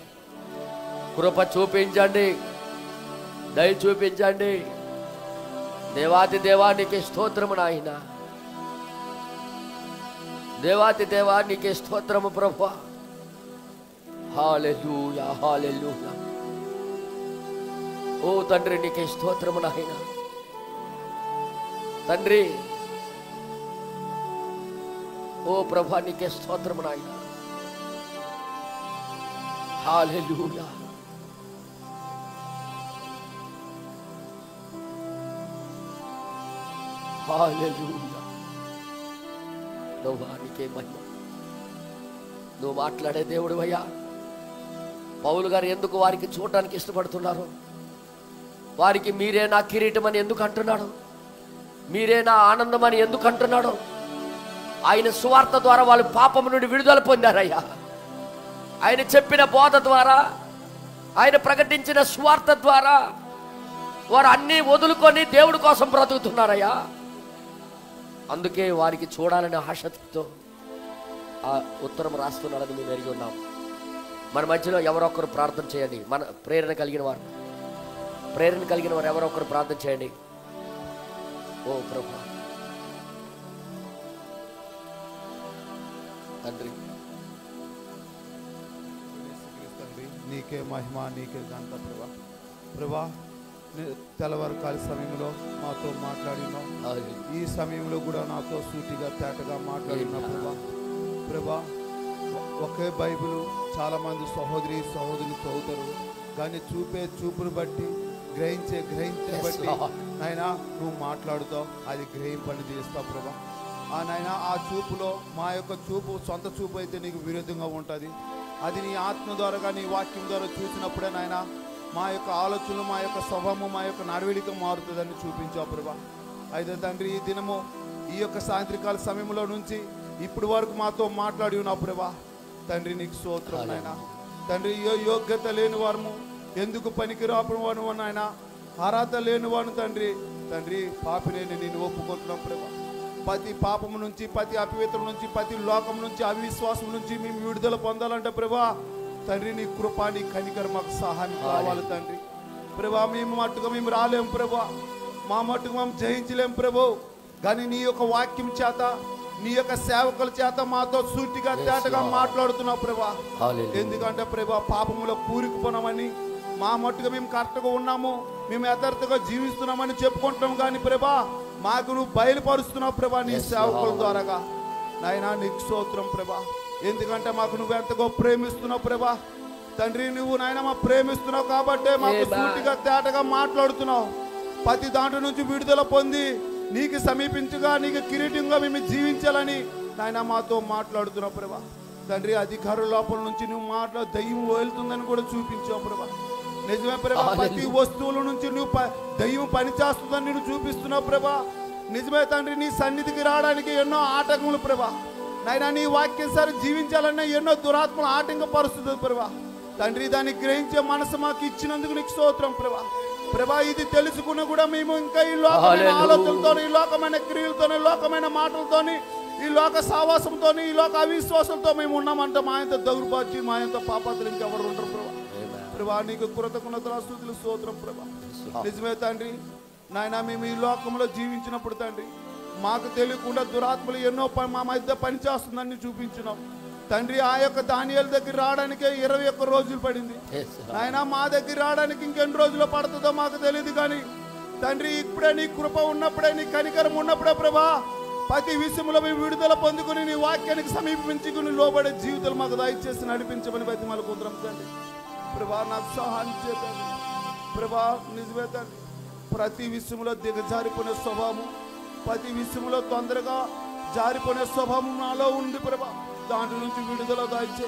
కృప చూపించండి, దయ చూపించండి. దేవాతి దేవానికి స్తోత్రము నాయన, దేవాతి దేవానికి స్తోత్రము ప్రభా. హల్లెలూయా, హల్లెలూయా. ఓ తండ్రి, నీకే స్తోత్రము నాయన. తండ్రి, ఓ ప్రభా, నీకే స్తోత్రము నాయన. హల్లెలూయా. హల్లెలూయా. నీకే మహిమ. నువ్వు మాట్లాడే దేవుడు అయ్యా. పౌలు గారు ఎందుకు వారికి చూడటానికి ఇష్టపడుతున్నారు? వారికి మీరే నా కిరీటం అని ఎందుకు అంటున్నాడు? మీరే నా ఆనందం అని ఎందుకు అంటున్నాడు? ఆయన సువార్త ద్వారా వాళ్ళు పాపం నుండి విడుదల పొందారయ్యా. ఆయన చెప్పిన బోధ ద్వారా, ఆయన ప్రకటించిన సువార్త ద్వారా వారు అన్నీ వదులుకొని దేవుడి కోసం బ్రతుకుతున్నారయ్యా. అందుకే వారికి చూడాలనే ఆశతో ఆ ఉత్తరం రాస్తున్నాడని మేము ఎరిగి ఉన్నాం. మన మధ్యలో ఎవరొక్కరు ప్రార్థన చేయండి. మన ప్రేరణ కలిగిన వారు ఎవరొక్కరు ప్రార్థన చేయండి. ఓ ప్రభా, తండ్రి, నీకే మహిమ, నీకే ఘనత ప్రభా. ప్రభా, తెల్లవారుకాల సమయంలో మాతో మాట్లాడినావు, ఈ సమయంలో కూడా నాతో సూటిగా తేటగా మాట్లాడినావు ప్రభా. ప్రభా, ఒకే బైబిల్ చాలామంది సహోదరులు చదువుతారు, కానీ చూపును బట్టి గ్రహించే బట్టి నాయనా నువ్వు మాట్లాడుతావు, అది గ్రహింపని చేస్తావు ప్రభా. ఆ నాయన, ఆ చూపులో మా యొక్క చూపు సొంత చూపు అయితే నీకు విరుద్ధంగా ఉంటుంది. అది నీ ఆత్మ ద్వారా, నీ వాక్యం ద్వారా చూసినప్పుడే నాయన మా యొక్క ఆలోచనలు, మా యొక్క స్వభావము, మా యొక్క నడవడిక మారుతుందని చూపించావు ప్రభా. అయితే తండ్రి, ఈ దినము ఈ యొక్క సాయంత్రకాల సమయంలో నుంచి ఇప్పుడు వరకు మాతో మాట్లాడి ఉన్నావు ప్రభా. తండ్రి, నీకు స్తోత్రం నాయన. తండ్రి, యోగ్యత లేని వారము, ఎందుకు పనికిరాని వారు నాయన, అర్హత లేని వారు తండ్రి. తండ్రి, పాపినేని నేను ఒప్పుకుంటున్నాం ప్రభా. ప్రతి పాపము నుంచి, ప్రతి అపవిత్రం నుంచి, ప్రతి లోకం నుంచి, అవిశ్వాసం నుంచి మేము విడుదల పొందాలంటే ప్రభా తండ్రి, నీ కృప, నీ కనికర మాకు సహాయం కావాలి తండ్రి. ప్రభా, మేము రాలేము ప్రభా, మా మట్టుకు మేము జయించలేం ప్రభు. కానీ నీ యొక్క వాక్యం చేత, నీ యొక్క సేవకుల చేత మాతో సూటిగా తేటగా మాట్లాడుతున్నావు ప్రభా. ఎందుకంటే ప్రభా, పాపములో కూరుకుపోనామని, మా మట్టుగా మేము కరెక్ట్గా ఉన్నాము, మేము యథార్థంగా జీవిస్తున్నామని చెప్పుకుంటున్నాం. కానీ ప్రభా, మాకు నువ్వు బయలుపరుస్తున్నావు ప్రభా నీ సేవకుల ద్వారాగా. నాయనా నీకు స్తోత్రం ప్రభా. ఎందుకంటే మాకు నువ్వు ఎంతగో ప్రేమిస్తున్నావు ప్రభా. తండ్రి నువ్వు నాయన మా ప్రేమిస్తున్నావు కాబట్టే మాకు సూటిగా తేటగా మాట్లాడుతున్నావు. ప్రతి దాంట్లో నుంచి విడుదల పొంది నీకు సమీపించగా నీకు కిరీటంగా మేము జీవించాలని నాయన మాతో మాట్లాడుతున్నావు ప్రభా. తండ్రి అధికారుల లోపల నుంచి నువ్వు దయ్యం వెళ్తుందని కూడా చూపించావు ప్రభా. నిజమే ప్రభా. ప్రతి వస్తువుల నుంచి నువ్వు దయ్యం పనిచేస్తుందని నువ్వు చూపిస్తున్నావు ప్రభా. నిజమే తండ్రి. నీ సన్నిధికి రావడానికి ఎన్నో ఆటంకములు ప్రభా. నాయన నీ వాక్యం సరే జీవించాలన్నా ఎన్నో దురాత్మలు ఆటంకపరుస్తుంది ప్రభా. తండ్రి దాన్ని గ్రహించే మనసు మాకు ఇచ్చినందుకు నీకు స్తోత్రం ప్రభా. ప్రభా ఇది తెలుసుకున్న కూడా మేము ఇంకా ఈ లోకమైన ఆలోచనలతో, ఈ లోకమైన క్రియలతోని, లోకమైన మాటలతోని, ఈ లోక సావాసంతో, ఈ లోక అవిశ్వాసంతో మేము ఉన్నామంటే మా ఇంత దౌర్భాగ్యం, మా ఇంత పాపాతులు ఇంకెవరు ఉండరు ప్రభా. ప్రభా నీకు కృతజ్ఞతలు స్తుతులు స్తోత్రం ప్రభా. నిజమే తండ్రి. నాయన మేము ఈ లోకంలో జీవించినప్పుడు తండ్రి మాకు తెలియకుండా దురాత్మలు ఎన్నో మా మధ్య పనిచేస్తుందని చూపించినాం తండ్రి. ఆ యొక్క దానియేలు దగ్గర రావడానికే 21 రోజులు పడింది ఆయన. మా దగ్గర రావడానికి ఇంకెన్ని రోజులు పడుతుందో మాకు తెలియదు కానీ తండ్రి ఇప్పుడే నీ కృప ఉన్నప్పుడే, నీ కనికరం ఉన్నప్పుడే ప్రభా ప్రతి విషయంలో మేము విడుదల పొందుకుని నీ వాక్యానికి సమీపించుకుని లోబడే జీవితాలు మాకు దయచేసి నడిపించమని బతిమాలుకుంటున్నాం తండ్రి. ప్రభా నాకు సహాయం చేయండి ప్రభా. నిజమే తండ్రి. ప్రతి విషయంలో దిగజారిపోయిన స్వభావం, ప్రతి విషయంలో తొందరగా జారిపోయిన స్వభావం నాలో ఉంది ప్రభా. దాంట్లో నుంచి విడుదల దాయిచ్చే.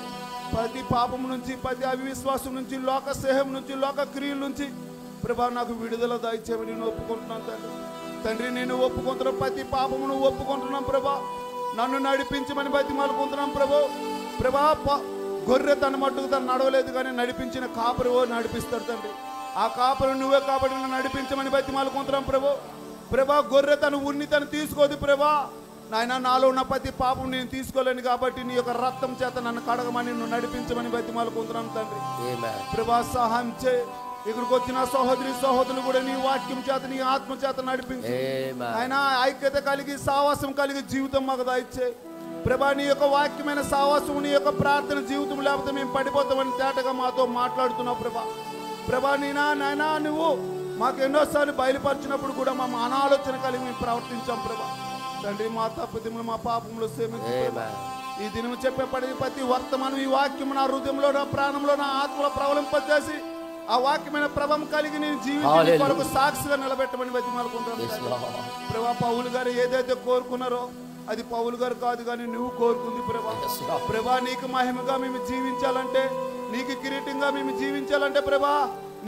ప్రతి పాపం నుంచి, ప్రతి అవిశ్వాసం నుంచి, లోక స్నేహం నుంచి, లోక క్రియల నుంచి ప్రభా నాకు విడుదల దాయిచ్చేమని నేను ఒప్పుకుంటున్నాను తండ్రి. తండ్రి నేను ఒప్పుకుంటున్నాను. ప్రతి పాపమును ఒప్పుకుంటున్నాం ప్రభా. నన్ను నడిపించమని బతిమాలుకుంటున్నాం ప్రభు. ప్రభా గొర్రె తన మట్టుకు తను నడవలేదు కానీ నడిపించిన కాపరి నడిపిస్తాడు తండ్రి. ఆ కాపరి నువ్వే కాబట్టి నన్ను నడిపించమని బతిమాలుకుంటున్నాం ప్రభు. ప్రభా గొర్రె తను ఉన్ని తను తీసుకోదు ప్రభా. నాయన నాలో ఉన్న ప్రతి పాపం నేను తీసుకోలేను కాబట్టి నీ యొక్క రక్తం చేత నన్ను కడగమని నువ్వు నడిపించమని బతిమాలుకుంటున్నాం తండ్రి. ప్రభా సహాయం చే. ఇక్కడికి వచ్చిన సహోదరి సహోదరులు కూడా నీ వాక్యం చేత, నీ ఆత్మ చేత నడిపించి ఆయన ఐక్యత కలిగి సావాసం కలిగి జీవితం మాకు దాయిచ్చే ప్రభా. నీ యొక్క వాక్యమైన సావాసం, నీ యొక్క ప్రార్థన జీవితం లేకపోతే మేము పడిపోతామని తేటగా మాతో మాట్లాడుతున్నావు ప్రభా. ప్రభా నాయనా నువ్వు మాకు ఎన్నోసార్లు బయలుపరిచినప్పుడు కూడా మా అనాలోచన కలిగి మేము ప్రవర్తించాం ప్రభా. తండ్రి మా తప్పుదములు మా పాపములు క్షమించు. ఈ దినము చెప్పే ప్రతి వర్తమానం ఈ వాక్యం నా హృదయంలో, నా ప్రాణంలో, నా ఆత్మలో ప్రవలింపజేసి ఆ వాక్యమైన ప్రభావం కలిగి నేను జీవించి కొరకు సాక్షిగా నిలబెట్టమని బతిమాలుకుంటాను ప్రభా. పౌలు గారు ఏదైతే కోరుకున్నారో అది పౌలు గారు కాదు కానీ నువ్వు కోరుకుంది ప్రభా. ప్రభా నీకు మహిమగా మేము జీవించాలంటే, నీకు కిరీటంగా మేము జీవించాలంటే ప్రభా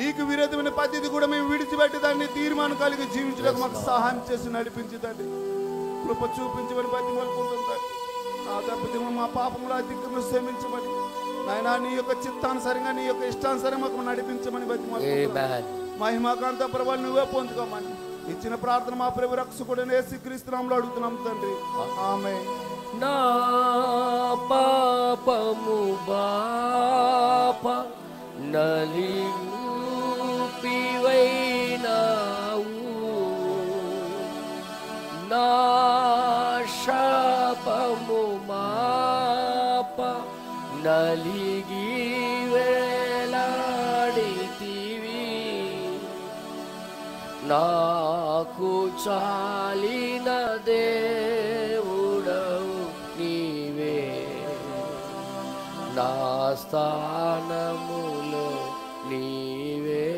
నీకు విరోధమైన పద్ధతి కూడా మేము విడిచిపెట్టి దాన్ని తీర్మానం కలిగి జీవించడానికి మాకు సహాయం చేసి నడిపించదండి. కృప చూపించమని బతిమాలుకుంటుంది. ఆ తప్పిదము మా పాపములు అధికంగా క్షమించమని నాయనా నీ యొక్క చిత్తానుసారంగా, నీ యొక్క ఇష్టానుసారంగా మాకు నడిపించమని బతిమాలుకుంటున్నాను. మహిమాకాంత ప్రభావం నువ్వే పొందుకోమని ఇచ్చిన ప్రార్థన మా ప్రభు రక్షకుడైన యేసుక్రీస్తు నామములో అడుగుతున్నాం తండ్రి. ఆమేన్. నా పాపము బాప నలిపివైనావు, నా శాపము మాప నలిగి వేలాడితివి, నాకు చాలిన దేవుడవు నీవే, నా స్థానములో నీవే,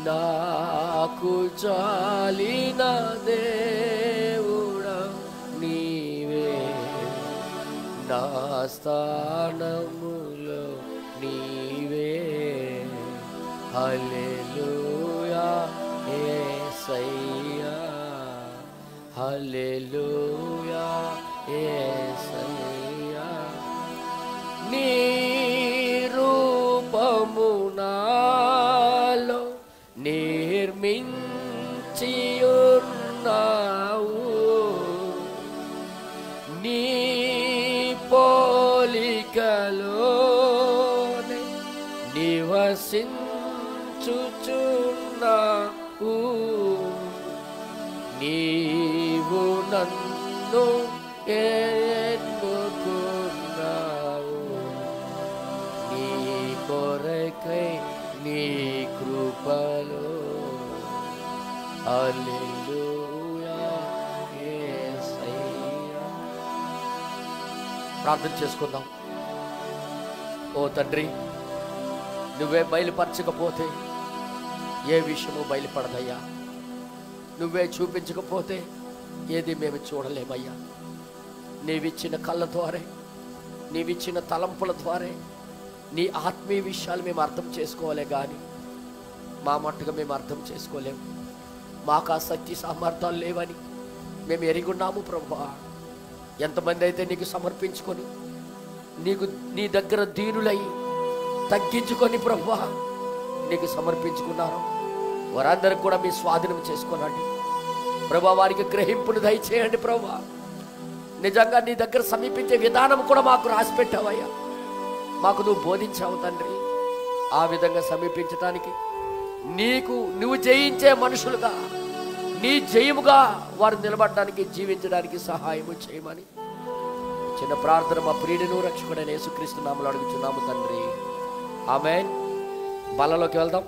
నాకు చాలిన దేవుడవు నీవే, నా స్థానములో నీవే. హల్లెలూయా యేసయ్యా, హల్లెలూయా యేసయ్యా. నీ రూపము నాలో నిర్మించియున్నావు, నీ పోలికలోనే నివసించుచున్నావు, నీవు నన్ను ఎన్నుకున్నావు, నీ కొరకై నీ కృపలో. హల్లెలూయా యేసయ్యా. ప్రార్థన చేసుకుందాం. ఓ తండ్రి, నువ్వే బయలుపరచకపోతే ఏ విషయము బయలుపడదయ్యా. నువ్వే చూపించకపోతే ఏది మేము చూడలేమయ్యా. నీవిచ్చిన కళ్ళ ద్వారా, నీవిచ్చిన తలంపుల ద్వారా నీ ఆత్మీయ విషయాలు మేము అర్థం చేసుకోవాలే కానీ మా మట్టుగా మేము అర్థం చేసుకోలేము. మాకు ఆ శక్తి సామర్థ్యాలు లేవని మేము ఎరిగున్నాము ప్రభువా. ఎంతమంది అయితే నీకు సమర్పించుకొని నీ దగ్గర దీనులై తగ్గించుకొని ప్రభువా నీకు సమర్పించుకున్నారు, వారందరికి కూడా మీ స్వాధీనం చేసుకోనండి ప్రభువా. వారికి గ్రహింపును దయచేయండి ప్రభువా. నిజంగా నీ దగ్గర సమీపించే విధానం కూడా మాకు రాసి పెట్టావయ్యా, మాకు నువ్వు బోధించావు తండ్రి. ఆ విధంగా సమీపించటానికి నువ్వు జయించే మనుషులుగా, నీ జయముగా వారు నిలబడడానికి, జీవించడానికి సహాయము చేయమని చిన్న ప్రార్థన మా ప్రియుడును రక్షకుడైన యేసుక్రీస్తు నామములో అడుగుచున్నాము తండ్రి. ఆమేన్. బల్లలోకి వెళ్దాం.